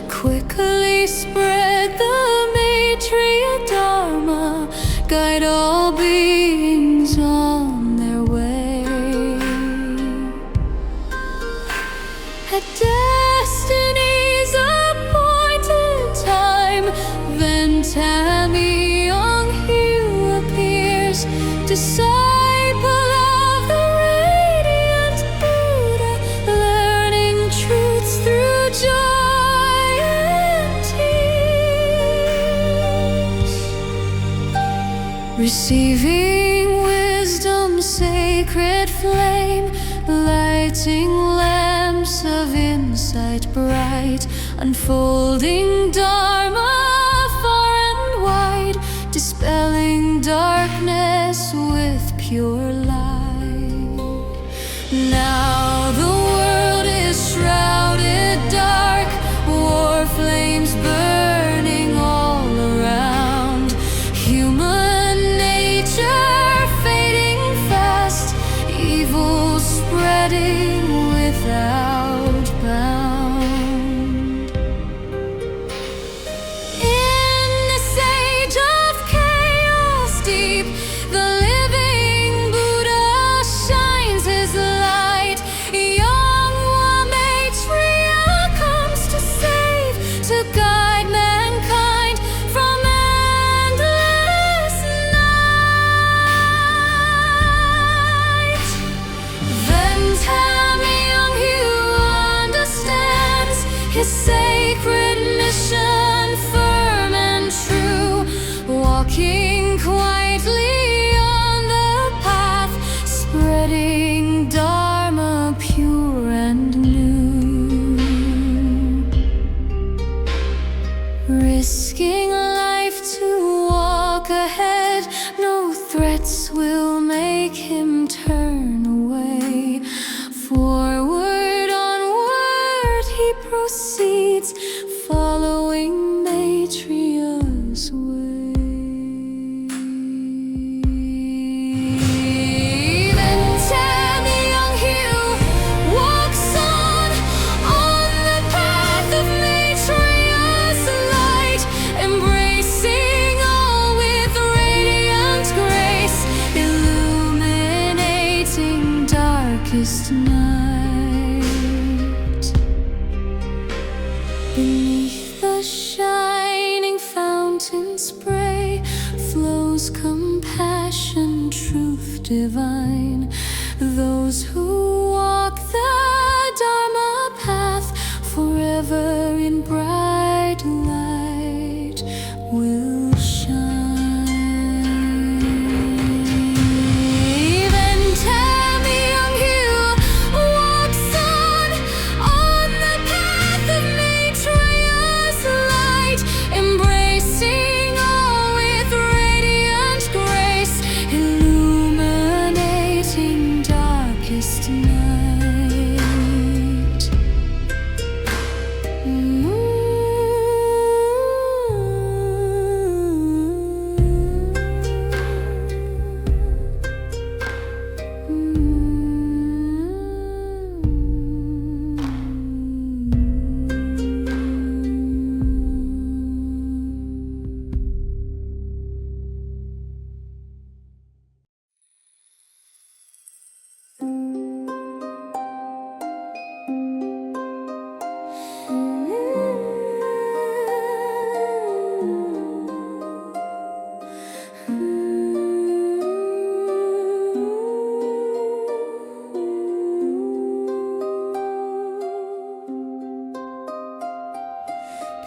Quickly spread the Maitreya Dharma, guide all beings on their way. At destiny's appointed time, then Tamyong-hu appears, disciple of the radiant Buddha, learning truths through joy and tears. Receiving wisdom's sacred flame, lighting lamps of insight bright, unfolding Dharma far and wide, dispelling darkness with pure light. Now the world is shrouded dark, war flames burning all around, human nature fading fast, evil spreading without bound. In this age of chaos deep, the living Buddha shines his light. Yonghwa Maitreya comes to save, to guide mankind from endless ahead. No threats will make him turn away. Forward, onward he proceeds, following Maitreya's way. Night. Beneath the shining fountain spray flows compassion, truth divine. Those who walk the Dharma path forever in bright light will shine.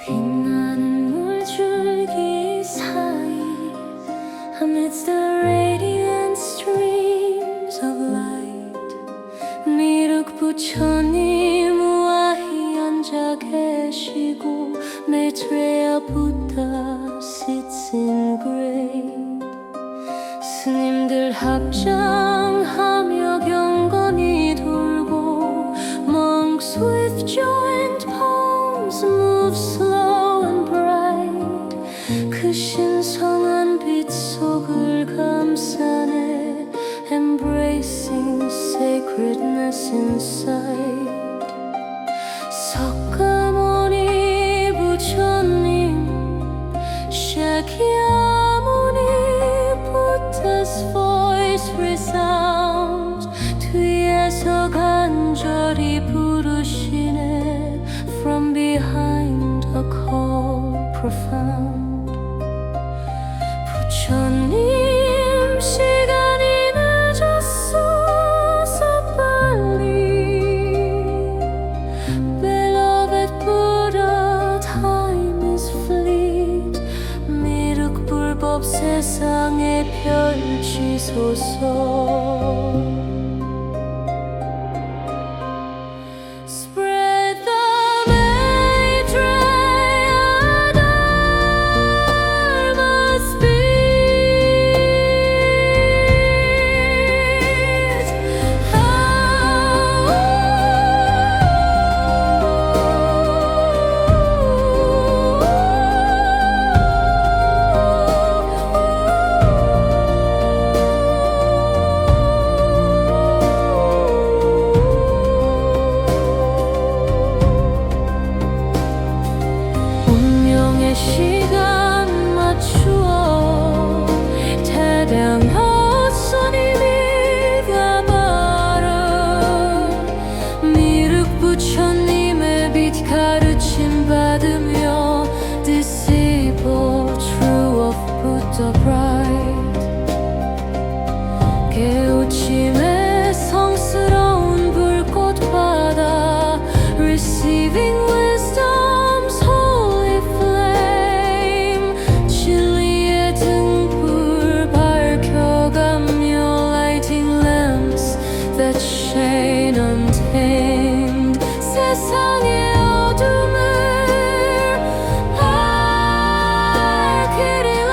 빛나는 물줄기 사이 amidst the radiant streams of light 미륵부처님 우아히 앉아 계시고 Maitreya Buddha sits in grade. 스님들 합장하며 경건이 돌고 monks with joined palms move slow and bright. 그 신성한 빛 속을 감싸네 embracing sacredness inside. 석가모니 부처님 샤kyamuni Buddha's voice resounds. 뒤에서 간절히 부르시네 from behind a call profound. 부처님 시간이 늦었어서 빨리 Beloved Buddha time is fleet. 미륵불법 세상에 펼치소서. Spread the Maitreya Dharma speed. 운명의 시간 맞추어 태명혜우스님이 가봐라. 미륵부처님의 빛 가르침 받으며 disciple true of Buddha bright. 깨우침의 성스러운 불꽃 받아 receiving wisdom's holy flame. 진리의 등불 밝혀가며 lighting lamps that shine untamed. 세상의 어둠을 밝히리라.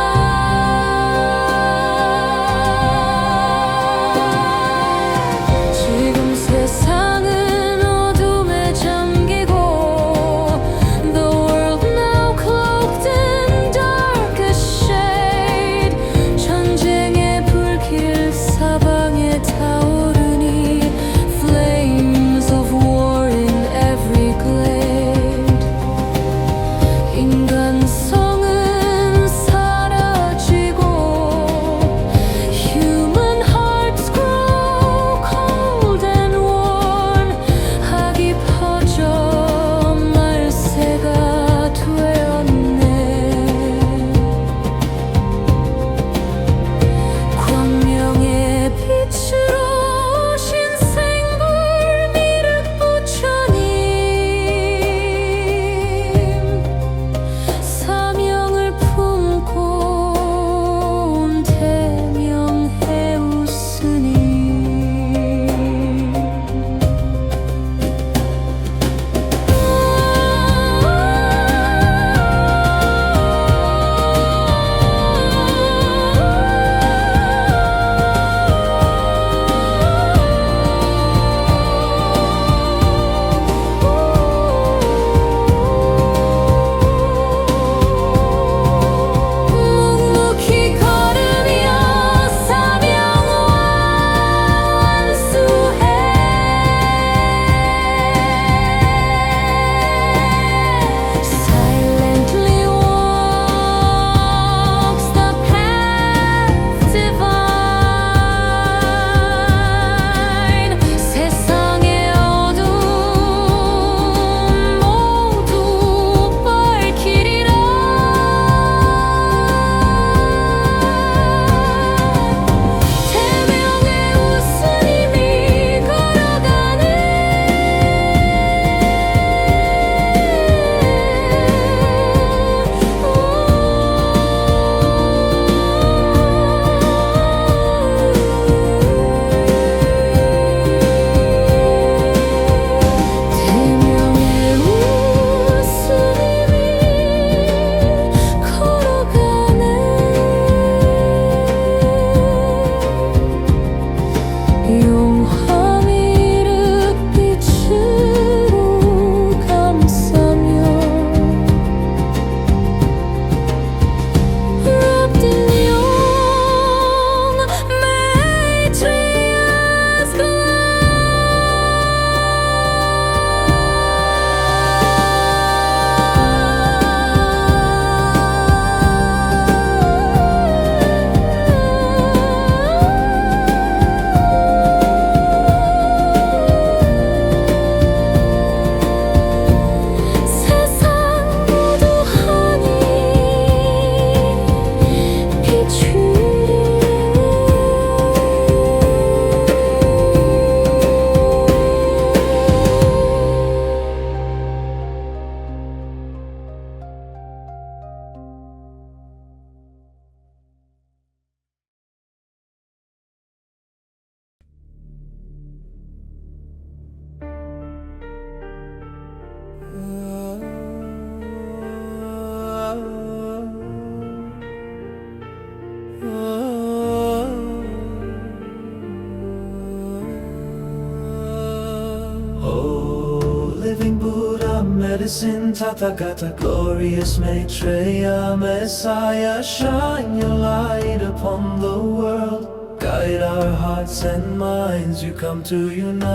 medicine, Tathagata, glorious Maitreya, Messiah. Shine your light upon the world. Guide our hearts and minds. You come to unite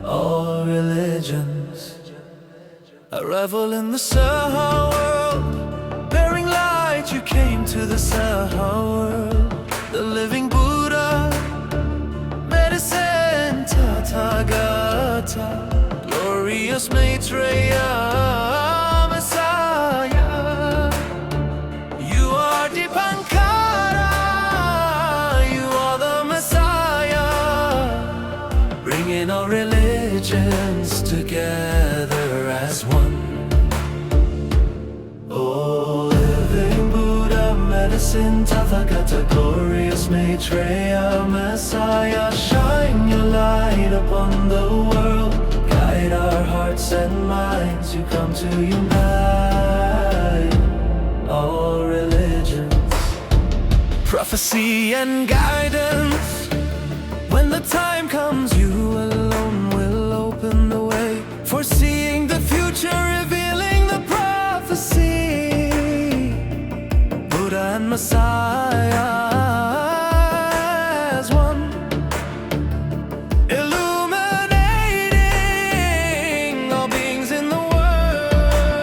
all religions. A revel in the Saha World. Bearing light, you came to the Saha World. The living Buddha, medicine, Tathagata, glorious Maitreya, Messiah. You are Dipankara, you are the Messiah, bringing all religions together as one. Oh, living Buddha, medicine, Tathagata, glorious Maitreya, Messiah. Shine your light upon the world. Guide our hearts and minds. You come to unite all religions. Prophecy and guidance. When the time comes, you alone will open the way. Foreseeing the future, revealing the prophecy. Buddha and Messiah as one, illuminating all beings in the world.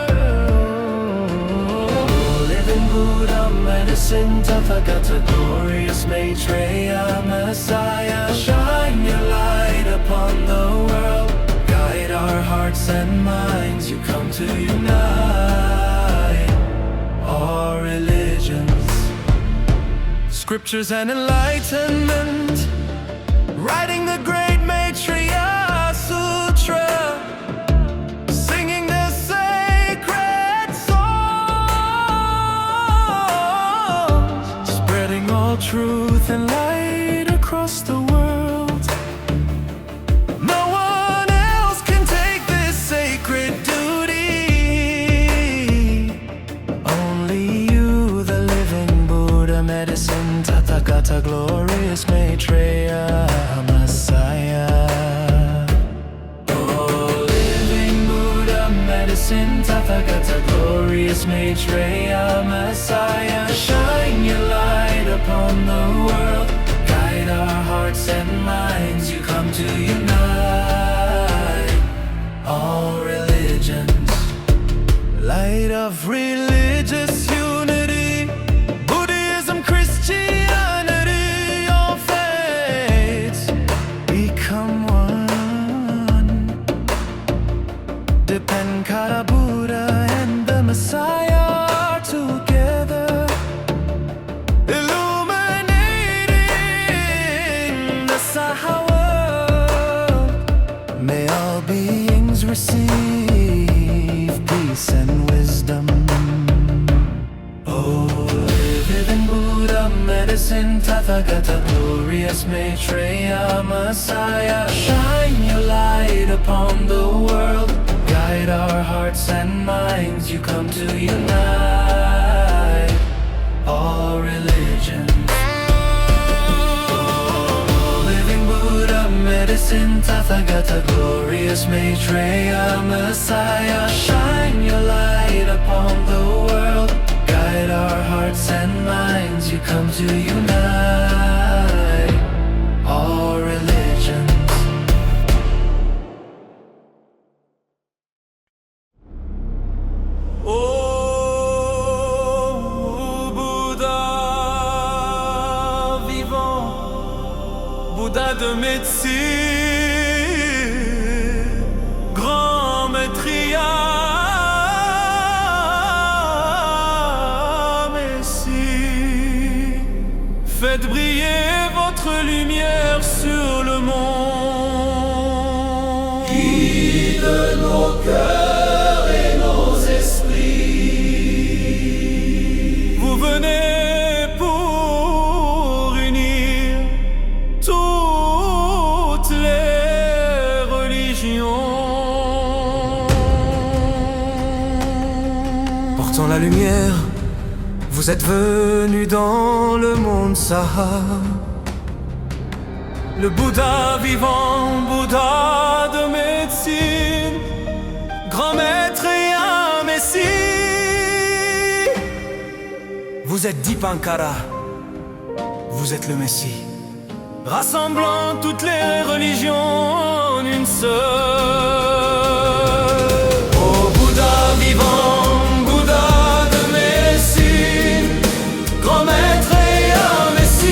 Living Buddha, medicine, Tathagata, glorious Maitreya, Messiah. Shine your light upon the world. Guide our hearts and minds. You come to unite all religions. Scriptures and enlightenment, writing the great Maitreya Sutra, singing the sacred songs, spreading all truth and light across the world. No one else can take this sacred duty. Only you, the living Buddha, medicine, Tathagata, glorious Maitreya, Messiah. Oh, living Buddha, medicine, Tathagata, glorious Maitreya, Messiah. Shine your light upon the world. Guide our hearts and minds. You come to unite all religions. Light of religious unity, Buddhism, Christianity, all faiths become one. Dipankara, Buddha and the Messiah are together, illuminating the Saha World. May all beings receive peace and wisdom. Oh, living Buddha, medicine, Tathagata, glorious Maitreya, Messiah. Shine your light upon the world. Guide our hearts and minds. You come to unite all religions. Oh, living Buddha, medicine, Tathagata, glorious Maitreya, Messiah. Shine your light upon the world. Guide our hearts and minds. You come to unite all religions. Oh, Bouddha vivant, Bouddha de médecine, grand Maitreya, Messie, faites briller votre lumière sur le monde. Guide nos cœurs et nos esprits. Vous venez pour unir toutes les religions. Portant la lumière, vous êtes venus dans le monde Saha. Le Bouddha vivant, Bouddha de médecine, grand Maitreya Messie. Vous êtes Dipankara, vous êtes le Messie, rassemblant toutes les religions en une seule. Ô Bouddha vivant, Bouddha de Messie, grand Maitreya Messie,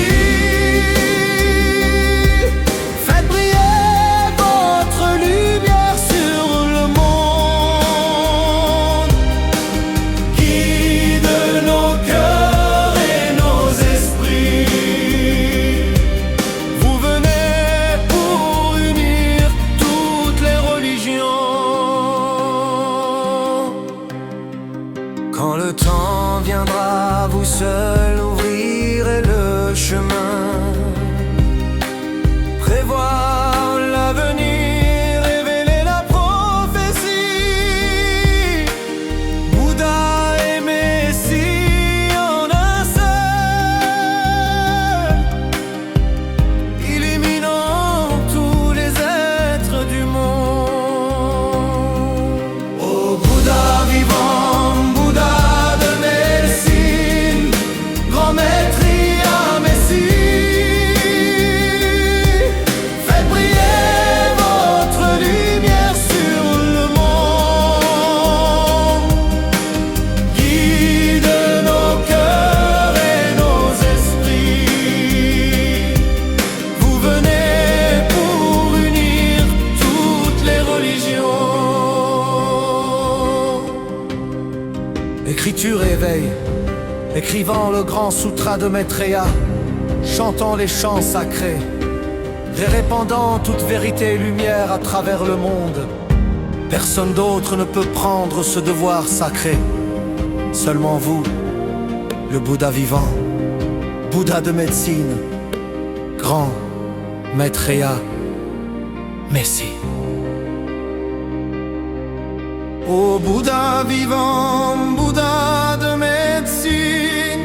faites briller votre lumière sur le monde, guide nos cœurs et nos esprits. Vous venez pour unir toutes les religions. Quand le temps viendra, vous seul ouvrirez le chemin, prévoir l'avenir, révéler la prophétie. Bouddha et Messie en un seul, illuminant tous les êtres du monde. Ô Bouddha vivant, Bouddha de Messie, grand Maitreya Messie, faites briller votre lumière sur le monde, guide nos cœurs et nos esprits. Vous venez pour unir toutes les religions. Écriture et éveil, écrivant le grand sutra de Maitreya, chantant les chants sacrés, et répandant toute vérité et lumière à travers le monde. Personne d'autre ne peut prendre ce devoir sacré. Seulement vous, le Bouddha vivant, Bouddha de médecine, grand Maitreya Messie. Ô Bouddha vivant, Bouddha de médecine,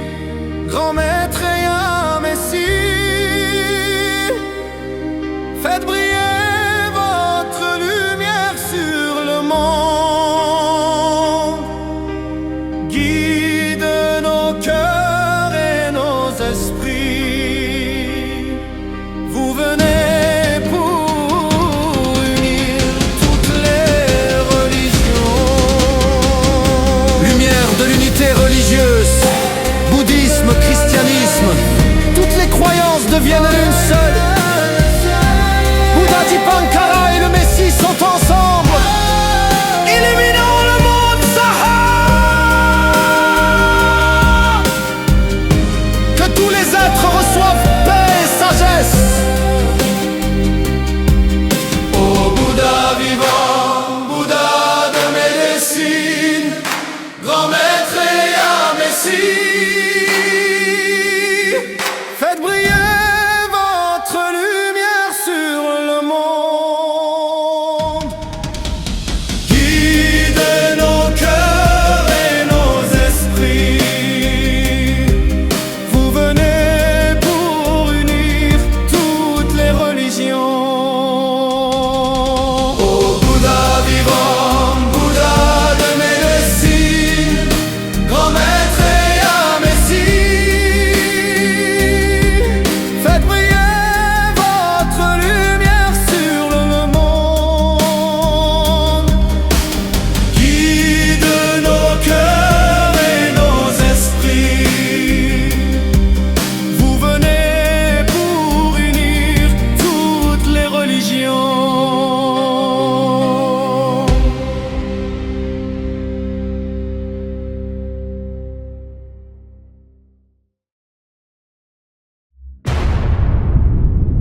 grand Maitreya Messie, faites briller votre lumière sur le monde, guide nos cœurs et nos esprits. Vous venez pour unir toutes les religions. Lumière de l'unité religieuse, bouddhisme, christianisme, toutes les croyances deviennent une seule. Bouddha Dipankara et le Messie sont ensemble, illuminant le monde Saha. Que tous les êtres reçoivent paix et sagesse. Ô Bouddha vivant, Bouddha de médecine, grand Maitreya Messie, faites briller votre lumière sur le monde, guide nos cœurs et nos esprits. Vous venez pour unir toutes les religions. Ô Bouddha vivant, Bouddha de médecine, grand Maitreya Messie, faites briller votre lumière sur le monde, guide nos cœurs et nos esprits. Vous venez pour unir toutes les religions.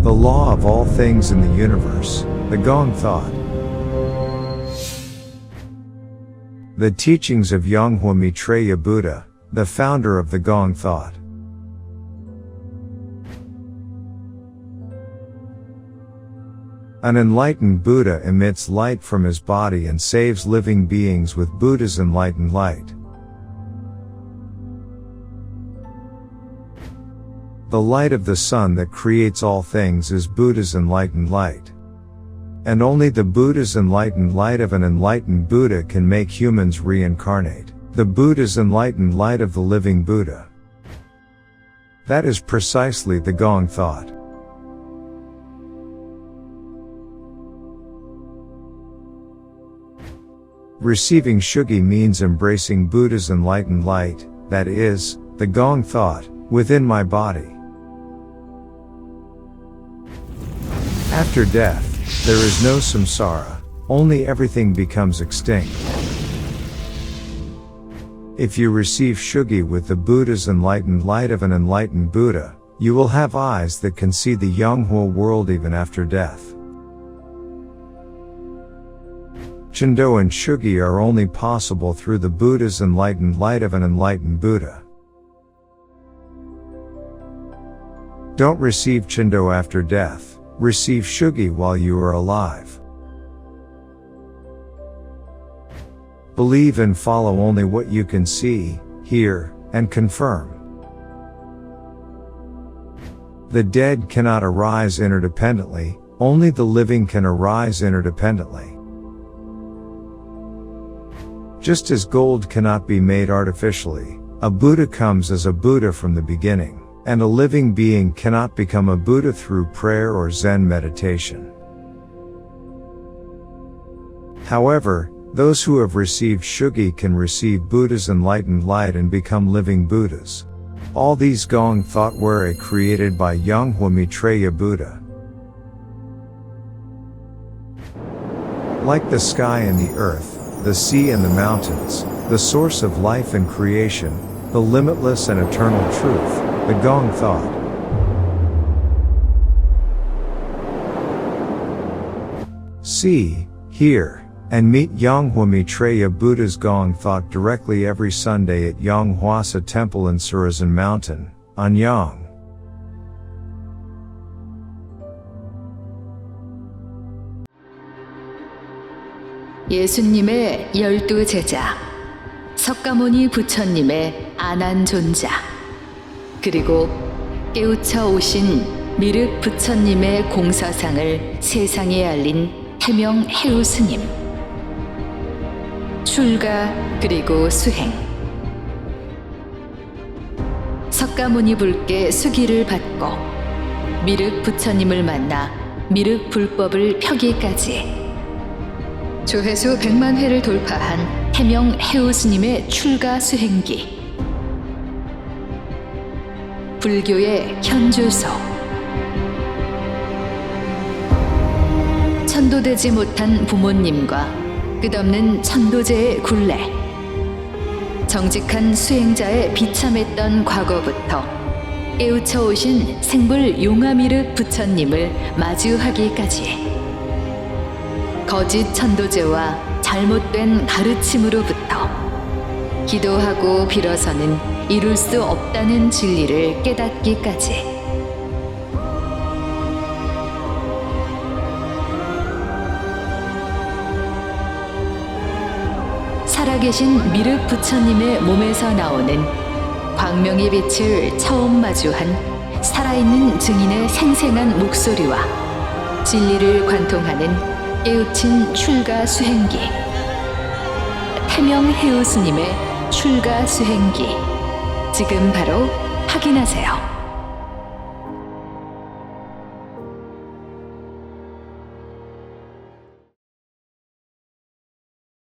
The law of all things in the universe, the Gong thought. The teachings of Yonghwa Maitreya Buddha, the founder of the Gong thought. An enlightened Buddha emits light from his body and saves living beings with Buddha's enlightened light. The light of the sun that creates all things is Buddha's enlightened light. And only the Buddha's enlightened light of an enlightened Buddha can make humans reincarnate. The Buddha's enlightened light of the living Buddha. That is precisely the Gong thought. Receiving Shugi means embracing Buddha's enlightened light, that is, the Gong thought, within my body. After death, there is no samsara, only everything becomes extinct. If you receive Shugi with the Buddha's enlightened light of an enlightened Buddha, you will have eyes that can see the Yonghwa world even after death. Chendo and Shugi are only possible through the Buddha's enlightened light of an enlightened Buddha. Don't receive Chendo after death, receive Shugi while you are alive. Believe and follow only what you can see, hear, and confirm. The dead cannot arise interdependently, only the living can arise interdependently. Just as gold cannot be made artificially, a Buddha comes as a Buddha from the beginning, and a living being cannot become a Buddha through prayer or Zen meditation. However, those who have received Shugi can receive Buddha's enlightened light and become living Buddhas. All these Gong thought were created by Yonghwa Maitreya Buddha. Like the sky and the earth, the sea and the mountains, the source of life and creation, the limitless and eternal truth, the Gong thought. See, hear, and meet Yonghwa Maitreya Buddha's Gong thought directly every Sunday at Yonghwasa Temple in Surazan Mountain, Anyang. 예수님의 12 제자, 석가모니 부처님의 아난존자, 그리고 깨우쳐 오신 미륵 부처님의 공사상을 세상에 알린 태명혜우스님. 출가 그리고 수행. 석가모니 불께 수기를 받고 미륵 부처님을 만나 미륵 불법을 펴기까지 조회수 100만 회를 돌파한 태명혜우스님의 출가 수행기. 불교의 현주소. 천도되지 못한 부모님과 끝없는 천도제의 굴레. 정직한 수행자의 비참했던 과거부터 깨우쳐 오신 생불 용화미륵부처님을 마주하기까지. 거짓 천도제와 잘못된 가르침으로부터 기도하고 빌어서는 이룰 수 없다는 진리를 깨닫기까지. 살아계신 미륵 부처님의 몸에서 나오는 광명의 빛을 처음 마주한 살아있는 증인의 생생한 목소리와 진리를 관통하는 깨우친 출가 수행기. 태명혜우스님의 출가 수행기. 지금 바로 확인하세요.